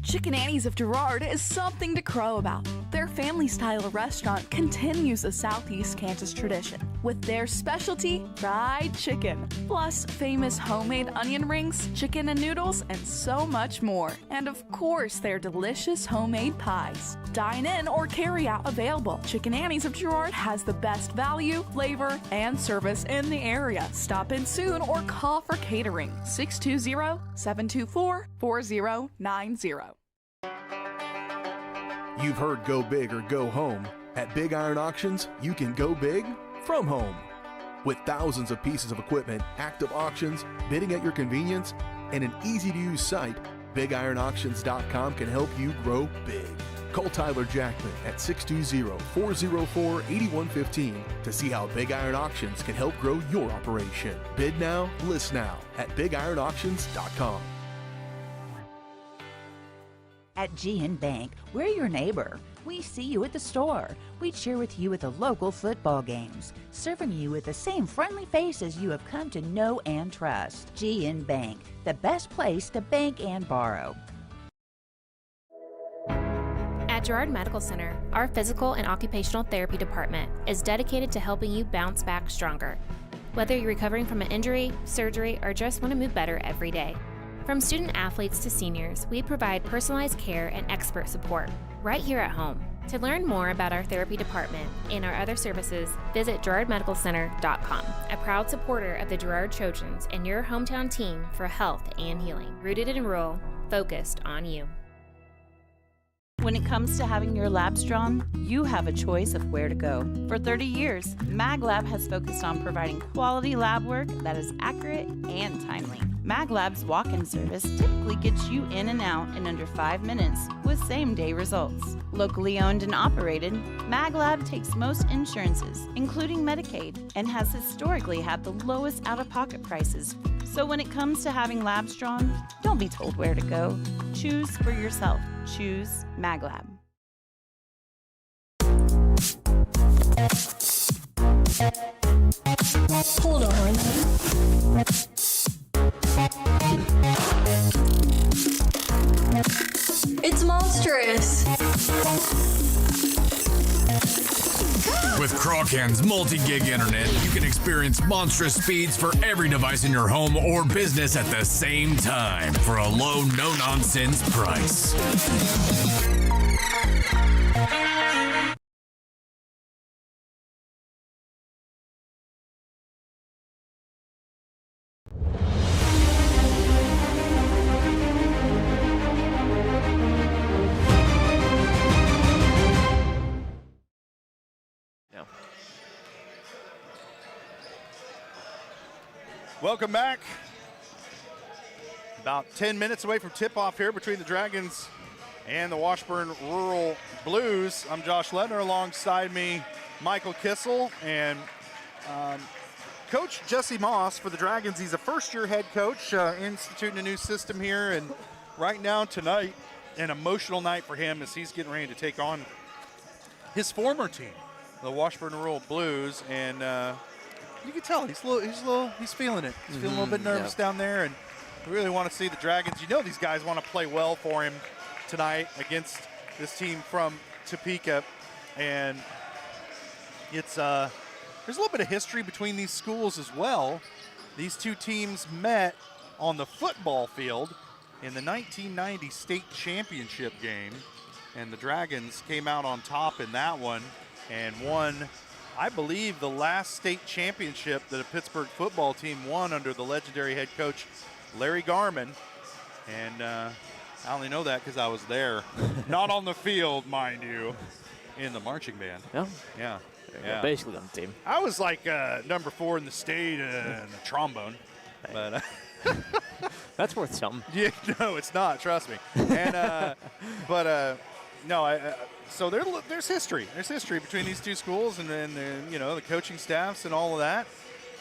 Chicken Annie's of Girard is something to crow about. Their family-style restaurant continues a Southeast Kansas tradition with their specialty, fried chicken, plus famous homemade onion rings, chicken and noodles, and so much more. And of course, their delicious homemade pies. Dine in or carry out available. Chicken Annie's of Girard has the best value, flavor, and service in the area. Stop in soon or call for catering. 620-724-4090. You've heard go big or go home. At Big Iron Auctions, you can go big from home. With thousands of pieces of equipment, active auctions, bidding at your convenience, and an easy-to-use site, BigIronAuctions.com can help you grow big. Call Tyler Jackman at 620-404-8115 to see how Big Iron Auctions can help grow your operation. Bid now, list now at BigIronAuctions.com. At GN Bank, we're your neighbor. We see you at the store. We cheer with you at the local football games, serving you with the same friendly faces you have come to know and trust. GN Bank, the best place to bank and borrow. At Girard Medical Center, our physical and occupational therapy department is dedicated to helping you bounce back stronger. Whether you're recovering from an injury, surgery, or just want to move better every day. From student athletes to seniors, we provide personalized care and expert support right here at home. To learn more about our therapy department and our other services, visit GirardMedicalCenter.com, a proud supporter of the Girard Trojans and your hometown team for health and healing. Rooted in rural, focused on you. When it comes to having your labs drawn, you have a choice of where to go. For 30 years, MagLab has focused on providing quality lab work that is accurate and timely. MagLab's walk-in service typically gets you in and out in under 5 minutes with same-day results. Locally owned and operated, MagLab takes most insurances, including Medicaid, and has historically had the lowest out-of-pocket prices. So when it comes to having labs drawn, don't be told where to go. Choose for yourself. Choose MagLab. Hold on. It's monstrous. With Crawcan's multi-gig internet, you can experience monstrous speeds for every device in your home or business at the same time for a low, no-nonsense price. Welcome back. About 10 minutes away from tip-off here between the Dragons and the Washburn Rural Blues. I'm Josh Ledner, alongside me, Michael Kissel, and Coach Jesse Moss for the Dragons. He's a first-year head coach, instituting a new system here, and right now, tonight, an emotional night for him as he's getting ready to take on his former team, the Washburn Rural Blues, and you can tell he's feeling it. He's feeling a little bit nervous down there, and we really want to see the Dragons. You know these guys want to play well for him tonight against this team from Topeka, and it's there's a little bit of history between these schools as well. These two teams met on the football field in the 1990 state championship game, and the Dragons came out on top in that one and won, I believe, the last state championship that a Pittsburgh football team won under the legendary head coach Larry Garman. And I only know that because I was there. Not on the field, mind you, in the marching band. Yeah. Yeah. Basically on the team. I was like number 4 in the state in the trombone. But That's worth something. Yeah, no, it's not. Trust me. And so there's history. There's history between these two schools, and then the coaching staffs and all of that.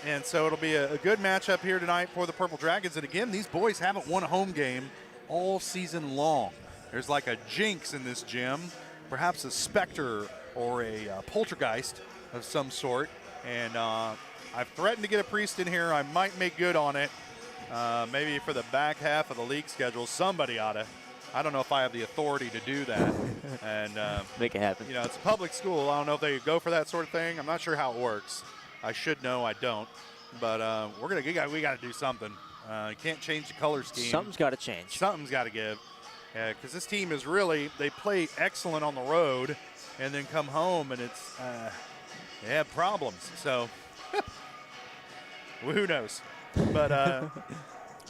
And so it'll be a good matchup here tonight for the Purple Dragons. And again, these boys haven't won a home game all season long. There's like a jinx in this gym, perhaps a specter or a poltergeist of some sort. And I've threatened to get a priest in here. I might make good on it. Maybe for the back half of the league schedule, somebody ought to. I don't know if I have the authority to do that. And make it happen. It's a public school. I don't know if they go for that sort of thing. I'm not sure how it works. I should know. I don't. But we got to do something. You can't change the color scheme. Something's got to change. Something's got to give. Because this team is really, they play excellent on the road and then come home and it's, they have problems. So who knows? But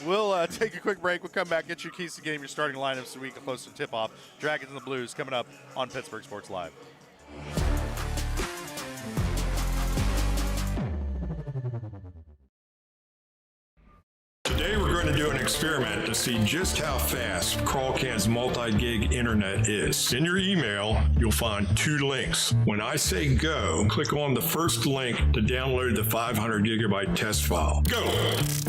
we'll take a quick break. We'll come back, get your keys to the game, your starting lineups so we can close to tip-off. Dragons and the Blues coming up on Pittsburgh Sports Live. Today we're going to do an experiment to see just how fast CrawlCan's multi-gig internet is. In your email, you'll find 2 links. When I say go, click on the first link to download the 500 gigabyte test file. Go!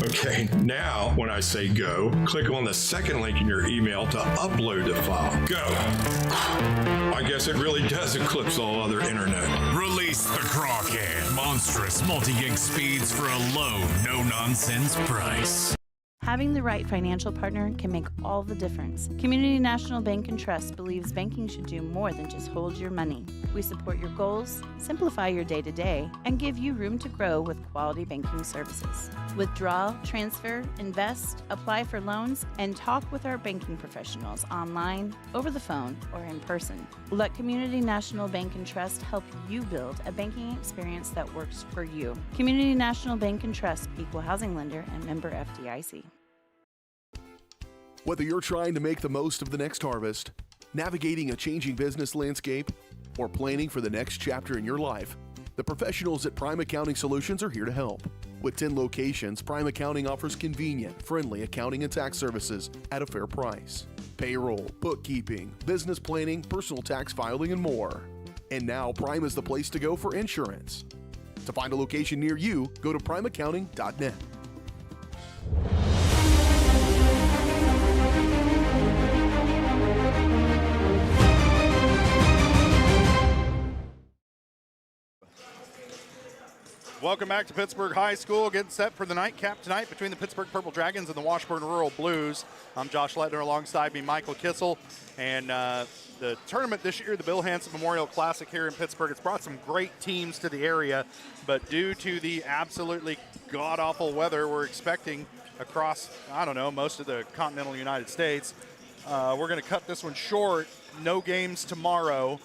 Okay, now when I say go, click on the second link in your email to upload the file. Go! I guess it really does eclipse all other internet. Release the CrawlCan. Monstrous multi-gig speeds for a low, no-nonsense price. Having the right financial partner can make all the difference. Community National Bank and Trust believes banking should do more than just hold your money. We support your goals, simplify your day-to-day, and give you room to grow with quality banking services. Withdraw, transfer, invest, apply for loans, and talk with our banking professionals online, over the phone, or in person. Let Community National Bank and Trust help you build a banking experience that works for you. Community National Bank and Trust, equal housing lender and member FDIC. Whether you're trying to make the most of the next harvest, navigating a changing business landscape, or planning for the next chapter in your life, the professionals at Prime Accounting Solutions are here to help. With 10 locations, Prime Accounting offers convenient, friendly accounting and tax services at a fair price. Payroll, bookkeeping, business planning, personal tax filing, and more. And now Prime is the place to go for insurance. To find a location near you, go to primeaccounting.net. Welcome back to Pittsburgh High School. Getting set for the nightcap tonight between the Pittsburgh Purple Dragons and the Washburn Rural Blues. I'm Josh Lettner, alongside me Michael Kissel. And the tournament this year, the Bill Hanson Memorial Classic here in Pittsburgh, it's brought some great teams to the area. But due to the absolutely god-awful weather we're expecting across, most of the continental United States, we're going to cut this one short. No games tomorrow.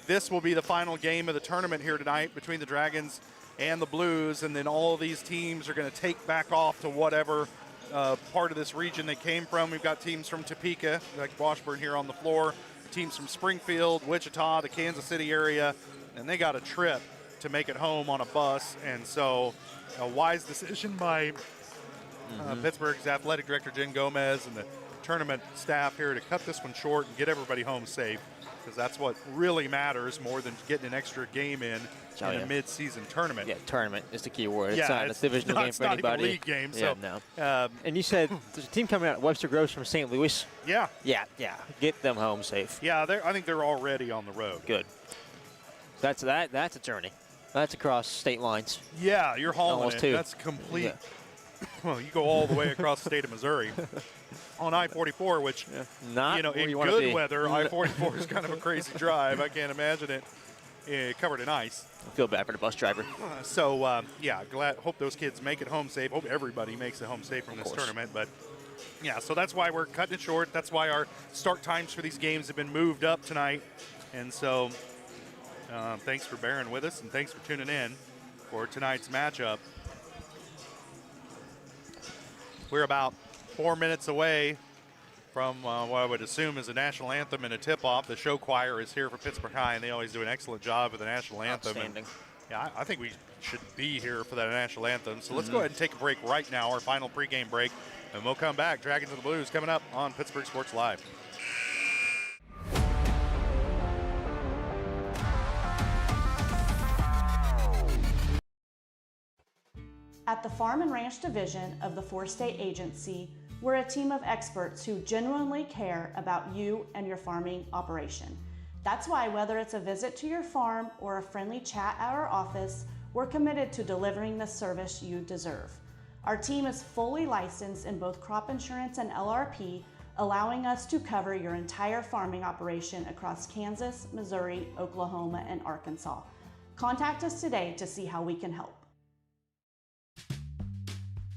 This will be the final game of the tournament here tonight between the Dragons and the Blues, and then all of these teams are going to take back off to whatever part of this region they came from. We've got teams from Topeka, like Washburn here on the floor, teams from Springfield, Wichita, the Kansas City area, and they got a trip to make it home on a bus. And so a wise decision by Pittsburgh's athletic director, Jen Gomez, and the tournament staff here to cut this one short and get everybody home safe, because that's what really matters more than getting an extra game in a mid-season tournament. Yeah, tournament is the key word. It's not a divisional game for anybody. It's not even a league game. Yeah, so, no. And you said there's a team coming out, Webster Groves from St. Louis. Yeah. Yeah. Get them home safe. Yeah, I think they're already on the road. Good. That's a journey. That's across state lines. Yeah, you're hauling almost it. two. That's complete. Yeah. Well, you go all the way across the state of Missouri on I-44, which, not in good weather, I-44 is kind of a crazy drive. I can't imagine it covered in ice. I feel bad for the bus driver. Hope those kids make it home safe. Hope everybody makes it home safe from this tournament. But, yeah, so that's why we're cutting it short. That's why our start times for these games have been moved up tonight. And so thanks for bearing with us, and thanks for tuning in for tonight's matchup. We're about 4 minutes away from what I would assume is a national anthem and a tip-off. The show choir is here for Pittsburgh High, and they always do an excellent job with the national anthem. Outstanding. And, I think we should be here for that national anthem. So let's go ahead and take a break right now, our final pregame break. And we'll come back. Dragons and the Blues coming up on Pittsburgh Sports Live. At the Farm and Ranch Division of the Four-State Agency, we're a team of experts who genuinely care about you and your farming operation. That's why whether it's a visit to your farm or a friendly chat at our office, we're committed to delivering the service you deserve. Our team is fully licensed in both crop insurance and LRP, allowing us to cover your entire farming operation across Kansas, Missouri, Oklahoma, and Arkansas. Contact us today to see how we can help.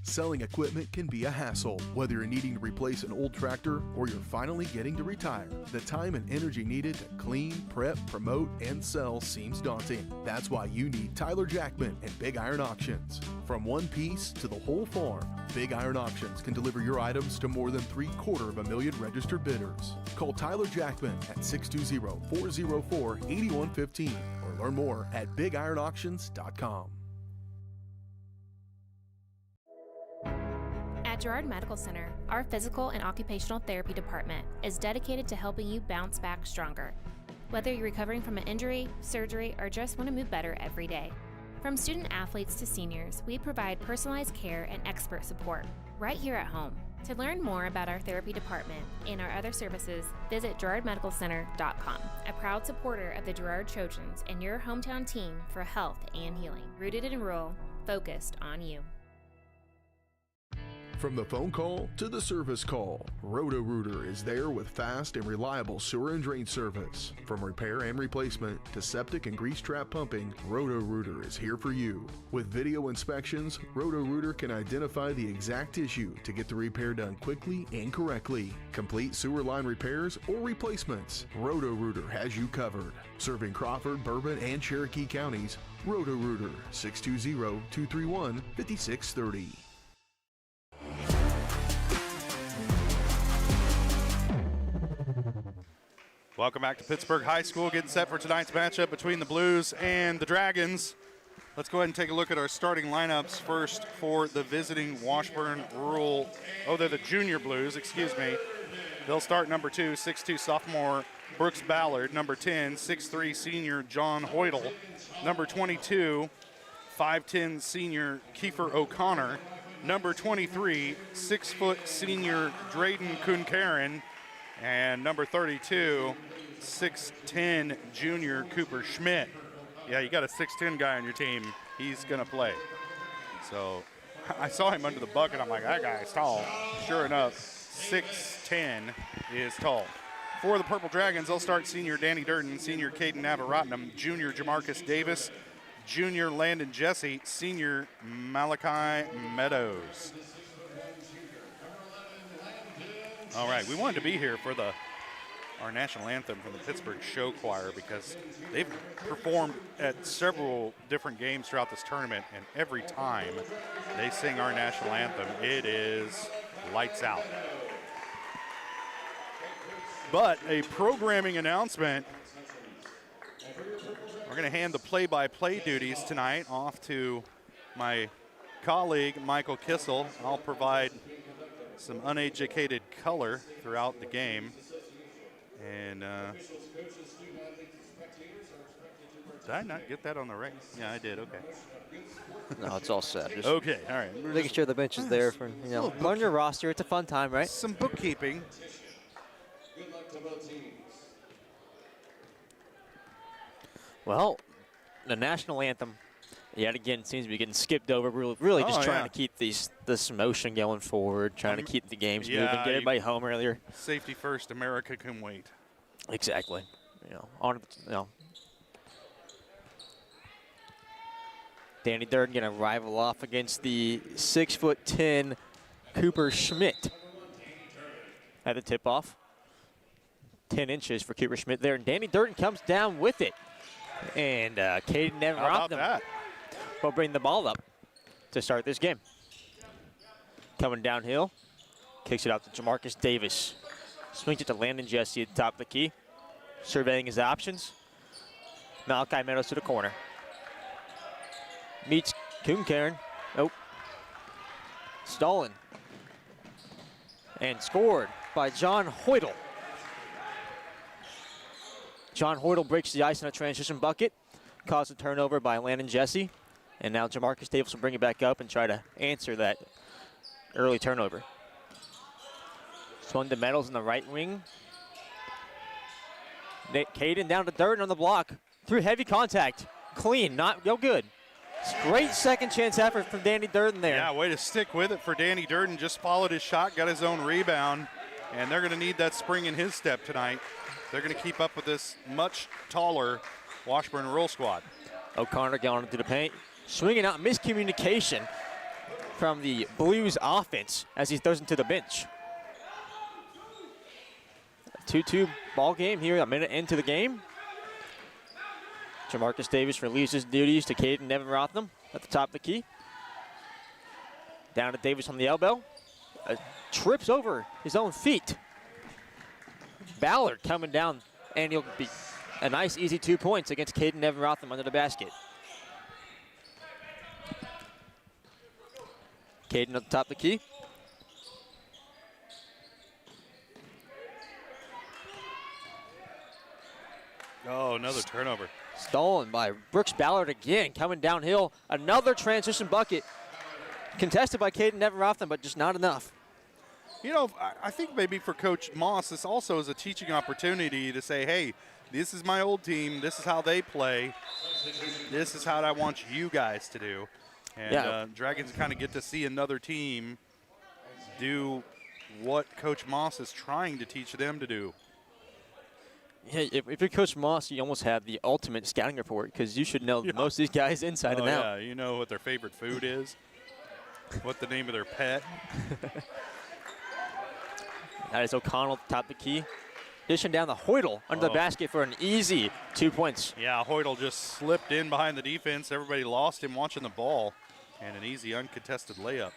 Selling equipment can be a hassle. Whether you're needing to replace an old tractor or you're finally getting to retire, the time and energy needed to clean, prep, promote, and sell seems daunting. That's why you need Tyler Jackman and Big Iron Auctions. From one piece to the whole farm, Big Iron Auctions can deliver your items to more than 750,000 registered bidders. Call Tyler Jackman at 620-404-8115 or learn more at BigIronAuctions.com. At Girard Medical Center, our physical and occupational therapy department is dedicated to helping you bounce back stronger. Whether you're recovering from an injury, surgery, or just want to move better every day. From student athletes to seniors, we provide personalized care and expert support right here at home. To learn more about our therapy department and our other services, visit GirardMedicalCenter.com, a proud supporter of the Girard Trojans and your hometown team for health and healing. Rooted in rural, focused on you. From the phone call to the service call, Roto-Rooter is there with fast and reliable sewer and drain service. From repair and replacement to septic and grease trap pumping, Roto-Rooter is here for you. With video inspections, Roto-Rooter can identify the exact issue to get the repair done quickly and correctly. Complete sewer line repairs or replacements, Roto-Rooter has you covered. Serving Crawford, Bourbon, and Cherokee counties, Roto-Rooter, 620-231-5630. Welcome back to Pittsburgh High School, getting set for tonight's matchup between the Blues and the Dragons. Let's go ahead and take a look at our starting lineups first for the visiting Washburn Rural. Oh, they're the Junior Blues, excuse me. They'll start number 2, 6'2 sophomore Brooks Ballard. Number 10, 6'3 senior John Hoydle. Number 22, 5'10 senior Kiefer O'Connor. Number 23, 6' senior Drayden Kunkaren. And number 32, 6'10 junior Cooper Schmidt. Yeah, you got a 6'10 guy on your team. He's going to play. So I saw him under the bucket. I'm like, that guy's tall. Sure enough, 6'10 is tall. For the Purple Dragons, they'll start senior Danny Durden, senior Caden Navaratnam, junior Jamarcus Davis, junior Landon Jesse, senior Malachi Meadows. All right, we wanted to be here for our national anthem from the Pittsburgh Show Choir because they've performed at several different games throughout this tournament, and every time they sing our national anthem, it is lights out. But a programming announcement. We're going to hand the play-by-play duties tonight off to my colleague, Michael Kissel. I'll provide some uneducated color throughout the game. And did I not get that on the right? Yeah, I did. Okay. No, it's all set. Just okay, all right. Making sure the bench is there for, learn your roster. It's a fun time, right? Some bookkeeping. Well, the national anthem, yet again, seems to be getting skipped over. Really just trying to keep this motion going forward, trying to keep the games moving, get everybody home earlier. Safety first, America can wait. Exactly. Danny Durden going to rival off against the 6'10" Cooper Schmidt at the tip-off. 10 inches for Cooper Schmidt there, and Danny Durden comes down with it. And Caden Navaratnam will bring the ball up to start this game. Coming downhill, kicks it out to Jamarcus Davis. Swings it to Landon Jesse at the top of the key. Surveying his options. Malachi Meadows to the corner. Meets Kunkaren. Nope. Stolen. And scored by John Hoytle. John Hoytle breaks the ice in a transition bucket, caused a turnover by Landon Jesse, and now Jamarcus Davis will bring it back up and try to answer that early turnover. Swung to Meadows in the right wing. Caden down to Durden on the block. Through heavy contact. Clean, no good. Great second chance effort from Danny Durden there. Yeah, way to stick with it for Danny Durden. Just followed his shot, got his own rebound, and they're going to need that spring in his step tonight. They're going to keep up with this much taller Washburn Rural squad. O'Connor going into the paint. Swinging out, miscommunication from the Blues offense as he throws into the bench. 2-2 ball game here, a minute into the game. Jamarcus Davis relieves his duties to Caden Neven-Rotham at the top of the key. Down to Davis on the elbow. Trips over his own feet. Ballard coming down, and he'll be a nice, easy 2 points against Caden Neven-Rotham under the basket. Caden at the top of the key. Oh, another turnover. Stolen by Brooks Ballard again, coming downhill. Another transition bucket. Contested by Caden Neven-Rotham, but just not enough. You know, I think maybe for Coach Moss, this also is a teaching opportunity to say, hey, this is my old team. This is how they play. This is how I want you guys to do. And Dragons kind of get to see another team do what Coach Moss is trying to teach them to do. Yeah, if you're Coach Moss, you almost have the ultimate scouting report because you should know most of these guys inside and out. Yeah, you know what their favorite food is, what the name of their pet. That is O'Connell at the top of the key. Dishing down the Hoytle under the basket for an easy 2 points. Yeah, Hoytle just slipped in behind the defense. Everybody lost him watching the ball. And an easy uncontested layup.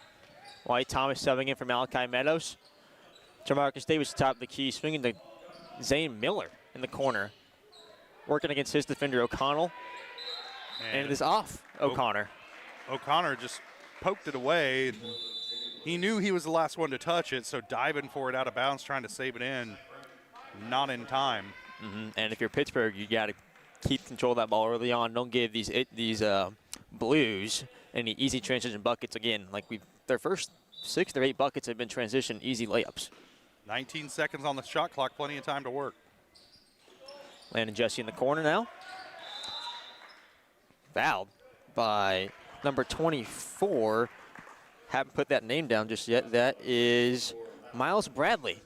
White Thomas subbing in for Malachi Meadows. Jamarcus Davis at the top of the key, swinging to Zane Miller in the corner. Working against his defender, O'Connell. And it is off O'Connor. O'Connor just poked it away. He knew he was the last one to touch it, so diving for it out of bounds, trying to save it in. Not in time. And if you're Pittsburgh, you got to keep control of that ball early on. Don't give these Blues any easy transition buckets. Again, like their first 6 or 8 buckets have been transition easy layups. 19 seconds on the shot clock, plenty of time to work. Landon Jesse in the corner now. Fouled by number 24. Haven't put that name down just yet. That is Miles Bradley.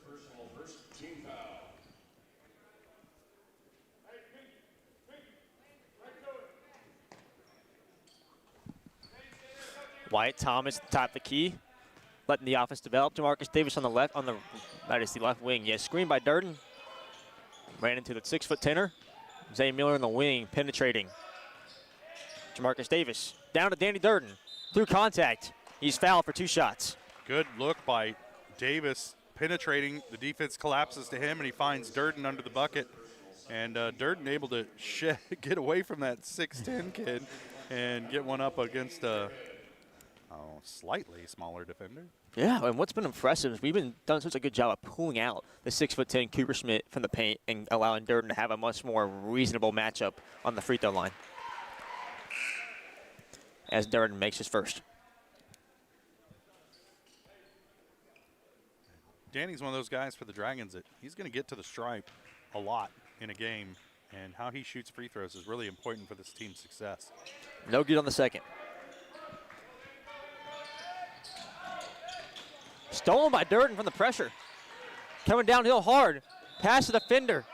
Wyatt Thomas at the top of the key, letting the offense develop. Jamarcus Davis on the left, that is the left wing. Yes, screen by Durden. Ran into the 6'10". Zay Miller in the wing, penetrating. Jamarcus Davis down to Danny Durden. Through contact, he's fouled for 2 shots. Good look by Davis, penetrating. The defense collapses to him, and he finds Durden under the bucket. And Durden able to get away from that 6'10" kid and get one up against a slightly smaller defender. Yeah, and what's been impressive is we've been done such a good job of pulling out the 6'10" Cooper Smith from the paint and allowing Durden to have a much more reasonable matchup on the free throw line. As Durden makes his first. Danny's one of those guys for the Dragons that he's going to get to the stripe a lot in a game, and how he shoots free throws is really important for this team's success. No good on the second. Stolen by Durden from the pressure. Coming downhill hard. Pass to the defender.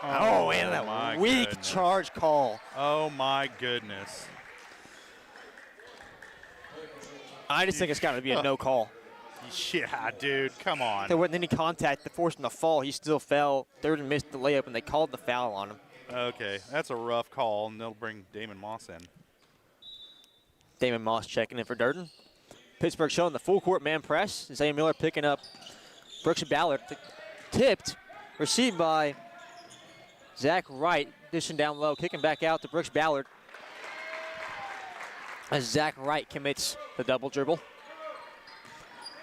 Oh, and that weak charge call. Oh, my goodness. I just think it's got to be a no call. Yeah, dude, come on. There wasn't any contact to force him to fall. He still fell. Durden missed the layup, and they called the foul on him. Okay, that's a rough call, and they'll bring Damon Moss in. Damon Moss checking in for Durden. Pittsburgh showing the full court man press. Zay Miller picking up Brooks Ballard. Tipped, received by Zach Wright, dishing down low, kicking back out to Brooks Ballard. As Zach Wright commits the double dribble.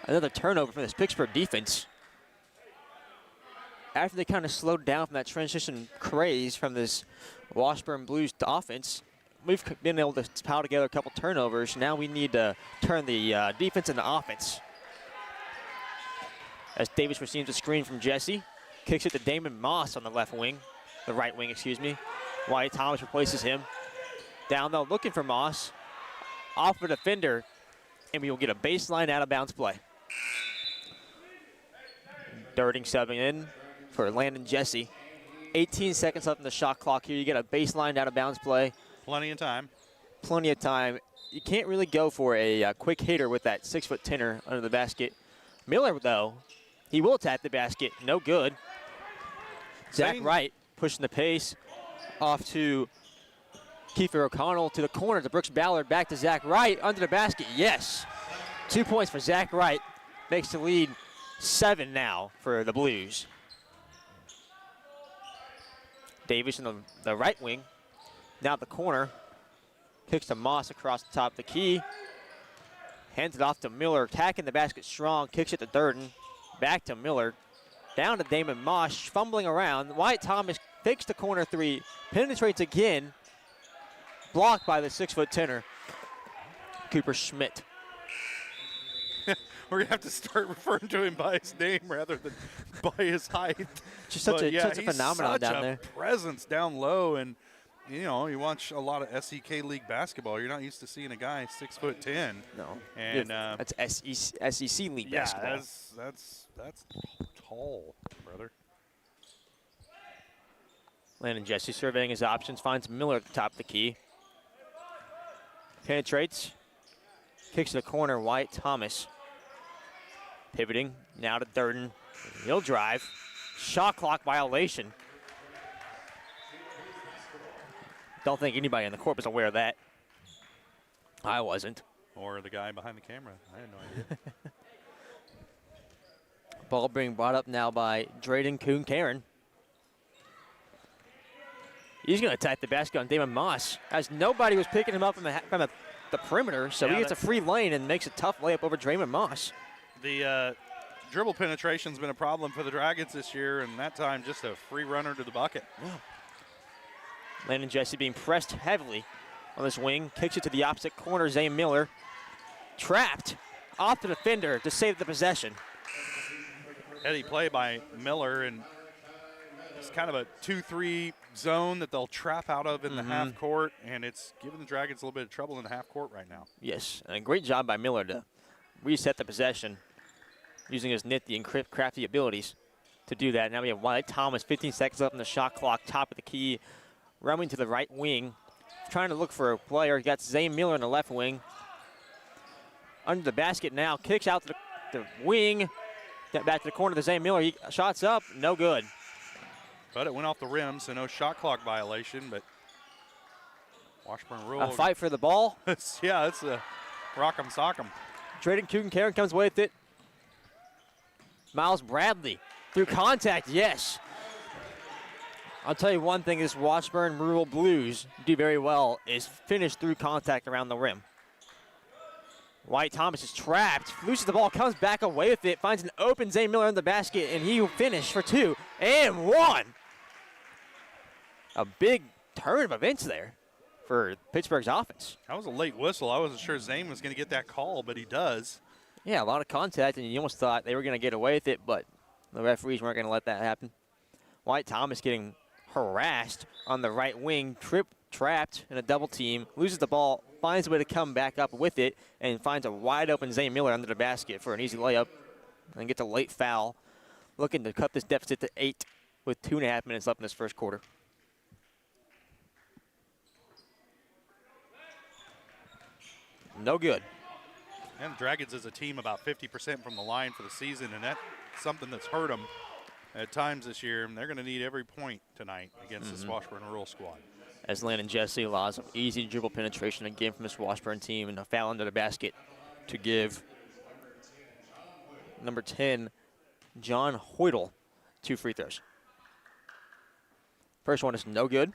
Another turnover from this Pittsburgh defense. After they kind of slowed down from that transition craze from this Washburn Blues offense, we've been able to pile together a couple turnovers. Now we need to turn the defense into offense. As Davis receives a screen from Jesse, kicks it to Damon Moss on the right wing, excuse me. Wyatt Thomas replaces him. Down though, looking for Moss. Off the defender, and we will get a baseline out of bounds play. Durding subbing in for Landon Jesse. 18 seconds left in the shot clock here. You get a baseline out of bounds play. Plenty of time. Plenty of time. You can't really go for a quick hitter with that 6'10" under the basket. Miller, though, he will attack the basket. No good. Zach Wright pushing the pace off to Kiefer O'Connell to the corner to Brooks Ballard. Back to Zach Wright under the basket. Yes. 2 points for Zach Wright. Makes the lead 7 now for the Blues. Davis in the right wing. Now the corner. Kicks to Moss across the top of the key. Hands it off to Miller. Attacking the basket strong. Kicks it to Durden. Back to Miller. Down to Damon Moss. Fumbling around. Wyatt Thomas fakes the corner three. Penetrates again. Blocked by the 6'10", Cooper Schmidt. We're going to have to start referring to him by his name rather than by his height. Just such a phenomenon down there. Presence down low, and you know, you watch a lot of SEK League basketball. You're not used to seeing a guy 6'10". No, and that's SEC League basketball. That's tall, brother. Landon Jesse surveying his options, finds Miller at the top of the key. Penetrates, kicks to the corner, Wyatt Thomas. Pivoting, now to Durden. He'll drive. Shot clock violation. Don't think anybody in the court was aware of that. I wasn't. Or the guy behind the camera. I had no idea. Ball being brought up now by Drayden Kuhn-Karen. He's going to attack the basket on Damon Moss, as nobody was picking him up from the perimeter, so he gets a free lane and makes a tough layup over Draymond Moss. The dribble penetration's been a problem for the Dragons this year, and that time just a free runner to the bucket. Yeah. Landon Jesse being pressed heavily on this wing, kicks it to the opposite corner, Zane Miller. Trapped off the defender to save the possession. Heady play by Miller, and it's kind of a 2-3 zone that they'll trap out of in the half court, and it's giving the Dragons a little bit of trouble in the half court right now. Yes, and a great job by Miller to reset the possession using his nifty and crafty abilities to do that. Now we have Wyatt Thomas, 15 seconds left on the shot clock, top of the key, roaming to the right wing, trying to look for a player. He got Zane Miller in the left wing. Under the basket now, kicks out to the wing, back to the corner to Zane Miller. He shots up, no good. But it went off the rim, so no shot clock violation, but Washburn rule. A fight for the ball. Yeah, it's a rock'em sock'em. Drayden Kuhn-Karen comes away with it. Miles Bradley through contact, yes. I'll tell you one thing, this Washburn Rural Blues do very well is finish through contact around the rim. Wyatt Thomas is trapped, loses the ball, comes back away with it, finds an open Zane Miller in the basket, and he will finish for 2 and 1. A big turn of events there for Pittsburgh's offense. That was a late whistle. I wasn't sure Zane was going to get that call, but he does. Yeah, a lot of contact, and you almost thought they were going to get away with it, but the referees weren't going to let that happen. Wyatt Thomas getting harassed on the right wing, trapped in a double team, loses the ball, finds a way to come back up with it, and finds a wide open Zane Miller under the basket for an easy layup, and gets a late foul, looking to cut this deficit to 8 with 2.5 minutes left in this first quarter. No good. And the Dragons as a team about 50% from the line for the season, and that's something that's hurt them at times this year, and they're going to need every point tonight against this Washburn Rural squad. As Landon Jesse allows some easy dribble penetration again from this Washburn team, and a foul under the basket to give number 10, John Hoydle, 2 free throws. First one is no good.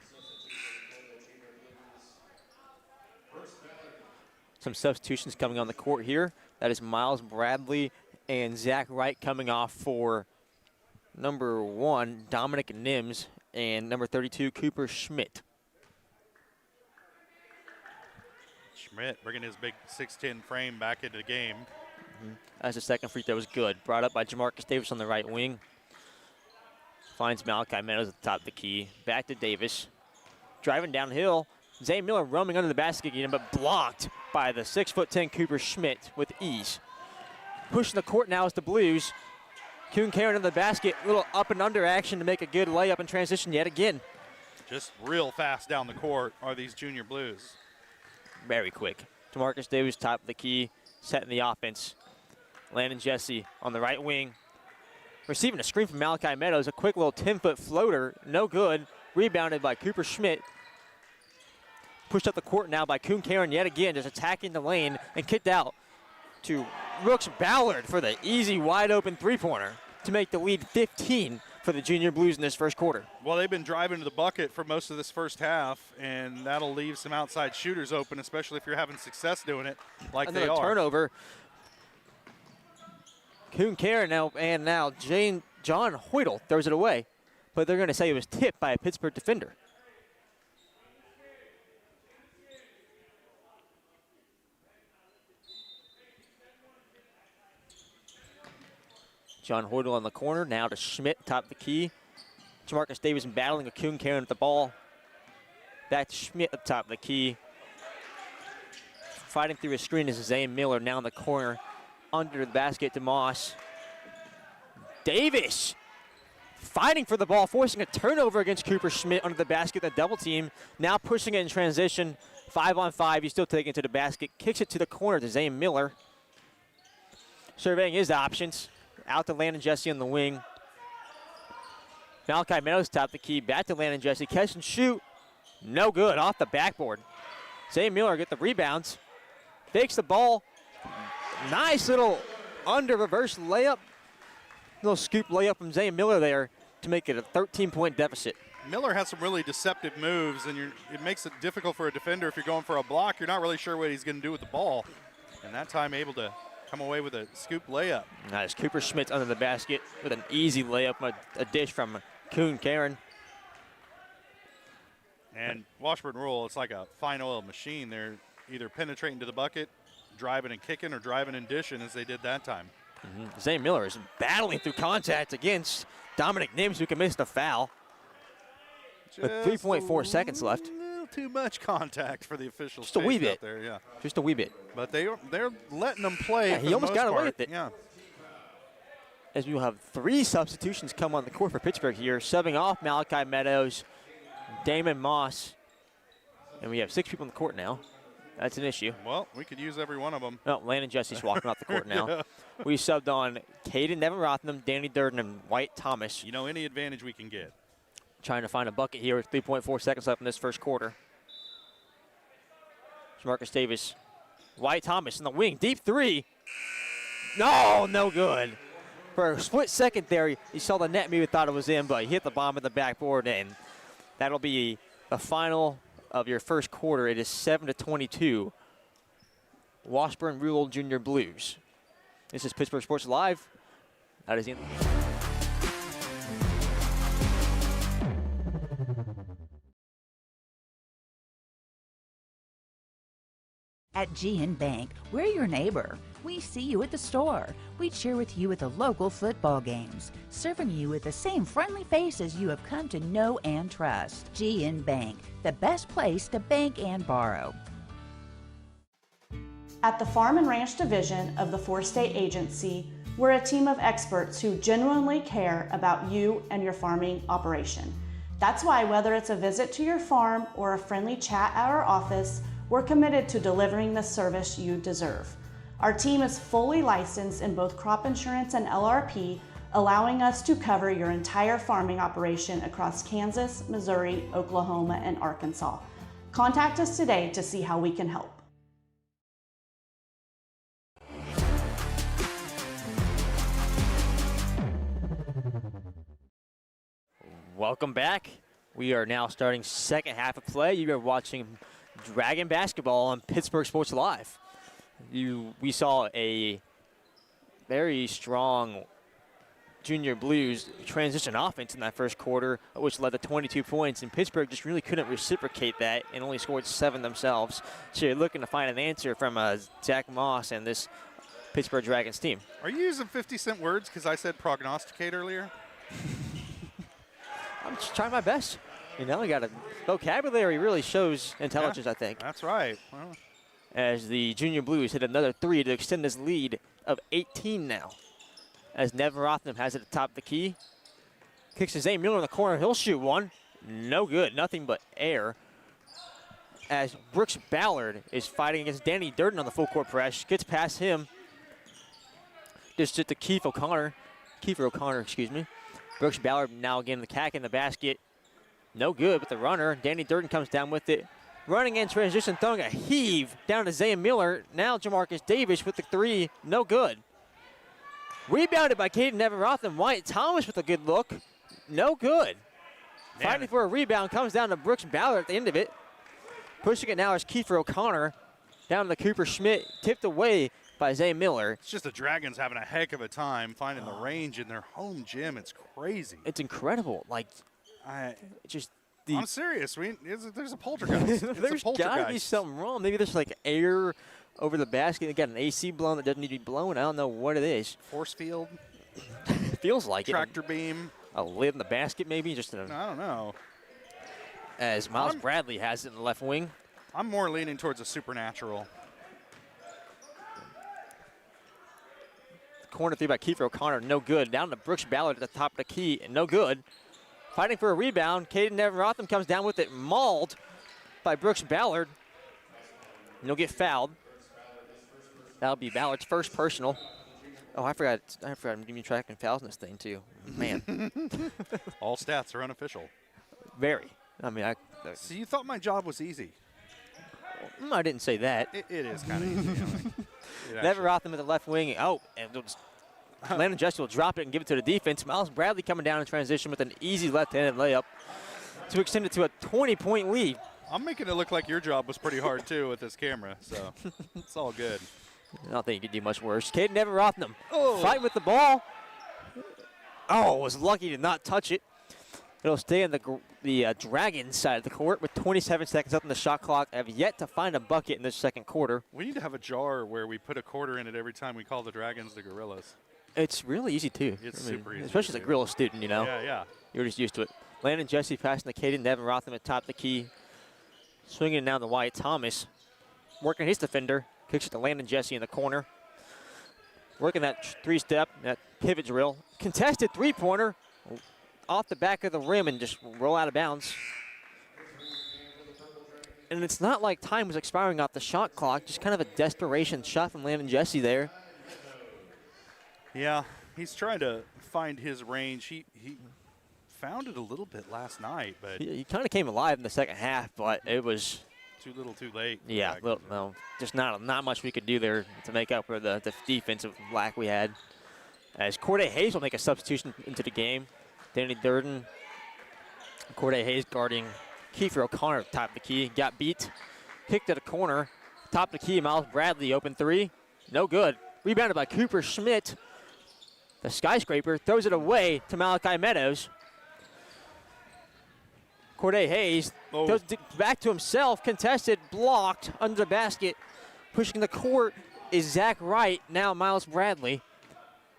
Some substitutions coming on the court here. That is Miles Bradley and Zach Wright coming off for number 1, Dominic Nims, and number 32, Cooper Schmidt. Schmidt bringing his big 6'10" frame back into the game. As the second free throw was good. Brought up by Jamarcus Davis on the right wing. Finds Malachi Meadows at the top of the key. Back to Davis. Driving downhill. Zay Miller roaming under the basket again, but blocked by the 6'10" Cooper Schmidt with ease. Pushing the court now is the Blues. Kuhn Karen into the basket. Little up and under action to make a good layup in transition yet again. Just real fast down the court are these Junior Blues. Very quick. Jamarcus Davis top of the key, setting the offense. Landon Jesse on the right wing. Receiving a screen from Malachi Meadows. A quick little 10-foot floater. No good. Rebounded by Cooper Schmidt. Pushed up the court now by Kuhn Karen yet again, just attacking the lane and kicked out to Brooks Ballard for the easy, wide-open three-pointer to make the lead 15 for the Junior Blues in this first quarter. Well, they've been driving to the bucket for most of this first half, and that'll leave some outside shooters open, especially if you're having success doing it like they are. Another turnover. Kuhn Karen now John Hoytle throws it away, but they're going to say it was tipped by a Pittsburgh defender. John Hoytle on the corner, now to Schmidt, top of the key. Jamarcus Davis battling with Kuhn Karen at the ball. Back to Schmidt at the top of the key. Fighting through his screen is Zay Miller, now in the corner. Under the basket to Moss. Davis fighting for the ball, forcing a turnover against Cooper Schmidt under the basket, the double team. Now pushing it in transition. 5-on-5, he's still taking it to the basket. Kicks it to the corner to Zay Miller. Surveying his options. Out to Landon Jesse on the wing. Malachi Meadows top the key. Back to Landon Jesse. Catch and shoot. No good. Off the backboard. Zay Miller get the rebounds. Fakes the ball. Nice little under reverse layup. Little scoop layup from Zay Miller there to make it a 13-point deficit. Miller has some really deceptive moves, and it makes it difficult for a defender. If you're going for a block, you're not really sure what he's going to do with the ball. And that time able to come away with a scoop layup. Nice. Cooper Schmidt under the basket with an easy layup, a dish from Kuhn Karen. And Washburn Rural, it's like a fine oil machine. They're either penetrating to the bucket, driving and kicking, or driving and dishing as they did that time. Zay Miller is battling through contact against Dominic Nims, who can miss the foul. With 3.4 seconds left. A little too much contact for the officials. Just a wee bit. There, yeah. Just a wee bit. But they're letting them play. Yeah, he almost got away with it. Yeah. As we will have 3 substitutions come on the court for Pittsburgh here, subbing off Malachi Meadows, Damon Moss, and we have 6 people on the court now. That's an issue. Well, we could use every one of them. No, Landon Jesse's walking off the court now. Yeah. We subbed on Caden Nevin Rothenham, Danny Durden, and White Thomas. You know, any advantage we can get. Trying to find a bucket here with 3.4 seconds left in this first quarter. Jamarcus Davis. White Thomas in the wing. Deep three. No good. For a split second there, he saw the net, maybe thought it was in, but he hit the bomb at the backboard, and that'll be the final of your first quarter. It is 7-22. Washburn Rural Junior Blues. This is Pittsburgh Sports Live. That is the end. At GN Bank, we're your neighbor. We see you at the store. We cheer with you at the local football games, serving you with the same friendly faces you have come to know and trust. GN Bank, the best place to bank and borrow. At the Farm and Ranch Division of the Four-State Agency, we're a team of experts who genuinely care about you and your farming operation. That's why whether it's a visit to your farm or a friendly chat at our office, we're committed to delivering the service you deserve. Our team is fully licensed in both crop insurance and LRP, allowing us to cover your entire farming operation across Kansas, Missouri, Oklahoma, and Arkansas. Contact us today to see how we can help. Welcome back. We are now starting second half of play. You are watching Dragon basketball on Pittsburgh Sports Live. we saw a very strong Junior Blues transition offense in that first quarter, which led to 22 points, and Pittsburgh just really couldn't reciprocate that and only scored 7 themselves. So you're looking to find an answer from Zach Moss and this Pittsburgh Dragons team. Are you using 50-cent words because I said prognosticate earlier? I'm just trying my best. You know, you got a vocabulary really shows intelligence, Yeah, I think. That's right. Well, as the Junior Blues hit another 3 to extend this lead of 18 now. As Nevin Rothman has it at the top of the key. Kicks to Zay Miller in the corner. He'll shoot one. No good. Nothing but air. As Brooks Ballard is fighting against Danny Durden on the full court press. Gets past him. Just to Kiefer O'Connor, excuse me. Brooks Ballard now again the cack in the basket. No good with the runner. Danny Durden comes down with it. Running in transition, throwing a heave down to Zay Miller. Now Jamarcus Davis with the 3. No good. Rebounded by Caden Nevin Rothman. Wyatt Thomas with a good look. No good. Fighting for a rebound. Comes down to Brooks Ballard at the end of it. Pushing it now is Kiefer O'Connor. Down to Cooper Schmidt. Tipped away by Zay Miller. it's just the Dragons having a heck of a time finding the range in their home gym. It's crazy. It's incredible. Like, I'm serious. There's a poltergeist. There's got to be something wrong. Maybe there's like air over the basket. They got an AC blown that doesn't need to be blown. I don't know what it is. Force field. Feels like Tractor beam. A lid in the basket, maybe. I don't know. As Miles Bradley has it in the left wing. I'm more leaning towards a supernatural. Corner 3 by Kiefer O'Connor, no good. Down to Brooks Ballard at the top of the key, and no good. Fighting for a rebound. Caden Nevin Rothman comes down with it, mauled by Brooks Ballard. And he'll get fouled. That'll be Ballard's first personal. Oh, I forgot I'm giving you track and fouls in this thing too. Man. All stats are unofficial. Very. I mean, See, you thought my job was easy. I didn't say that. It is kind of easy. Nevin Rothman at the left wing. Oh, and Landon Jesse will drop it and give it to the defense. Miles Bradley coming down in transition with an easy left-handed layup to extend it to a 20-point lead. I'm making it look like your job was pretty hard, too, with this camera, so it's all good. I don't think you could do much worse. Caden Nevin Rothman fight with the ball. Oh, was lucky to not touch it. It'll stay on the Dragons side of the court with 27 seconds left on the shot clock. Have yet to find a bucket in this second quarter. We need to have a jar where we put a quarter in it every time we call the Dragons the Gorillas. It's really easy, too. It's super easy. Especially as a gorilla student, you know. Yeah. You're just used to it. Landon Jesse passing to Caden Nevin Rothman at top of the key. Swinging it down to Wyatt Thomas. Working his defender. Kicks it to Landon Jesse in the corner. Working that 3-step, that pivot drill. Contested three-pointer. Off the back of the rim and just roll out of bounds. And it's not like time was expiring off the shot clock. Just kind of a desperation shot from Landon Jesse there. Yeah, he's trying to find his range. He found it a little bit last night, but he kind of came alive in the second half, but it was too little, too late. Yeah, just not much we could do there to make up for the defensive lack we had. As Corday Hayes will make a substitution into the game. Danny Durden, Corday Hayes guarding Kiefer O'Connor at the top of the key. Got beat, kicked to the corner. Top of the key, Miles Bradley, open 3. No good. Rebounded by Cooper Schmidt. The skyscraper throws it away to Malachi Meadows. Corday Hayes goes back to himself, contested, blocked under the basket. Pushing the court is Zach Wright, now Miles Bradley.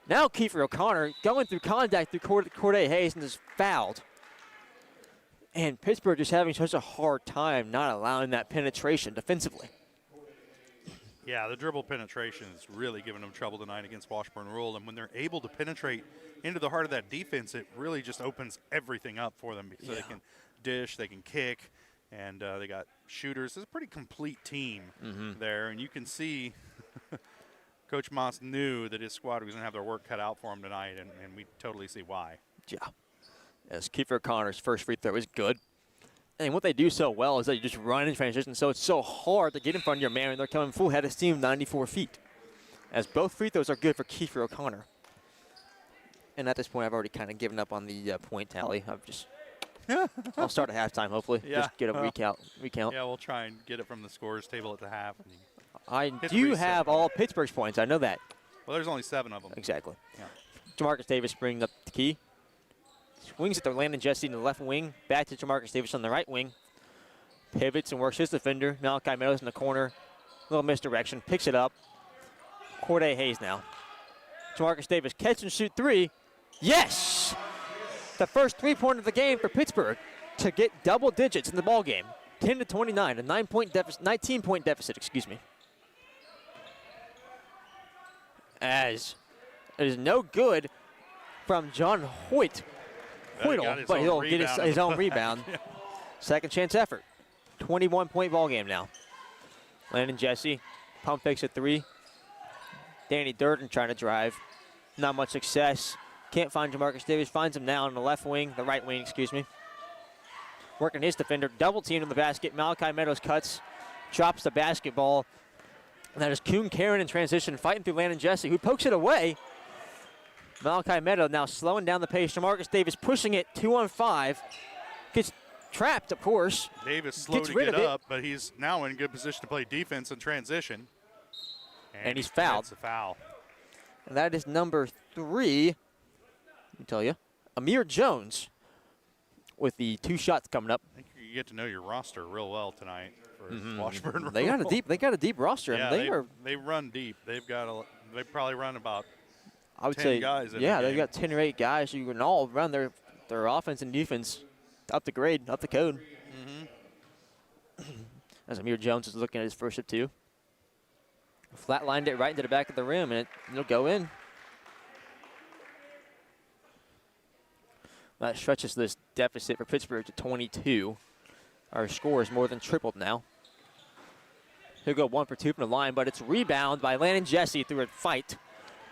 Now Kiefer O'Connor going through contact through Corday Hayes and is fouled. And Pittsburgh just having such a hard time not allowing that penetration defensively. Yeah, the dribble penetration is really giving them trouble tonight against Washburn Rural. And when they're able to penetrate into the heart of that defense, it really just opens everything up for them. So they can dish, they can kick, and they got shooters. It's a pretty complete team there. And you can see Coach Moss knew that his squad was going to have their work cut out for him tonight, and we totally see why. Yeah. As Kiefer O'Connor's first free throw is good. And what they do so well is that you just run in transition, so it's so hard to get in front of your man, and they're coming full head of steam, 94 feet. As both free throws are good for Kiefer O'Connor. And at this point, I've already kind of given up on the point tally. I'll start at half time, hopefully. Yeah. Just get a recount. Yeah, we'll try and get it from the scores table at the half. I Hit do reset. have all Pittsburgh's points. I know that. Well, there's only 7 of them. Exactly. Yeah. Jamarcus Davis brings up the key. Swings it to Landon Jesse in the left wing. Back to Jamarcus Davis on the right wing. Pivots and works his defender. Malachi Meadows in the corner. Little misdirection. Picks it up. Corday Hayes now. Jamarcus Davis catch and shoot 3. Yes! The first 3-pointer of the game for Pittsburgh to get double digits in the ball game. 10-29, a 19-point deficit, excuse me. As it is no good from John Hoyt. But he'll get his own rebound. Yeah. Second chance effort. 21-point ball game now. Landon Jesse, pump fakes at 3. Danny Durden trying to drive. Not much success. Can't find Jamarcus Davis. Finds him now on the left wing, the right wing, excuse me. Working his defender. Double team in the basket. Malachi Meadows cuts. Drops the basketball. And that is Kuhn Karen in transition, fighting through Landon Jesse, who pokes it away. Malachi Meadows now slowing down the pace. Jamarcus Davis pushing it 2-on-5. Gets trapped, of course. Davis slow to get up, but he's now in good position to play defense in transition. And he's fouled. That's a foul. And that is number 3. Let me tell you. Amir Jones with the 2 shots coming up. I think you get to know your roster real well tonight for Washburn. They got a deep roster. Yeah, and they run deep. They probably run about I would 10 say guys in yeah, the they've game. got 10 or 8 guys who can all run their offense and defense up the grade, up the code. As Amir Jones is looking at his first of 2. Flatlined it right into the back of the rim, and it'll go in. That stretches this deficit for Pittsburgh to 22. Our score is more than tripled now. He'll go 1 for 2 from the line, but it's rebound by Landon Jesse through a fight.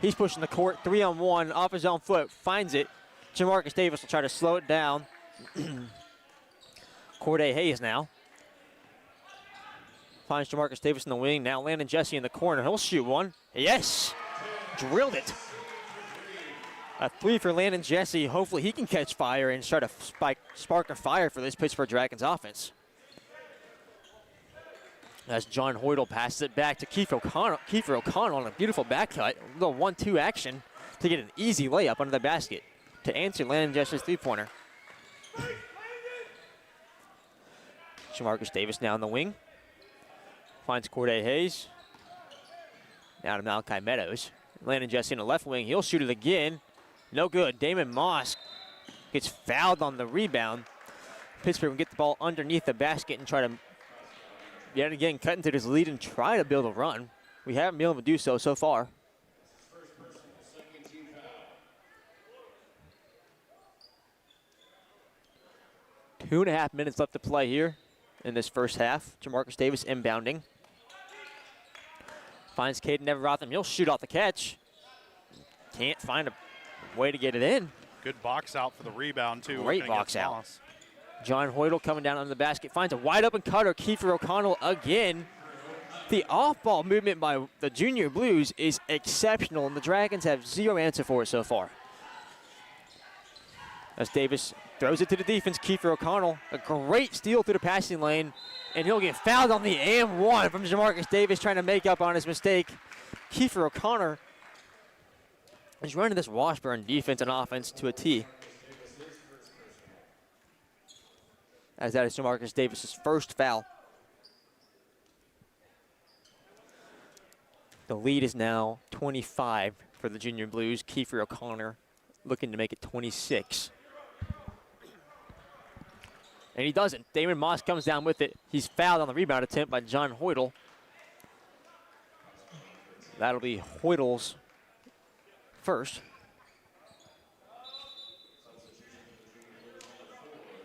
He's pushing the court, 3-on-1, off his own foot, finds it. Jamarcus Davis will try to slow it down. Corday Hayes now. Finds Jamarcus Davis in the wing. Now Landon Jesse in the corner. He'll shoot 1. Yes! Drilled it. A 3 for Landon Jesse. Hopefully he can catch fire and try to spark a fire for this Pittsburgh Dragons offense. As John Hoydle passes it back to Kiefer O'Connell on a beautiful back cut. A little 1-2 action to get an easy layup under the basket to answer Landon Jesse's 3-pointer. Jamarcus Davis now in the wing. Finds Corday Hayes. Now to Malachi Meadows. Landon Jesse in the left wing. He'll shoot it again. No good. Damon Moss gets fouled on the rebound. Pittsburgh will get the ball underneath the basket and try to, yet again, cut into this lead and try to build a run. We haven't been able to do so far. Two and a half minutes left to play here in this first half. Jamarcus Davis inbounding. Finds Caden Neverotham. He'll shoot off the catch. Can't find a way to get it in. Good box out for the rebound, too. Great box out. John Hoydle coming down under the basket. Finds a wide open cutter. Kiefer O'Connell again. The off-ball movement by the Junior Blues is exceptional, and the Dragons have zero answer for it so far. As Davis throws it to the defense, Kiefer O'Connell, a great steal through the passing lane, and he'll get fouled on the and one from Jamarcus Davis trying to make up on his mistake. Kiefer O'Connor is running this Washburn defense and offense to a T. As that is Jamarcus Davis's first foul. The lead is now 25 for the Junior Blues. Kiefer O'Connor looking to make it 26. And he doesn't. Damon Moss comes down with it. He's fouled on the rebound attempt by John Hoydle. That'll be Hoydle's first.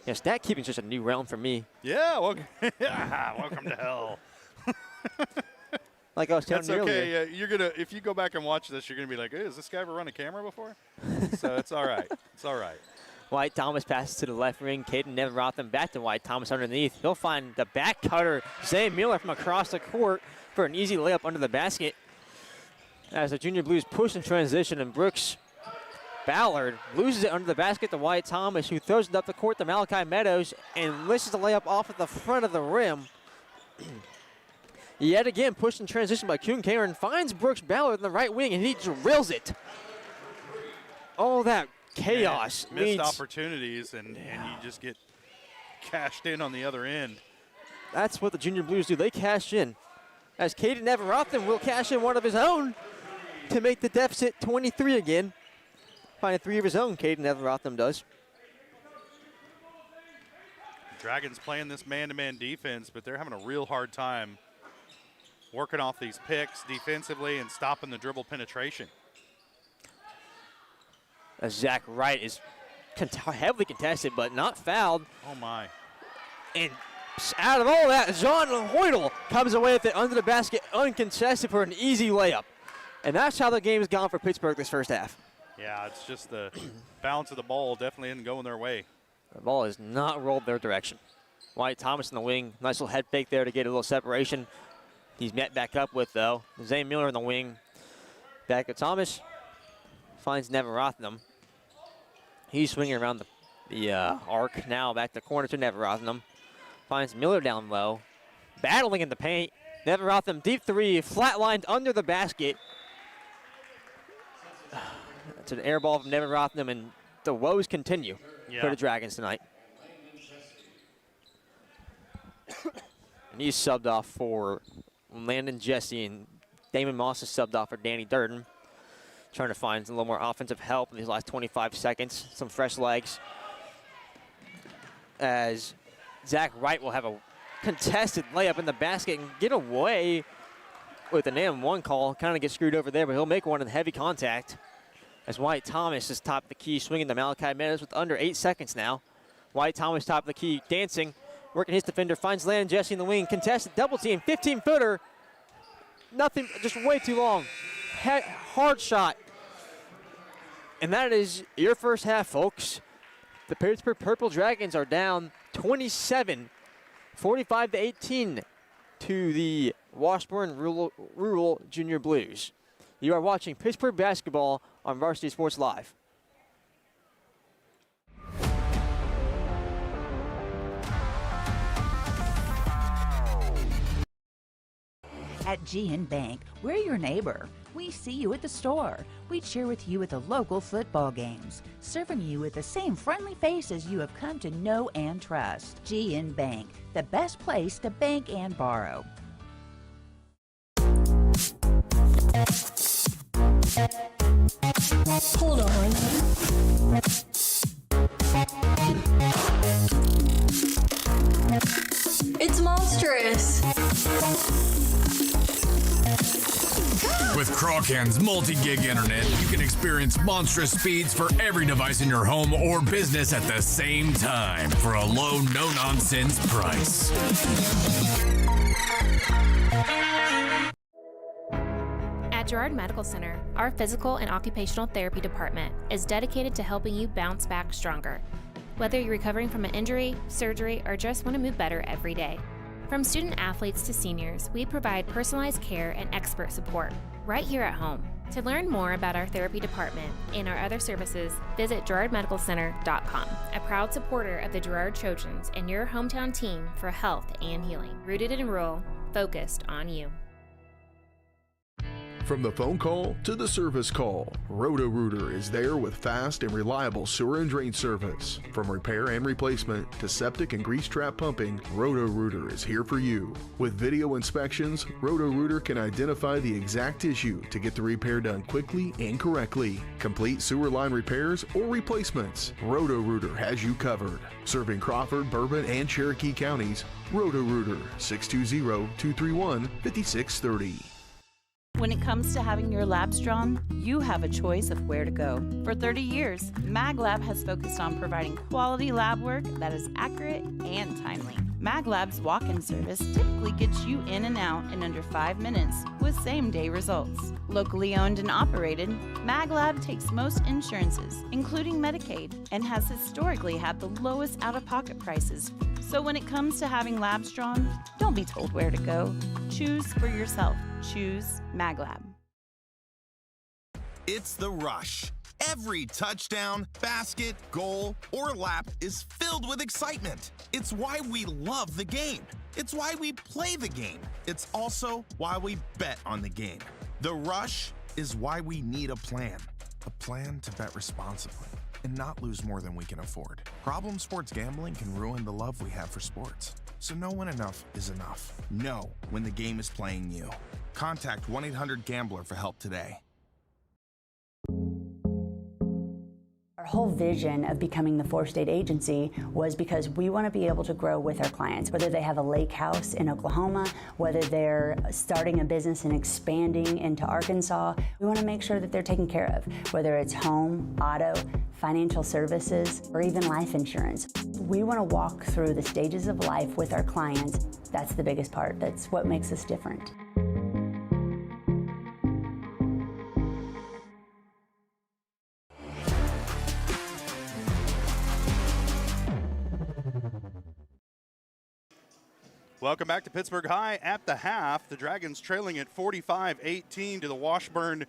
Yeah, stat keeping's just a new realm for me. Yeah, welcome to hell. Like I was telling That's you okay. earlier. You're gonna, if you go back and watch this, you're gonna be like, hey, has this guy ever run a camera before? So it's all right. It's all right. White Thomas passes to the left ring. Caden Neverotham back to White Thomas underneath. He'll find the back cutter, Zay Miller, from across the court for an easy layup under the basket. As the Junior Blues push in transition, and Brooks Ballard loses it under the basket to White Thomas, who throws it up the court to Malachi Meadows and lifts the layup off at the front of the rim. Yet again, pushed in transition by Kuhn Karen, finds Brooks Ballard in the right wing, and he drills it. All that chaos. Missed opportunities, and you just get cashed in on the other end. That's what the Junior Blues do. They cash in. As Caden Everotham will cash in one of his own to make the deficit 23 again. Finding 3 of his own, Caden Everotham does. Dragons playing this man-to-man defense, but they're having a real hard time working off these picks defensively and stopping the dribble penetration. As Zach Wright is heavily contested, but not fouled. Oh, my. And out of all that, John Hoydel comes away with it under the basket, uncontested for an easy layup. And that's how the game has gone for Pittsburgh this first half. Yeah, it's just the balance of the ball definitely isn't going their way. The ball has not rolled their direction. Wyatt Thomas in the wing. Nice little head fake there to get a little separation. He's met back up with, though, Zane Miller in the wing. Back at Thomas. Finds Neverothnam. He's swinging around the arc now. Back to the corner to Neverothnam. Finds Miller down low. Battling in the paint. Neverothnam deep 3. Flatlined under the basket. It's an air ball from Neverothnam, and the woes continue for the Dragons tonight. And he's subbed off for Landon Jesse, and Damon Moss is subbed off for Danny Durden. Trying to find a little more offensive help in these last 25 seconds. Some fresh legs. As Zach Wright will have a contested layup in the basket and get away with an M1 call. Kind of get screwed over there, but he'll make one in heavy contact. As Wyatt Thomas is top of the key, swinging to Malachi Meadows with under 8 seconds now. Wyatt Thomas top of the key, dancing, working his defender, finds Landon Jesse in the wing, contested double team, 15-footer. Nothing, just way too long. Hard shot. And that is your first half, folks. The Pittsburgh Purple Dragons are down 27, 45-18 to the Washburn Rural Junior Blues. You are watching Pittsburgh basketball on Varsity Sports Live. At GN Bank, we're your neighbor. We see you at the store. We cheer with you at the local football games, serving you with the same friendly faces you have come to know and trust. GN Bank, the best place to bank and borrow. Hold on. It's monstrous. With Crawcan's multi-gig internet, you can experience monstrous speeds for every device in your home or business at the same time for a low, no-nonsense price. At Girard Medical Center, our physical and occupational therapy department is dedicated to helping you bounce back stronger. Whether you're recovering from an injury, surgery, or just want to move better every day. From student athletes to seniors, we provide personalized care and expert support right here at home. To learn more about our therapy department and our other services, visit GirardMedicalCenter.com, a proud supporter of the Girard Trojans and your hometown team for health and healing. Rooted in rural, focused on you. From the phone call to the service call, Roto-Rooter is there with fast and reliable sewer and drain service. From repair and replacement to septic and grease trap pumping, Roto-Rooter is here for you. With video inspections, Roto-Rooter can identify the exact issue to get the repair done quickly and correctly. Complete sewer line repairs or replacements, Roto-Rooter has you covered. Serving Crawford, Bourbon, and Cherokee counties, Roto-Rooter, 620-231-5630. When it comes to having your labs drawn, you have a choice of where to go. For 30 years, MagLab has focused on providing quality lab work that is accurate and timely. MagLab's walk-in service typically gets you in and out in under 5 minutes with same-day results. Locally owned and operated, MagLab takes most insurances, including Medicaid, and has historically had the lowest out-of-pocket prices. So when it comes to having labs drawn, don't be told where to go. Choose for yourself. Choose MagLab. It's The Rush. Every touchdown, basket, goal, or lap is filled with excitement. It's why we love the game. It's why we play the game. It's also why we bet on the game. The rush is why we need a plan to bet responsibly and not lose more than we can afford. Problem sports gambling can ruin the love we have for sports. So know when enough is enough. Know when the game is playing you. Contact 1-800-GAMBLER for help today. Our whole vision of becoming the four-state agency was because we want to be able to grow with our clients, whether they have a lake house in Oklahoma, whether they're starting a business and expanding into Arkansas. We want to make sure that they're taken care of, whether it's home, auto, financial services, or even life insurance. We want to walk through the stages of life with our clients. That's the biggest part. That's what makes us different. Welcome back to Pittsburg High at the half. The Dragons trailing at 45-18 to the Washburn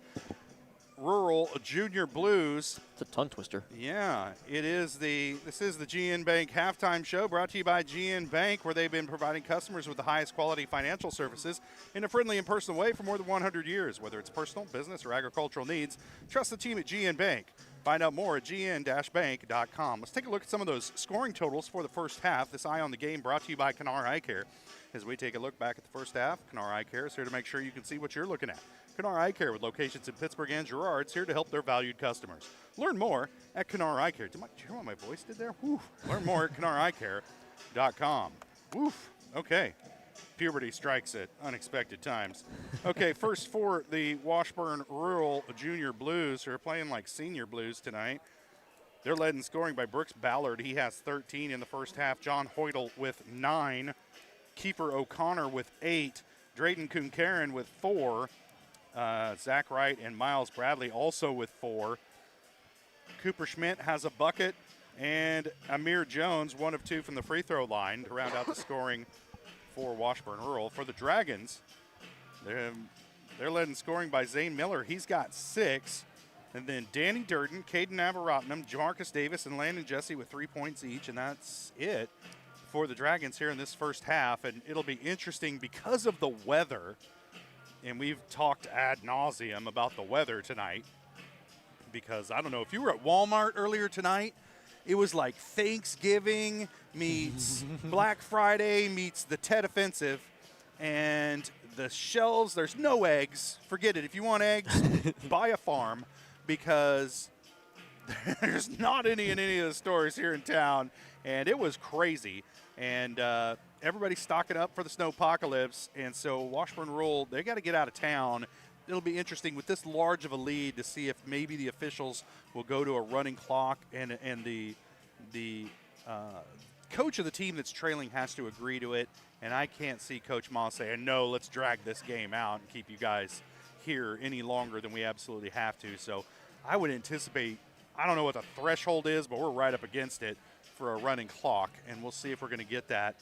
Rural Junior Blues. It's a tongue twister. Yeah, this is the GN Bank halftime show brought to you by GN Bank, where they've been providing customers with the highest quality financial services in a friendly and personal way for more than 100 years. Whether it's personal, business, or agricultural needs, trust the team at GN Bank. Find out more at gn-bank.com. Let's take a look at some of those scoring totals for the first half. This Eye on the Game brought to you by Kanar Eye Care. As we take a look back at the first half, Kanar Eye Care is here to make sure you can see what you're looking at. Kanar Eye Care, with locations in Pittsburg and Girard, is here to help their valued customers. Learn more at Kanar Eye Care. Did you hear what my voice did there? Woo. Learn more at canareyecare.com. Woof. Okay. Puberty strikes at unexpected times. Okay, first for the Washburn Rural Junior Blues, who are playing like senior blues tonight. They're led in scoring by Brooks Ballard. He has 13 in the first half. John Hoytle with 9. Kiefer O'Connor with 8. Drayton Kunkaran with 4. Zach Wright and Miles Bradley also with 4. Cooper Schmidt has a bucket. And Amir Jones, 1 of 2 from the free throw line to round out the scoring for Washburn Rural. For the Dragons, they're led in scoring by Zane Miller. He's got 6. And then Danny Durden, Caden Navarotnam, Jamarcus Davis, and Landon Jesse with 3 points each. And that's it for the Dragons here in this first half. And it'll be interesting because of the weather. And we've talked ad nauseum about the weather tonight. Because I don't know, if you were at Walmart earlier tonight, it was like Thanksgiving meets Black Friday meets the Tet Offensive, and the shelves, there's no eggs. Forget it. If you want eggs, buy a farm, because there's not any in any of the stores here in town, and it was crazy. And everybody's stocking up for the snowpocalypse, and so Washburn Rural, they got to get out of town. It'll be interesting with this large of a lead to see if maybe the officials will go to a running clock, and the coach of the team that's trailing has to agree to it. And I can't see Coach Moss saying, no, let's drag this game out and keep you guys here any longer than we absolutely have to. So I would anticipate, I don't know what the threshold is, but we're right up against it for a running clock, and we'll see if we're going to get that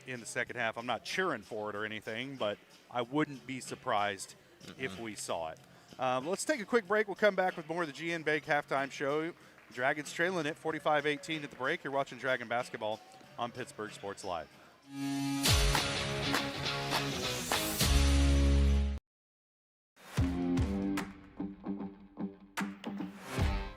in the second half. I'm not cheering for it or anything, but I wouldn't be surprised if we saw it. Let's take a quick break. We'll come back with more of the GN Bank halftime show. Dragons trailing it 45-18 at the break. You're watching Dragon Basketball on Pittsburgh Sports Live.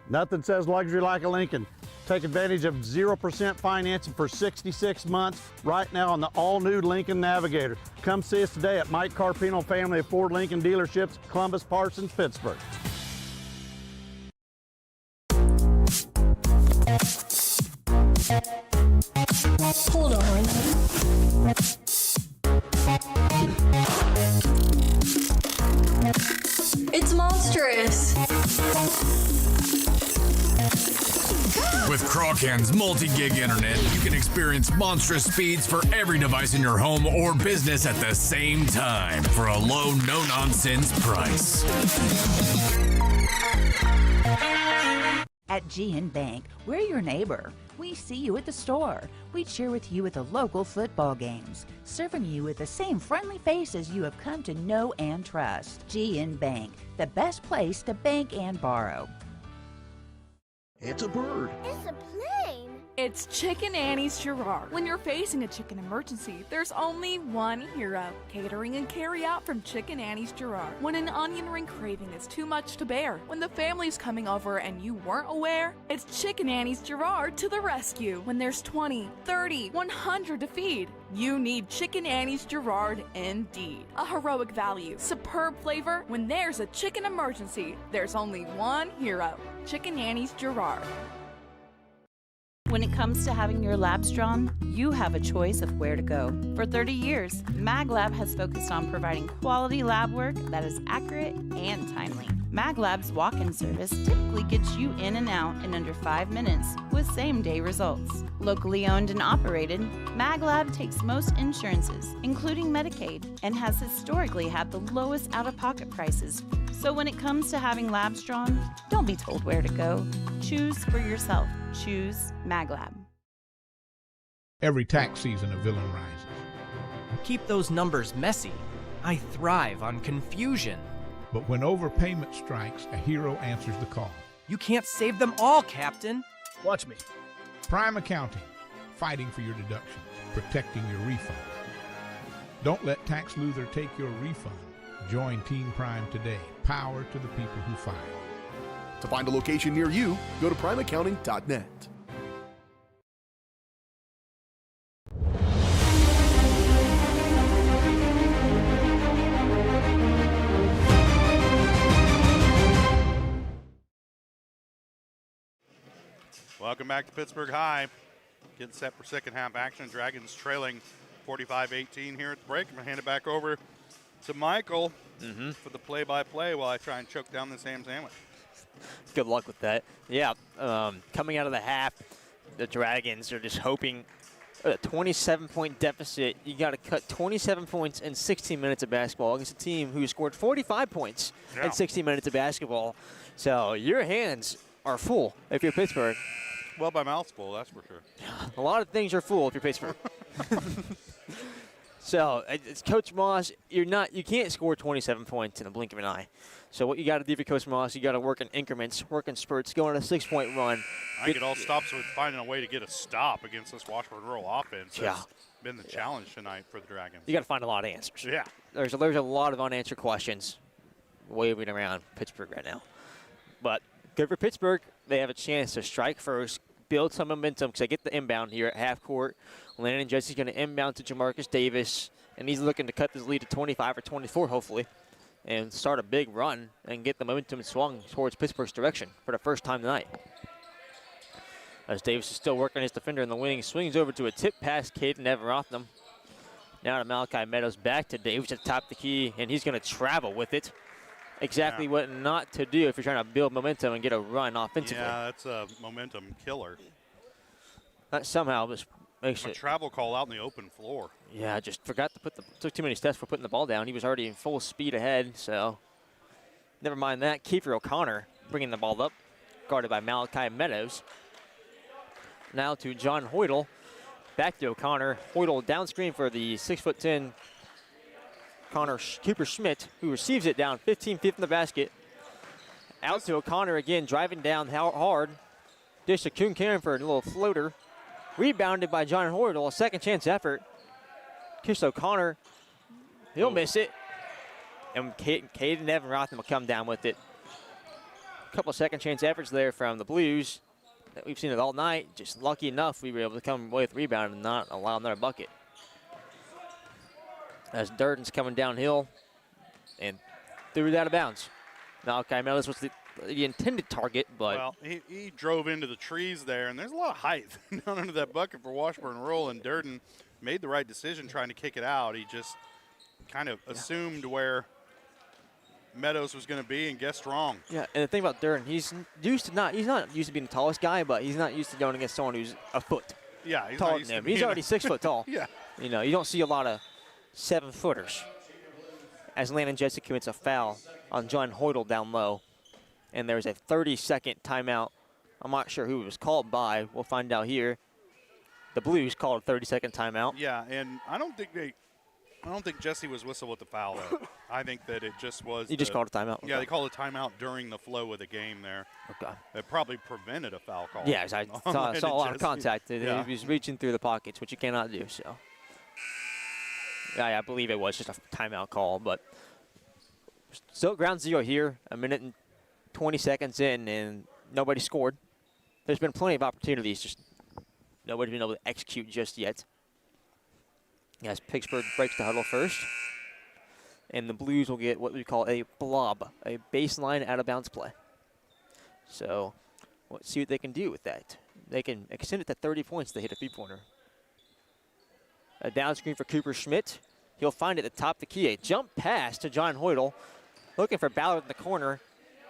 Nothing says luxury like a Lincoln. Take advantage of 0% financing for 66 months right now on the all-new Lincoln Navigator. Come see us today at Mike Carpino Family of Ford Lincoln Dealerships, Columbus, Parsons, Pittsburgh. Hold on. It's monstrous. With Crawcan's multi-gig internet, you can experience monstrous speeds for every device in your home or business at the same time for a low, no-nonsense price. At GN Bank, we're your neighbor. We see you at the store. We cheer with you at the local football games, serving you with the same friendly faces you have come to know and trust. GN Bank, the best place to bank and borrow. It's a bird. It's a plane. It's Chicken Annie's Gerard. When you're facing a chicken emergency, there's only one hero. Catering and carry out from Chicken Annie's Gerard. When an onion ring craving is too much to bear, when the family's coming over and you weren't aware, it's Chicken Annie's Gerard to the rescue. When there's 20, 30, 100 to feed, you need Chicken Annie's Gerard indeed. A heroic value, superb flavor. When there's a chicken emergency, there's only one hero. Chicken Annie's Gerard. When it comes to having your labs drawn, you have a choice of where to go. For 30 years, MagLab has focused on providing quality lab work that is accurate and timely. MagLab's walk-in service typically gets you in and out in under 5 minutes with same-day results. Locally owned and operated, MagLab takes most insurances, including Medicaid, and has historically had the lowest out-of-pocket prices. So when it comes to having labs drawn, don't be told where to go. Choose for yourself. Choose MagLab. Every tax season a villain rises. Keep those numbers messy. I thrive on confusion. But when overpayment strikes, a hero answers the call. You can't save them all, Captain. Watch me. Prime Accounting, fighting for your deductions, protecting your refund. Don't let tax luther take your refund. Join Team Prime today. Power to the people who fight. To find a location near you, go to primeaccounting.net. Welcome back to Pittsburg High. Getting set for second half action. Dragons trailing 45-18 here at the break. I'm going to hand it back over to Michael for the play-by-play while I try and choke down this ham sandwich. Good luck with that. Yeah, coming out of the half, the Dragons are just hoping a 27-point deficit. You got to cut 27 points in 16 minutes of basketball against a team who scored 45 points in 60 minutes of basketball. So your hands are full if you're Pittsburgh. Well, my mouth's full, that's for sure. A lot of things are full if you're Pittsburgh. So, it's Coach Moss, you can't score 27 points in a blink of an eye. So what you got to do for Coach Moss, you got to work in increments, work in spurts, go on a 6-point run. I think it all stops with finding a way to get a stop against this Washburn Rural offense. Yeah. That's been the challenge tonight for the Dragons. You got to find a lot of answers. Yeah. There's a lot of unanswered questions waving around Pittsburgh right now. But good for Pittsburgh. They have a chance to strike first, build some momentum because they get the inbound here at half court. Landon Jesse's going to inbound to Jamarcus Davis, and he's looking to cut this lead to 25 or 24, hopefully, and start a big run and get the momentum swung towards Pittsburgh's direction for the first time tonight. As Davis is still working his defender in the wing, swings over to a tip pass, Caden Everotham. Now to Malachi Meadows, back to Davis at the top of the key, and he's going to travel with it. Exactly what not to do if you're trying to build momentum and get a run offensively. Yeah, that's a momentum killer. That somehow just makes a it. travel call out in the open floor. Yeah, just forgot to took too many steps for putting the ball down. He was already in full speed ahead, so never mind that. Kiefer O'Connor bringing the ball up, guarded by Malachi Meadows. Now to John Hoydle, back to O'Connor. Hoydle down screen for the 6'10" Cooper Schmidt, who receives it down 15 feet from the basket. Out to O'Connor again, driving down hard. Dish to Kuhn Karen for a little floater. Rebounded by John Hoydle, a second chance effort. Kish O'Connor, he'll miss it. And Caden Everotham will come down with it. A couple of second chance efforts there from the Blues that we've seen it all night. Just lucky enough we were able to come away with the rebound and not allow another bucket. As Durden's coming downhill and threw it out of bounds. Malachi Meadows was the intended target, but... Well, he drove into the trees there, and there's a lot of height down under that bucket for Washburn Rural, and Durden made the right decision trying to kick it out. He just kind of assumed where Meadows was going to be and guessed wrong. Yeah, and the thing about Durden, he's not used to being the tallest guy, but he's not used to going against someone who's a foot Yeah, he's taller not used than him. to He's being already 6 foot tall. Yeah. You know, you don't see a lot of 7-footers. As Landon Jesse commits a foul on John Hoydle down low. And there's a 30-second timeout. I'm not sure who it was called by. We'll find out here. The Blues called a 30-second timeout. Yeah, and I don't think they I don't think Jesse was whistled with the foul, though. I think that it just was. He just called a timeout. Yeah, they called a timeout during the flow of the game there. Okay. It probably prevented a foul call. Yes, I saw a lot of contact. He was reaching through the pockets, which you cannot do. So, yeah, I believe it was just a timeout call. But still ground zero here, a minute and 20 seconds in, and nobody scored. There's been plenty of opportunities, just nobody's been able to execute just yet. As Pittsburgh breaks the huddle first. And the Blues will get what we call a blob, a baseline out-of-bounds play. So let's see what they can do with that. They can extend it to 30 points to hit a three-pointer. A down screen for Cooper Schmidt. He'll find it at the top of the key. A jump pass to John Hoydle. Looking for Ballard in the corner.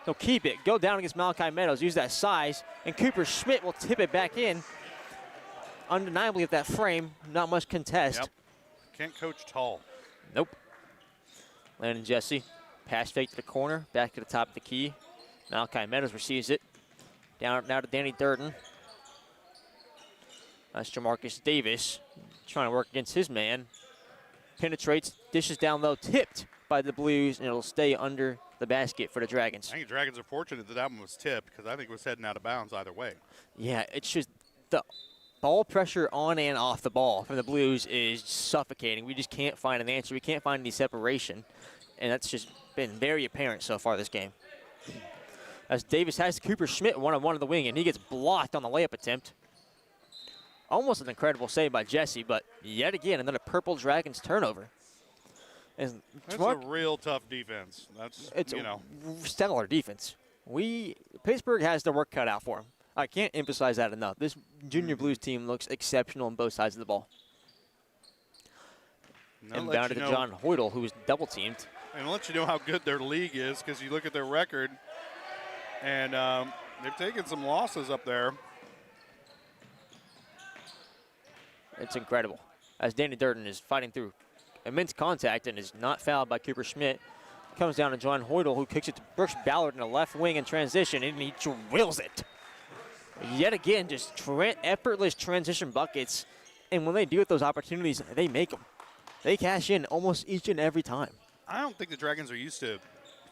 He'll keep it. Go down against Malachi Meadows. Use that size. And Cooper Schmidt will tip it back in. Undeniably at that frame. Not much contest. Yep. Can't coach tall. Nope. Landon Jesse. Pass fake to the corner. Back to the top of the key. Malachi Meadows receives it. Down now to Danny Durden. That's Jamarcus Davis. Trying to work against his man. Penetrates. Dishes down low. Tipped by the Blues. And it'll stay under the basket for the Dragons. I think the Dragons are fortunate that one was tipped because I think it was heading out of bounds either way. Yeah, it's just the ball pressure on and off the ball from the Blues is suffocating. We just can't find an answer. We can't find any separation. And that's just been very apparent so far this game. As Davis has Cooper Schmidt one-on-one in the wing, and he gets blocked on the layup attempt. Almost an incredible save by Jesse, but yet again, another Purple Dragons turnover. And that's a real tough defense. It's a stellar defense. Pittsburgh has their work cut out for them. I can't emphasize that enough. This junior Blues team looks exceptional on both sides of the ball. And bound to John Hoydle, who was double-teamed. And I'll let you know how good their league is because you look at their record, and they've taken some losses up there. It's incredible. As Danny Durden is fighting through immense contact and is not fouled by Cooper Schmidt. Comes down to John Hoydle, who kicks it to Brooks Ballard in the left wing in transition, and he drills it. Yet again, just effortless transition buckets. And when they do get those opportunities, they make them. They cash in almost each and every time. I don't think the Dragons are used to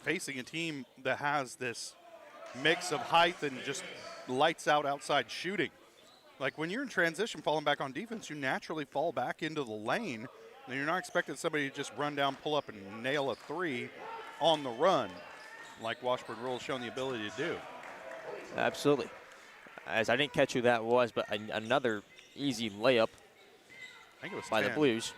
facing a team that has this mix of height and just lights out outside shooting. Like when you're in transition falling back on defense, you naturally fall back into the lane, and you're not expecting somebody to just run down, pull up, and nail a three on the run like Washburn Rule's shown the ability to do. Absolutely. As I didn't catch who that was, but another easy layup I think it was by 10. the Blues.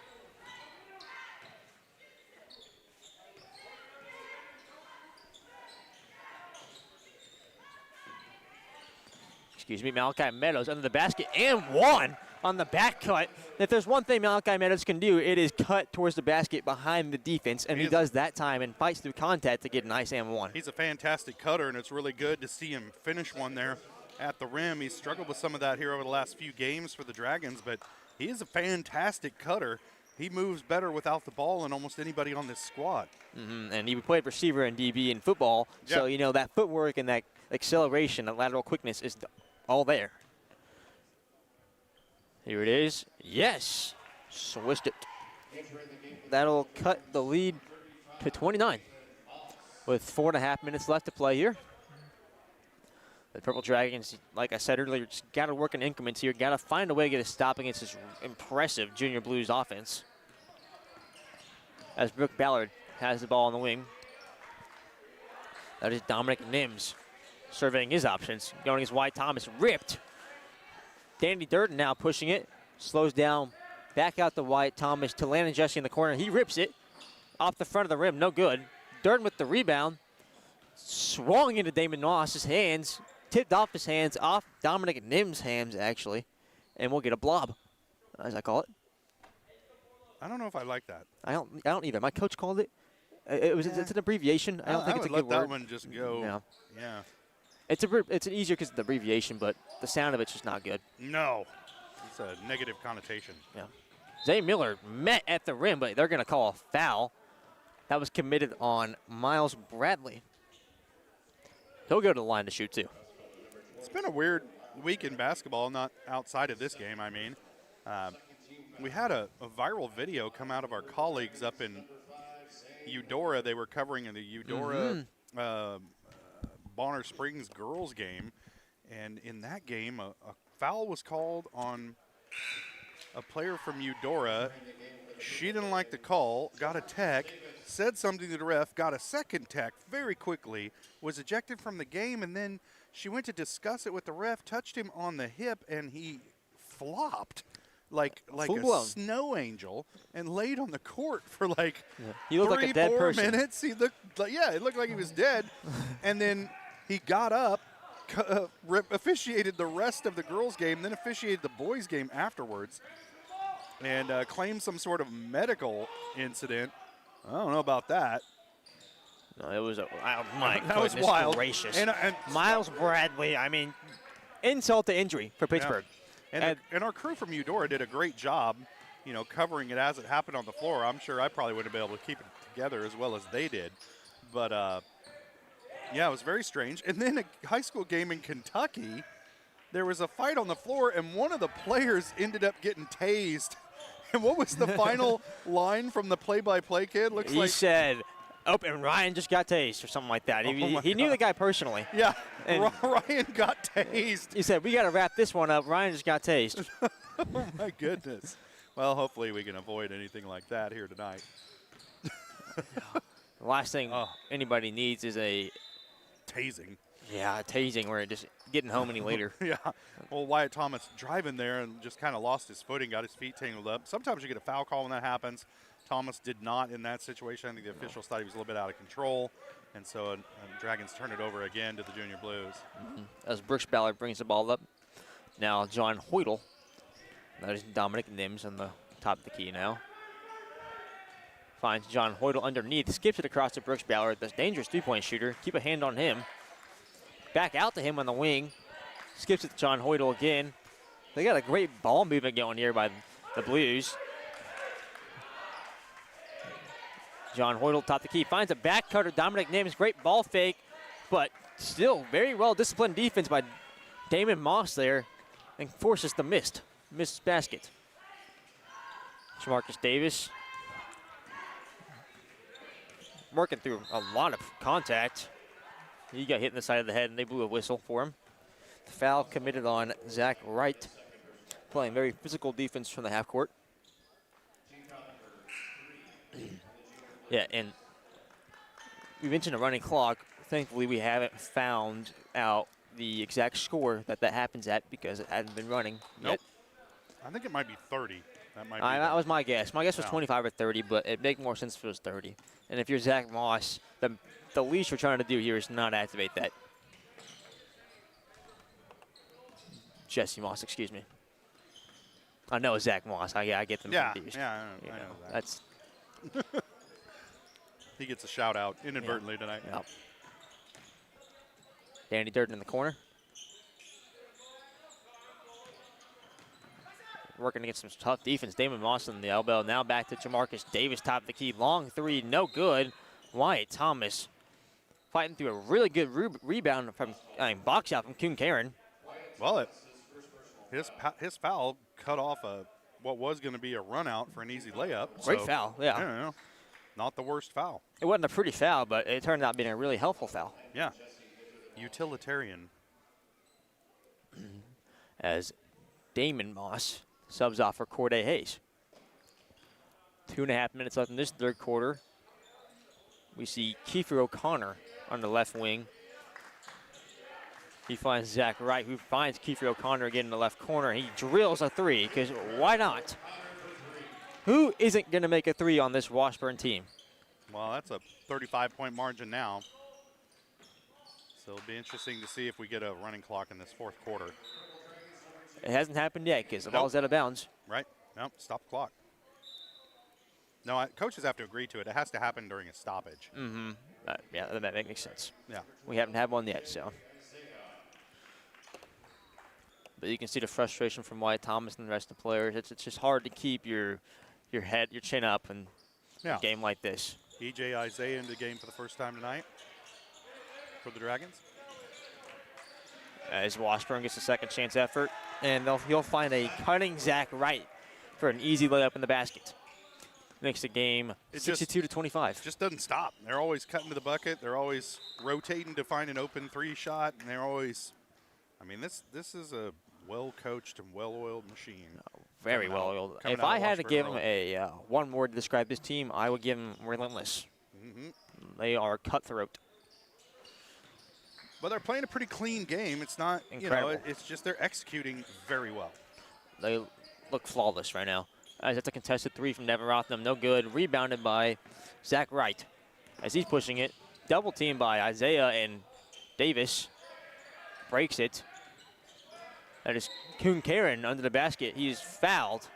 Excuse me, Malachi Meadows under the basket and one on the back cut. If there's one thing Malachi Meadows can do, it is cut towards the basket behind the defense, and he does that time and fights through contact to get a nice and one. He's a fantastic cutter, and it's really good to see him finish one there at the rim. He's struggled with some of that here over the last few games for the Dragons, but he is a fantastic cutter. He moves better without the ball than almost anybody on this squad. And he played receiver and DB in football, so you know that footwork and that acceleration, that lateral quickness is all there. Here it is. Yes. Swished it. That'll cut the lead to 29 with 4.5 minutes left to play here. The Purple Dragons, like I said earlier, just got to work in increments here. Got to find a way to get a stop against this impressive junior Blues offense. As Brooke Ballard has the ball on the wing. That is Dominic Nims surveying his options. Going against Wyatt Thomas. Ripped. Danny Durden now pushing it. Slows down. Back out to Wyatt Thomas to Landon Jesse in the corner. He rips it off the front of the rim. No good. Durden with the rebound. Swung into Damon Moss's hands. Tipped off his hands. Off Dominic Nims' hands, actually. And we'll get a blob, as I call it. I don't know if I like that. I don't either. My coach called it. It's an abbreviation. I don't think it's a good word. I would let that one just go. Yeah. It's an easier because of the abbreviation, but the sound of it's just not good. No. It's a negative connotation. Yeah. Zay Miller met at the rim, but they're going to call a foul. That was committed on Miles Bradley. He'll go to the line to shoot, too. It's been a weird week in basketball, not outside of this game, I mean. We had a viral video come out of our colleagues up in Eudora. They were covering in the Eudora Bonner Springs girls game. And in that game, a foul was called on a player from Eudora. She didn't like the call, got a tech, said something to the ref, got a second tech very quickly, was ejected from the game, and then she went to discuss it with the ref, touched him on the hip, and he flopped like a snow angel and laid on the court for like He looked 3, like a dead 4 person. minutes. He looked like, it looked like he was dead. And then he got up, officiated the rest of the girls' game, then officiated the boys' game afterwards, and claimed some sort of medical incident. I don't know about that. No, it was my that was wild. Gracious. And Miles Bradley, I mean, insult to injury for Pittsburgh. Yeah. And our crew from Eudora did a great job, covering it as it happened on the floor. I'm sure I probably wouldn't have been able to keep it together as well as they did. But, yeah, it was very strange. And then a high school game in Kentucky, there was a fight on the floor, and one of the players ended up getting tased. And what was the final line from the play-by-play kid? He said, oh, and Ryan just got tased or something like that. He knew the guy personally. Yeah, and Ryan got tased. He said, we got to wrap this one up. Ryan just got tased. Oh, my goodness. Well, hopefully we can avoid anything like that here tonight. The last thing anybody needs is a tasing. Yeah, a tasing where it just getting home any later. Yeah. Well, Wyatt Thomas driving there and just kind of lost his footing, got his feet tangled up. Sometimes you get a foul call when that happens. Thomas did not in that situation. I think the officials thought he was a little bit out of control. And so Dragons turn it over again to the Junior Blues. As Brooks Ballard brings the ball up. Now John Hoytle. That is Dominic Nims on the top of the key now. Finds John Hoytle underneath. Skips it across to Brooks Ballard. The dangerous three-point shooter. Keep a hand on him. Back out to him on the wing. Skips it to John Hoytle again. They got a great ball movement going here by the Blues. John Hoytle top the key. Finds a back cutter. Dominic Nims. Great ball fake. But still very well-disciplined defense by Damon Moss there. And forces the missed basket. Jamarcus Davis. Working through a lot of contact. He got hit in the side of the head, and they blew a whistle for him. The foul committed on Zach Wright, playing very physical defense from the half court. Yeah, and we mentioned a running clock. Thankfully, we haven't found out the exact score that happens at because it hadn't been running yet. I think it might be 30. That was my guess. My guess was 25 or 30, but it'd make more sense if it was 30. And if you're Zach Moss, the least we're trying to do here is not activate that. Jesse Moss, excuse me. I know Zach Moss. I get them confused. Yeah, I know that. That's he gets a shout out inadvertently tonight. Yep. Danny Durden in the corner. Working against some tough defense. Damon Moss on the elbow. Now back to Jamarcus Davis, top of the key. Long three, no good. Wyatt Thomas fighting through a really good rebound from box out from Kuhn Karen. Well, his foul cut off what was going to be a run out for an easy layup. Great foul, yeah. I don't know. Not the worst foul. It wasn't a pretty foul, but it turned out being a really helpful foul. Yeah. Utilitarian. As Damon Moss subs off for Corday Hayes. 2.5 minutes left in this third quarter. We see Kiefer O'Connor on the left wing. He finds Zach Wright, who finds Kiefer O'Connor again in the left corner. He drills a three, because why not? Who isn't going to make a three on this Washburn team? Well, that's a 35-point margin now. So it'll be interesting to see if we get a running clock in this fourth quarter. It hasn't happened yet because the ball's out of bounds. Right. Nope. Stop the clock. No, coaches have to agree to it. It has to happen during a stoppage. Mm-hmm. Yeah, that makes sense. Yeah. We haven't had one yet, so. But you can see the frustration from Wyatt Thomas and the rest of the players. It's just hard to keep your chin up in a game like this. E.J. Isaiah into the game for the first time tonight for the Dragons. As Washburn gets a second chance effort, and he'll find a cutting Zach Wright. for an easy layup in the basket. Makes the game 62-25. Just doesn't stop. They're always cutting to the bucket. They're always rotating to find an open 3 shot, and they're always. I mean, this is a well-coached and well-oiled machine. Very well-oiled. If I had to give them a one word to describe this team, I would give them relentless. They are cutthroat. But they're playing a pretty clean game. It's not, Incredible. It's just they're executing very well. They look flawless right now. As that's a contested 3 from Devin Rothnam. No good. Rebounded by Zach Wright. As he's pushing it. Double teamed by Isaiah and Davis. Breaks it. That is Kuhn Karen under the basket. He is fouled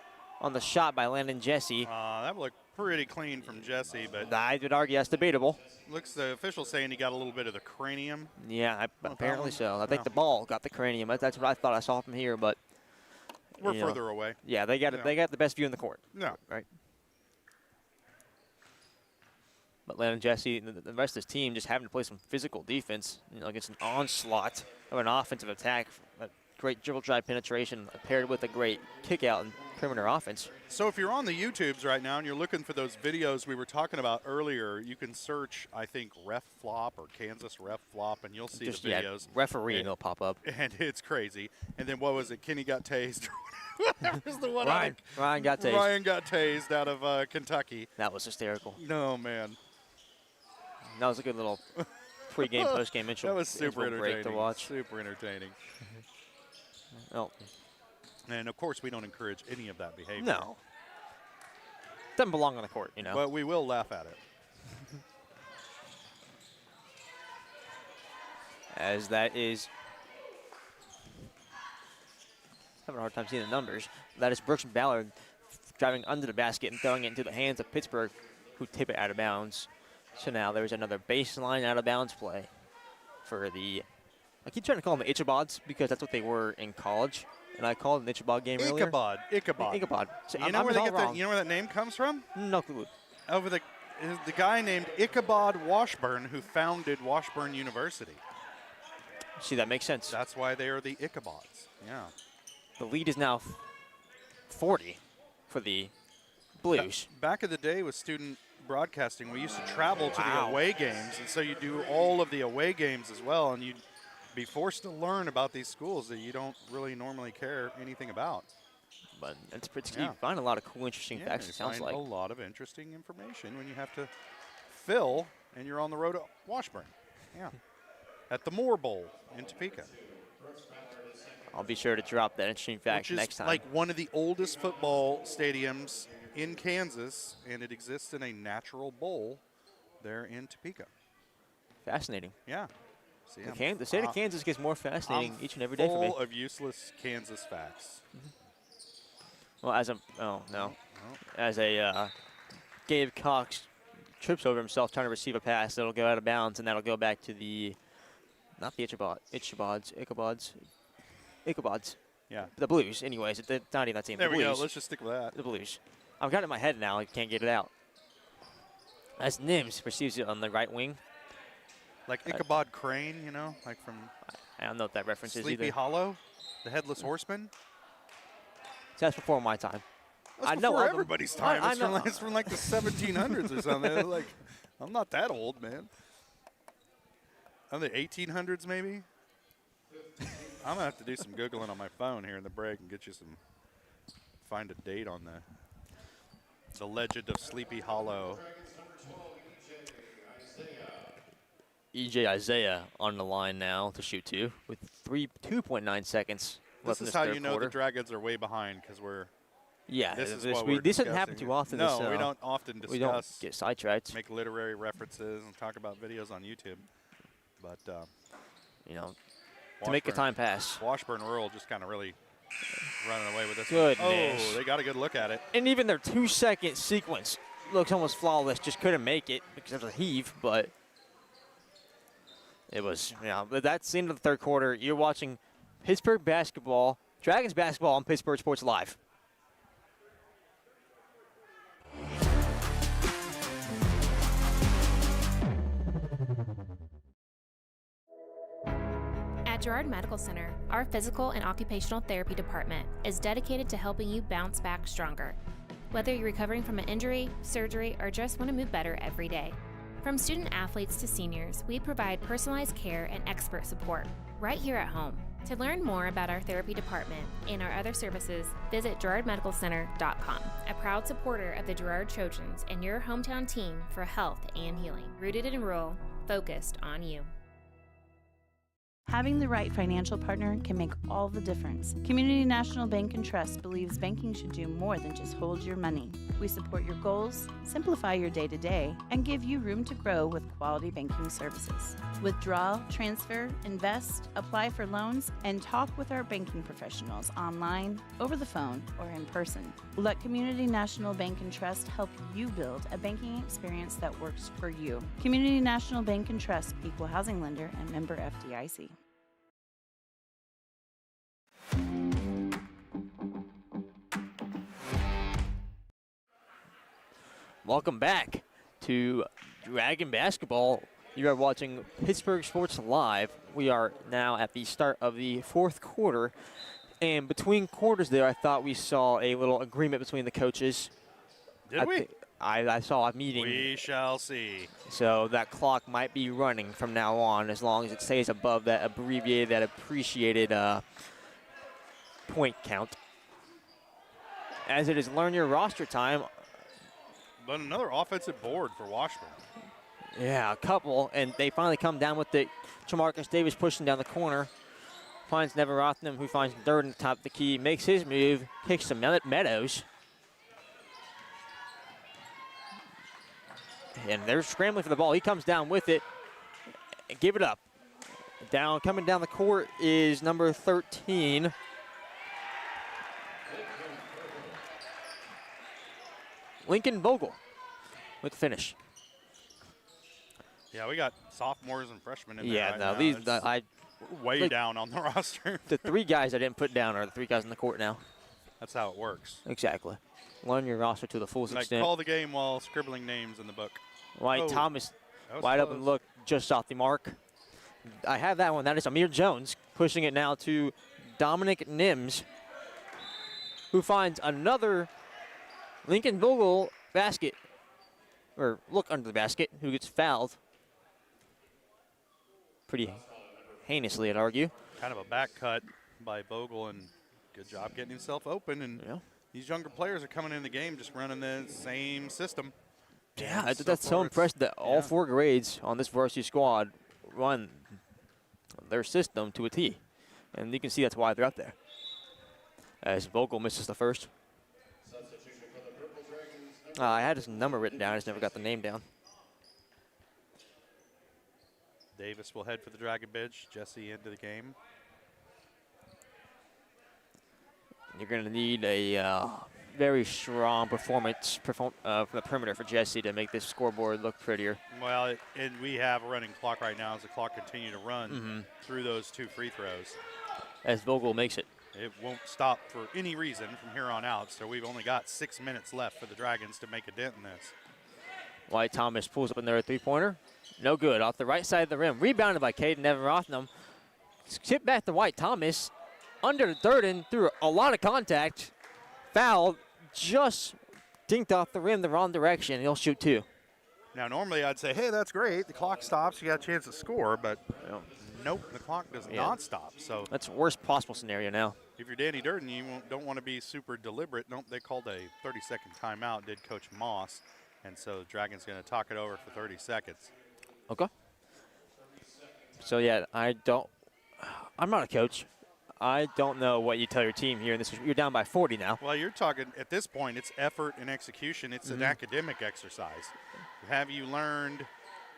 on the shot by Landon Jesse. That looked pretty clean from Jesse, but I would argue that's debatable. Looks the official saying he got a little bit of the cranium. Yeah, apparently so. I think the ball got the cranium. That's what I thought I saw from here, but we're further away. Yeah, they got they got the best view in the court. No, right. But Landon Jesse and the rest of his team just having to play some physical defense, against an onslaught of an offensive attack. A great dribble drive penetration paired with a great kick out and perimeter offense. So if you're on the YouTubes right now and you're looking for those videos we were talking about earlier, you can search, I think, Ref Flop or Kansas Ref Flop, and you'll see Just, the videos. Yeah, referee, and it'll pop up. And it's crazy. And then what was it? Kenny got tased. Whatever's the one. Ryan got tased. Ryan got tased out of Kentucky. That was hysterical. No, man. That was a good little pre-game, post-game intro. That was super entertaining. Break to watch. Super entertaining. Oh. And, of course, we don't encourage any of that behavior. No. Doesn't belong on the court, But we will laugh at it. As that is having a hard time seeing the numbers. That is Brooks Ballard driving under the basket and throwing it into the hands of Pittsburgh, who tip it out of bounds. So now there's another baseline out of bounds play for the, I keep trying to call them the Ichabods because that's what they were in college. And I called it an Ichabod game earlier. Ichabod. So you know where that name comes from? No clue. Over the guy named Ichabod Washburn, who founded Washburn University. See, that makes sense. That's why they are the Ichabods. Yeah. The lead is now 40 for the Blues. Back in the day with student broadcasting, we used to travel to the away games, and so you do all of the away games as well, and you'd be forced to learn about these schools that you don't really normally care anything about. But it's pretty, you find a lot of cool, interesting facts, it sounds like. A lot of interesting information when you have to fill and you're on the road to Washburn. Yeah. At the Moore Bowl in Topeka. I'll be sure to drop that interesting fact next time. Like one of the oldest football stadiums in Kansas, and it exists in a natural bowl there in Topeka. Fascinating. Yeah. See, the state of Kansas gets more fascinating each and every day for me. Full of useless Kansas facts. Well, as Gabe Cox trips over himself trying to receive a pass, that'll go out of bounds, and that'll go back to the, not the Ichabods. Yeah. The Blues, anyways. It's not even that team. There the we Blues. go. Let's just stick with that. The Blues. I've got it in my head now. I can't get it out. As Nims receives it on the right wing. Like Ichabod Crane, like from I don't know what that reference is either. Sleepy Hollow, the Headless Horseman. That's before my time. That's before everybody's time. It's from like the 1700s or something. Like, I'm not that old, man. I'm the 1800s maybe. I'm gonna have to do some Googling on my phone here in the break and get you find a date on the legend of Sleepy Hollow. E.J. Isaiah on the line now to shoot two with 2.9 seconds left in this third quarter. This is how you know the Dragons are way behind because we're. Yeah, this doesn't happen too often. No, we don't often discuss. We don't get sidetracked. Make literary references and talk about videos on YouTube, but to make the time pass. Washburn Rural just kind of really running away with this. Goodness. Oh, they got a good look at it. And even their 2-second sequence looks almost flawless. Just couldn't make it because of the heave, but it was, that's the end of the third quarter. You're watching Pittsburgh basketball, Dragons basketball on Pittsburgh Sports Live. At At Girard Medical Center, our physical and occupational therapy department is dedicated to helping you bounce back stronger. Whether you're recovering from an injury, surgery, or just want to move better every day. From student athletes to seniors, we provide personalized care and expert support right here at home. To learn more about our therapy department and our other services, visit GirardMedicalCenter.com, a proud supporter of the Girard Trojans and your hometown team for health and healing. Rooted in rural, focused on you. Having the right financial partner can make all the difference. Community National Bank and Trust believes banking should do more than just hold your money. We support your goals, simplify your day-to-day, and give you room to grow with quality banking services. Withdraw, transfer, invest, apply for loans, and talk with our banking professionals online, over the phone, or in person. Let Community National Bank and Trust help you build a banking experience that works for you. Community National Bank and Trust, equal housing lender and member FDIC. Welcome back to Dragon Basketball. You are watching Pittsburgh Sports Live. We are now at the start of the fourth quarter. And between quarters there, I thought we saw a little agreement between the coaches. Did we? I saw a meeting. We shall see. So that clock might be running from now on as long as it stays above that abbreviated, that appreciated point count. As it is learn your roster time. But another offensive board for Washburn. Yeah, a couple, and they finally come down with it. Jamarcus Davis pushing down the corner. Finds Nevin Rothnam, who finds Durden top of the key, makes his move, kicks to Meadows. And they're scrambling for the ball. He comes down with it. Give it up. Coming down the court is number 13. Lincoln Vogel with the finish. Yeah, we got sophomores and freshmen in there. Yeah, right no, now. these We're way down on the roster. The three guys I didn't put down are the three guys on the court now. That's how it works. Exactly. Learn your roster to the full extent. Call the game while scribbling names in the book. White Thomas wide close. open look just off the mark. I have that one. That is Amir Jones pushing it now to Dominic Nims, who finds another Lincoln Vogel basket, or look under the basket, who gets fouled. Pretty heinously, I'd argue. Kind of a back cut by Vogel, and good job getting himself open. And these younger players are coming in the game just running the same system. Yeah, that's so impressive that all four grades on this varsity squad run their system to a T. And you can see that's why they're up there. As Vogel misses the first. I had his number written down. I just never got the name down. Davis will head for the Dragon Bench. Jesse into the game. You're going to need a very strong performance from the perimeter for Jesse to make this scoreboard look prettier. Well, and we have a running clock right now as the clock continues to run through those two free throws. As Vogel makes it. It won't stop for any reason from here on out, so we've only got 6 minutes left for the Dragons to make a dent in this. White Thomas pulls up in there a three-pointer. No good. Off the right side of the rim. Rebounded by Caden Nevin Rothnam. Tip back to White Thomas. Under the Durden through a lot of contact. Foul. Just dinked off the rim the wrong direction. He'll shoot two. Now, normally I'd say, hey, that's great. The clock stops. You got a chance to score, but nope, the clock does not stop. So that's the worst possible scenario now. If you're Danny Durden, you don't want to be super deliberate. Nope, they called a 30-second timeout, did Coach Moss. And so the Dragons going to talk it over for 30 seconds. Okay. So, yeah, I'm not a coach. I don't know what you tell your team here. You're down by 40 now. Well, you're talking, at this point, it's effort and execution. It's an academic exercise. Have you learned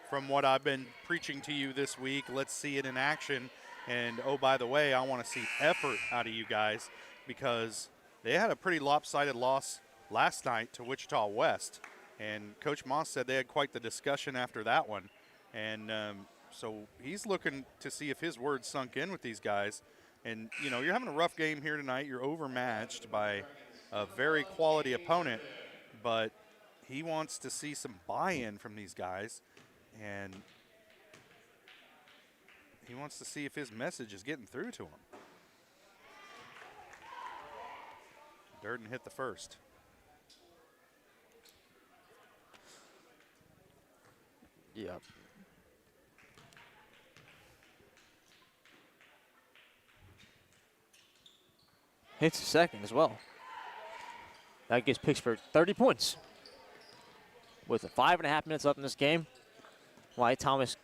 from what I've been preaching to you this week? Let's see it in action. And, oh, by the way, I want to see effort out of you guys because they had a pretty lopsided loss last night to Wichita West. And Coach Moss said they had quite the discussion after that one. And so he's looking to see if his words sunk in with these guys. And, you know, you're having a rough game here tonight. You're overmatched by a very quality opponent. But he wants to see some buy-in from these guys. And he wants to see if his message is getting through to him. Durden hit the first. Yep. Hits the second as well. That gives Pittsburgh 30 points. With 5.5 minutes left in this game, Wyatt Thomas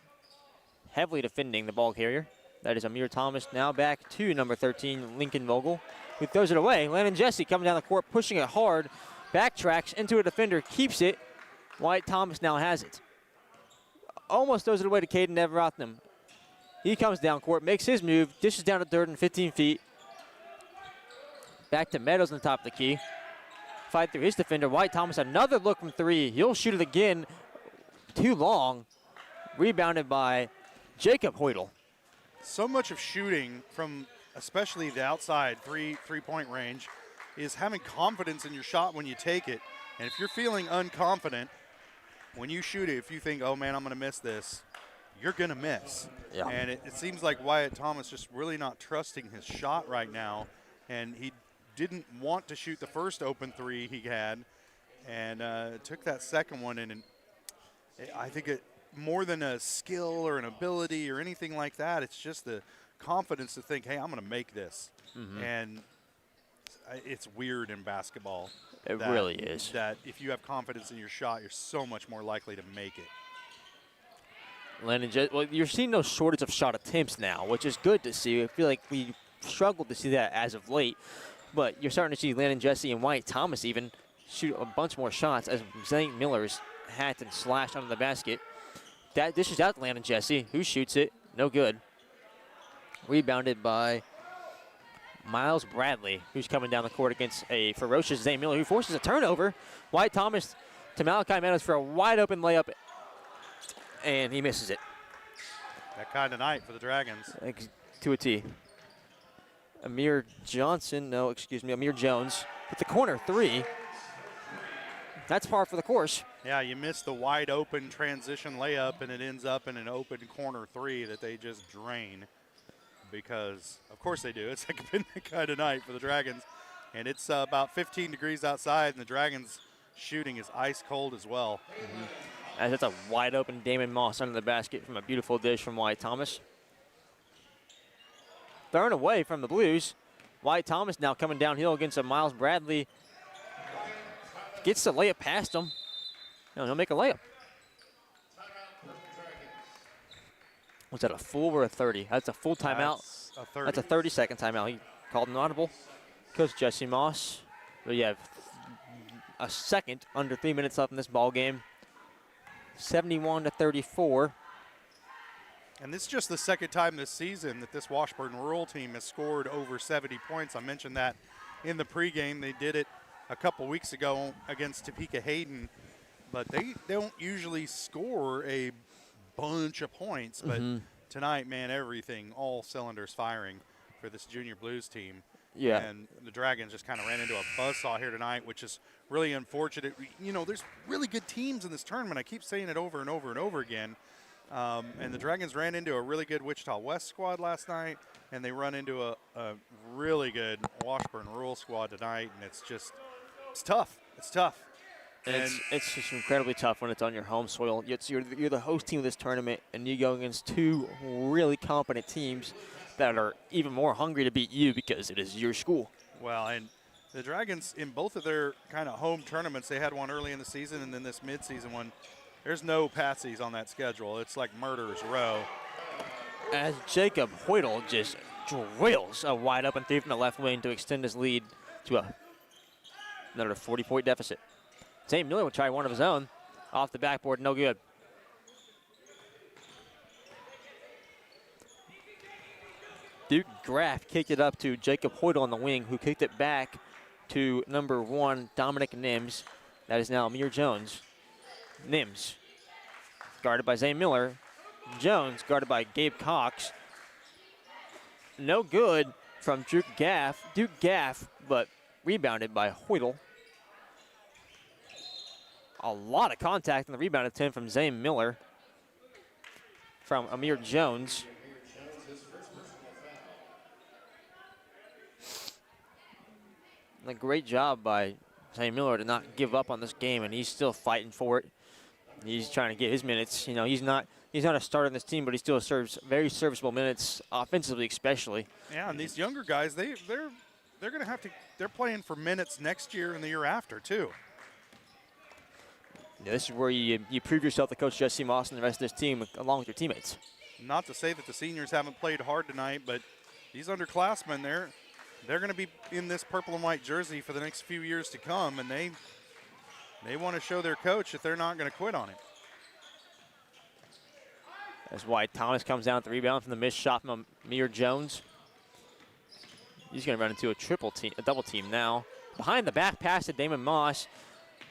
heavily defending the ball carrier. That is Amir Thomas now back to number 13, Lincoln Vogel, who throws it away. Landon Jesse coming down the court, pushing it hard, backtracks into a defender, keeps it. Wyatt Thomas now has it. Almost throws it away to Caden Everotham. He comes down court, makes his move, dishes down to Durden, 15 feet. Back to Meadows on the top of the key. Fight through his defender. Wyatt Thomas, another look from three. He'll shoot it again. Too long. Rebounded by Jacob Hoytel. So much of shooting from especially the outside three-point range is having confidence in your shot when you take it. And if you're feeling unconfident when you shoot it, if you think, oh man, I'm going to miss this, you're going to miss. Yeah. And it seems like Wyatt Thomas just really not trusting his shot right now. And he didn't want to shoot the first open three he had, and took that second one in. And I think it more than a skill or an ability or anything like that, it's just the confidence to think, hey, I'm going to make this. And it's weird in basketball. It really is. That if you have confidence in your shot, you're so much more likely to make it. Well, you're seeing no shortage of shot attempts now, which is good to see. I feel like we struggled to see that as of late. But you're starting to see Landon Jesse and Wyatt Thomas even shoot a bunch more shots as Zane Miller's hacked and slashed under the basket. That dishes out to Landon Jesse, who shoots it. No good. Rebounded by Miles Bradley, who's coming down the court against a ferocious Zane Miller, who forces a turnover. Wyatt Thomas to Malachi Meadows for a wide open layup, and he misses it. That kind of night for the Dragons. To a T. Amir Jones with the corner three. That's par for the course. Yeah, you missed the wide open transition layup, and it ends up in an open corner three that they just drain because, of course they do. It's like been that kind of night for the Dragons. And it's about 15 degrees outside, and the Dragons shooting is ice cold as well. As it's a wide open Damon Moss under the basket from a beautiful dish from Wyatt Thomas. Thrown away from the Blues. Wyatt Thomas now coming downhill against a Miles Bradley. Gets the layup past him. No, he'll make a layup. Was that a full or a 30? That's a full timeout. That's a 30. That's a 30-second timeout. He called an audible. Coach Jesse Moss. But you have a second under 3 minutes left in this ball game. 71-34. And this is just the second time this season that this Washburn Rural team has scored over 70 points. I mentioned that in the pregame. They did it a couple weeks ago against Topeka Hayden, but they don't usually score a bunch of points. But tonight, man, everything, all cylinders firing for this Junior Blues team. Yeah. And the Dragons just kind of ran into a buzzsaw here tonight, which is really unfortunate. You know, there's really good teams in this tournament. I keep saying it over and over and over again. And the Dragons ran into a really good Wichita West squad last night, and they run into a really good Washburn Rural squad tonight, and it's tough. It's tough. It's just incredibly tough when it's on your home soil. You're the host team of this tournament, and you go against two really competent teams that are even more hungry to beat you because it is your school. Well, and the Dragons, in both of their kind of home tournaments, they had one early in the season and then this midseason one. There's no patsies on that schedule. It's like murderer's row. As Jacob Hoytel just drills a wide open three from the left wing to extend his lead to another 40-point deficit. Zane Miller will try one of his own. Off the backboard, no good. Duke Graff kicked it up to Jacob Hoytel on the wing, who kicked it back to number 1, Dominic Nims. That is now Amir Jones. Nims guarded by Zane Miller. Jones guarded by Gabe Cox. No good from Duke Gaff, but rebounded by Hoytel. A lot of contact on the rebound attempt from Zane Miller. From Amir Jones. a great job by St. Miller to not give up on this game, and he's still fighting for it. He's trying to get his minutes. You know, he's not a starter in this team, but he still serves very serviceable minutes offensively, especially. Yeah, and these younger guys, they're going to have to. They're playing for minutes next year and the year after too. Yeah, this is where you prove yourself to Coach Jesse Moss and the rest of this team, along with your teammates. Not to say that the seniors haven't played hard tonight, but these underclassmen, they're going to be in this purple and white jersey for the next few years to come, and they want to show their coach that they're not going to quit on it. That's why Thomas comes down with the rebound from the missed shot from Amir Jones. He's going to run into a double team now. Behind the back pass to Damon Moss,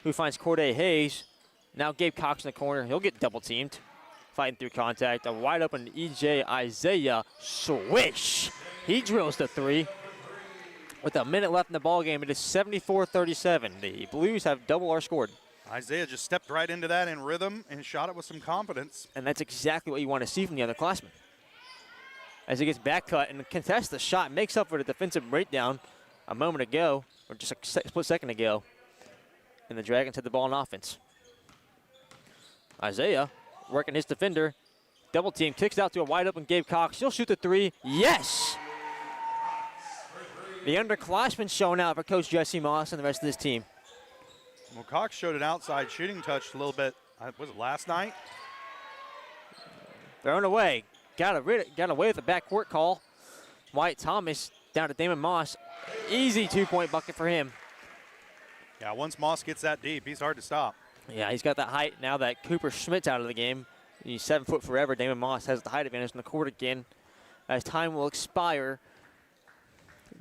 who finds Corday Hayes. Now Gabe Cox in the corner. He'll get double teamed. Fighting through contact. A wide open EJ Isaiah. Swish. He drills the three. With a minute left in the ball game, it is 74-37. The Blues have double R scored. Isaiah just stepped right into that in rhythm and shot it with some confidence. And that's exactly what you want to see from the underclassmen. As he gets back cut and contests the shot, makes up for the defensive breakdown a moment ago, or just a split second ago. And the Dragons had the ball in offense. Isaiah working his defender. Double team, kicks out to a wide open Gabe Cox. He'll shoot the three. Yes! The underclassmen showing out for Coach Jesse Moss and the rest of this team. Well, Cox showed an outside shooting touch a little bit. Was it last night? Thrown away. Got away with the backcourt call. Wyatt Thomas down to Damon Moss. Easy two-point bucket for him. Yeah, once Moss gets that deep, he's hard to stop. Yeah, he's got that height now that Cooper Schmidt's out of the game. He's 7 foot forever. Damon Moss has the height advantage in the court again. As time will expire,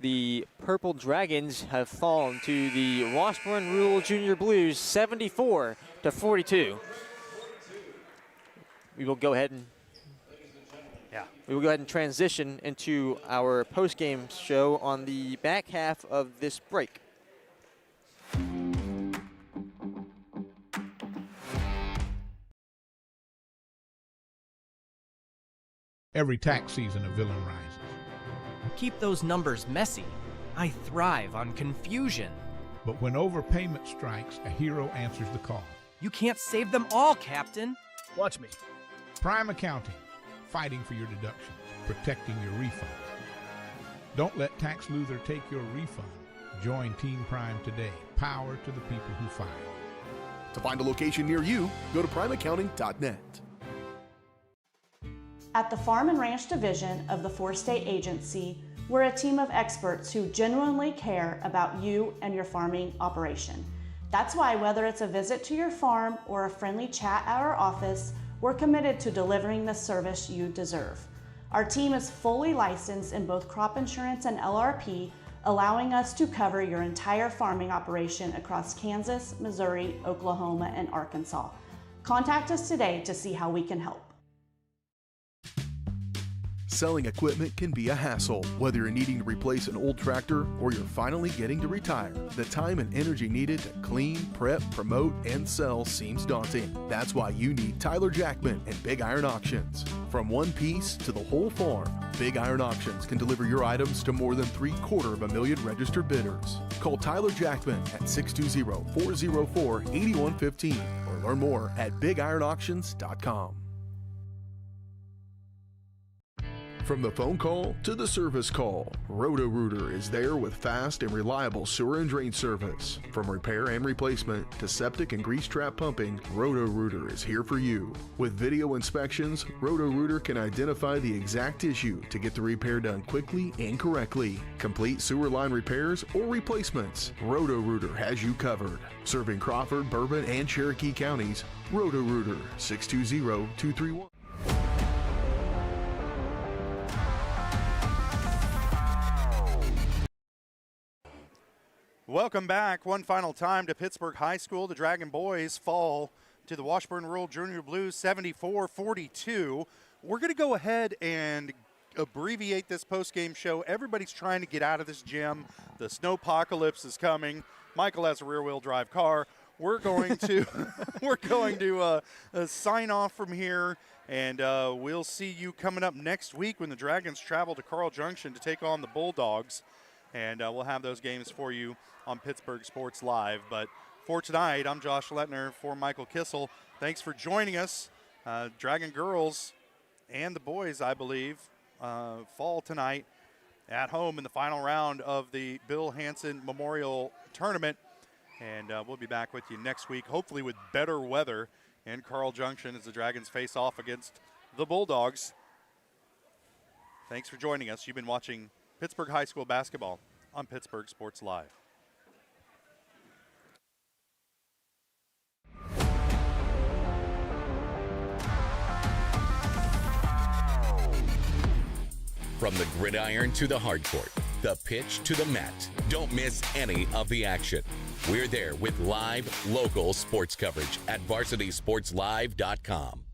the Purple Dragons have fallen to the Washburn Rural Junior Blues 74-42. We will go ahead and transition into our post-game show on the back half of this break. Every tax season a villain rises. Keep those numbers messy. I thrive on confusion. But when overpayment strikes, a hero answers the call. You can't save them all, Captain. Watch me. Prime Accounting, fighting for your deductions, protecting your refund. Don't let Tax Luther take your refund. Join Team Prime today. Power to the people who fight. To find a location near you, go to primeaccounting.net. At the Farm and Ranch Division of the Four-State Agency, we're a team of experts who genuinely care about you and your farming operation. That's why whether it's a visit to your farm or a friendly chat at our office, we're committed to delivering the service you deserve. Our team is fully licensed in both crop insurance and LRP, allowing us to cover your entire farming operation across Kansas, Missouri, Oklahoma, and Arkansas. Contact us today to see how we can help. Selling equipment can be a hassle. Whether you're needing to replace an old tractor or you're finally getting to retire, the time and energy needed to clean, prep, promote, and sell seems daunting. That's why you need Tyler Jackman and Big Iron Auctions. From one piece to the whole farm, Big Iron Auctions can deliver your items to more than 750,000 registered bidders. Call Tyler Jackman at 620-404-8115 or learn more at bigironauctions.com. From the phone call to the service call, Roto-Rooter is there with fast and reliable sewer and drain service. From repair and replacement to septic and grease trap pumping, Roto-Rooter is here for you. With video inspections, Roto-Rooter can identify the exact issue to get the repair done quickly and correctly. Complete sewer line repairs or replacements, Roto-Rooter has you covered. Serving Crawford, Bourbon, and Cherokee counties, Roto-Rooter, 620-231. Welcome back one final time to Pittsburg High School. The Dragon Boys fall to the Washburn Rural Junior Blues 74-42. We're going to go ahead and abbreviate this post-game show. Everybody's trying to get out of this gym. The snowpocalypse is coming. Michael has a rear-wheel drive car. We're going to sign off from here, and we'll see you coming up next week when the Dragons travel to Carl Junction to take on the Bulldogs. and we'll have those games for you on Pittsburg Sports Live. But for tonight, I'm Josh Lettner for Michael Kissel. Thanks for joining us. Dragon girls and the boys, I believe, fall tonight at home in the final round of the Bill Hansen Memorial Tournament. And we'll be back with you next week, hopefully with better weather in Carl Junction as the Dragons face off against the Bulldogs. Thanks for joining us. You've been watching Pittsburg High School basketball on Pittsburg Sports Live. From the gridiron to the hardcourt, the pitch to the mat, don't miss any of the action. We're there with live, local sports coverage at VarsitySportsLive.com.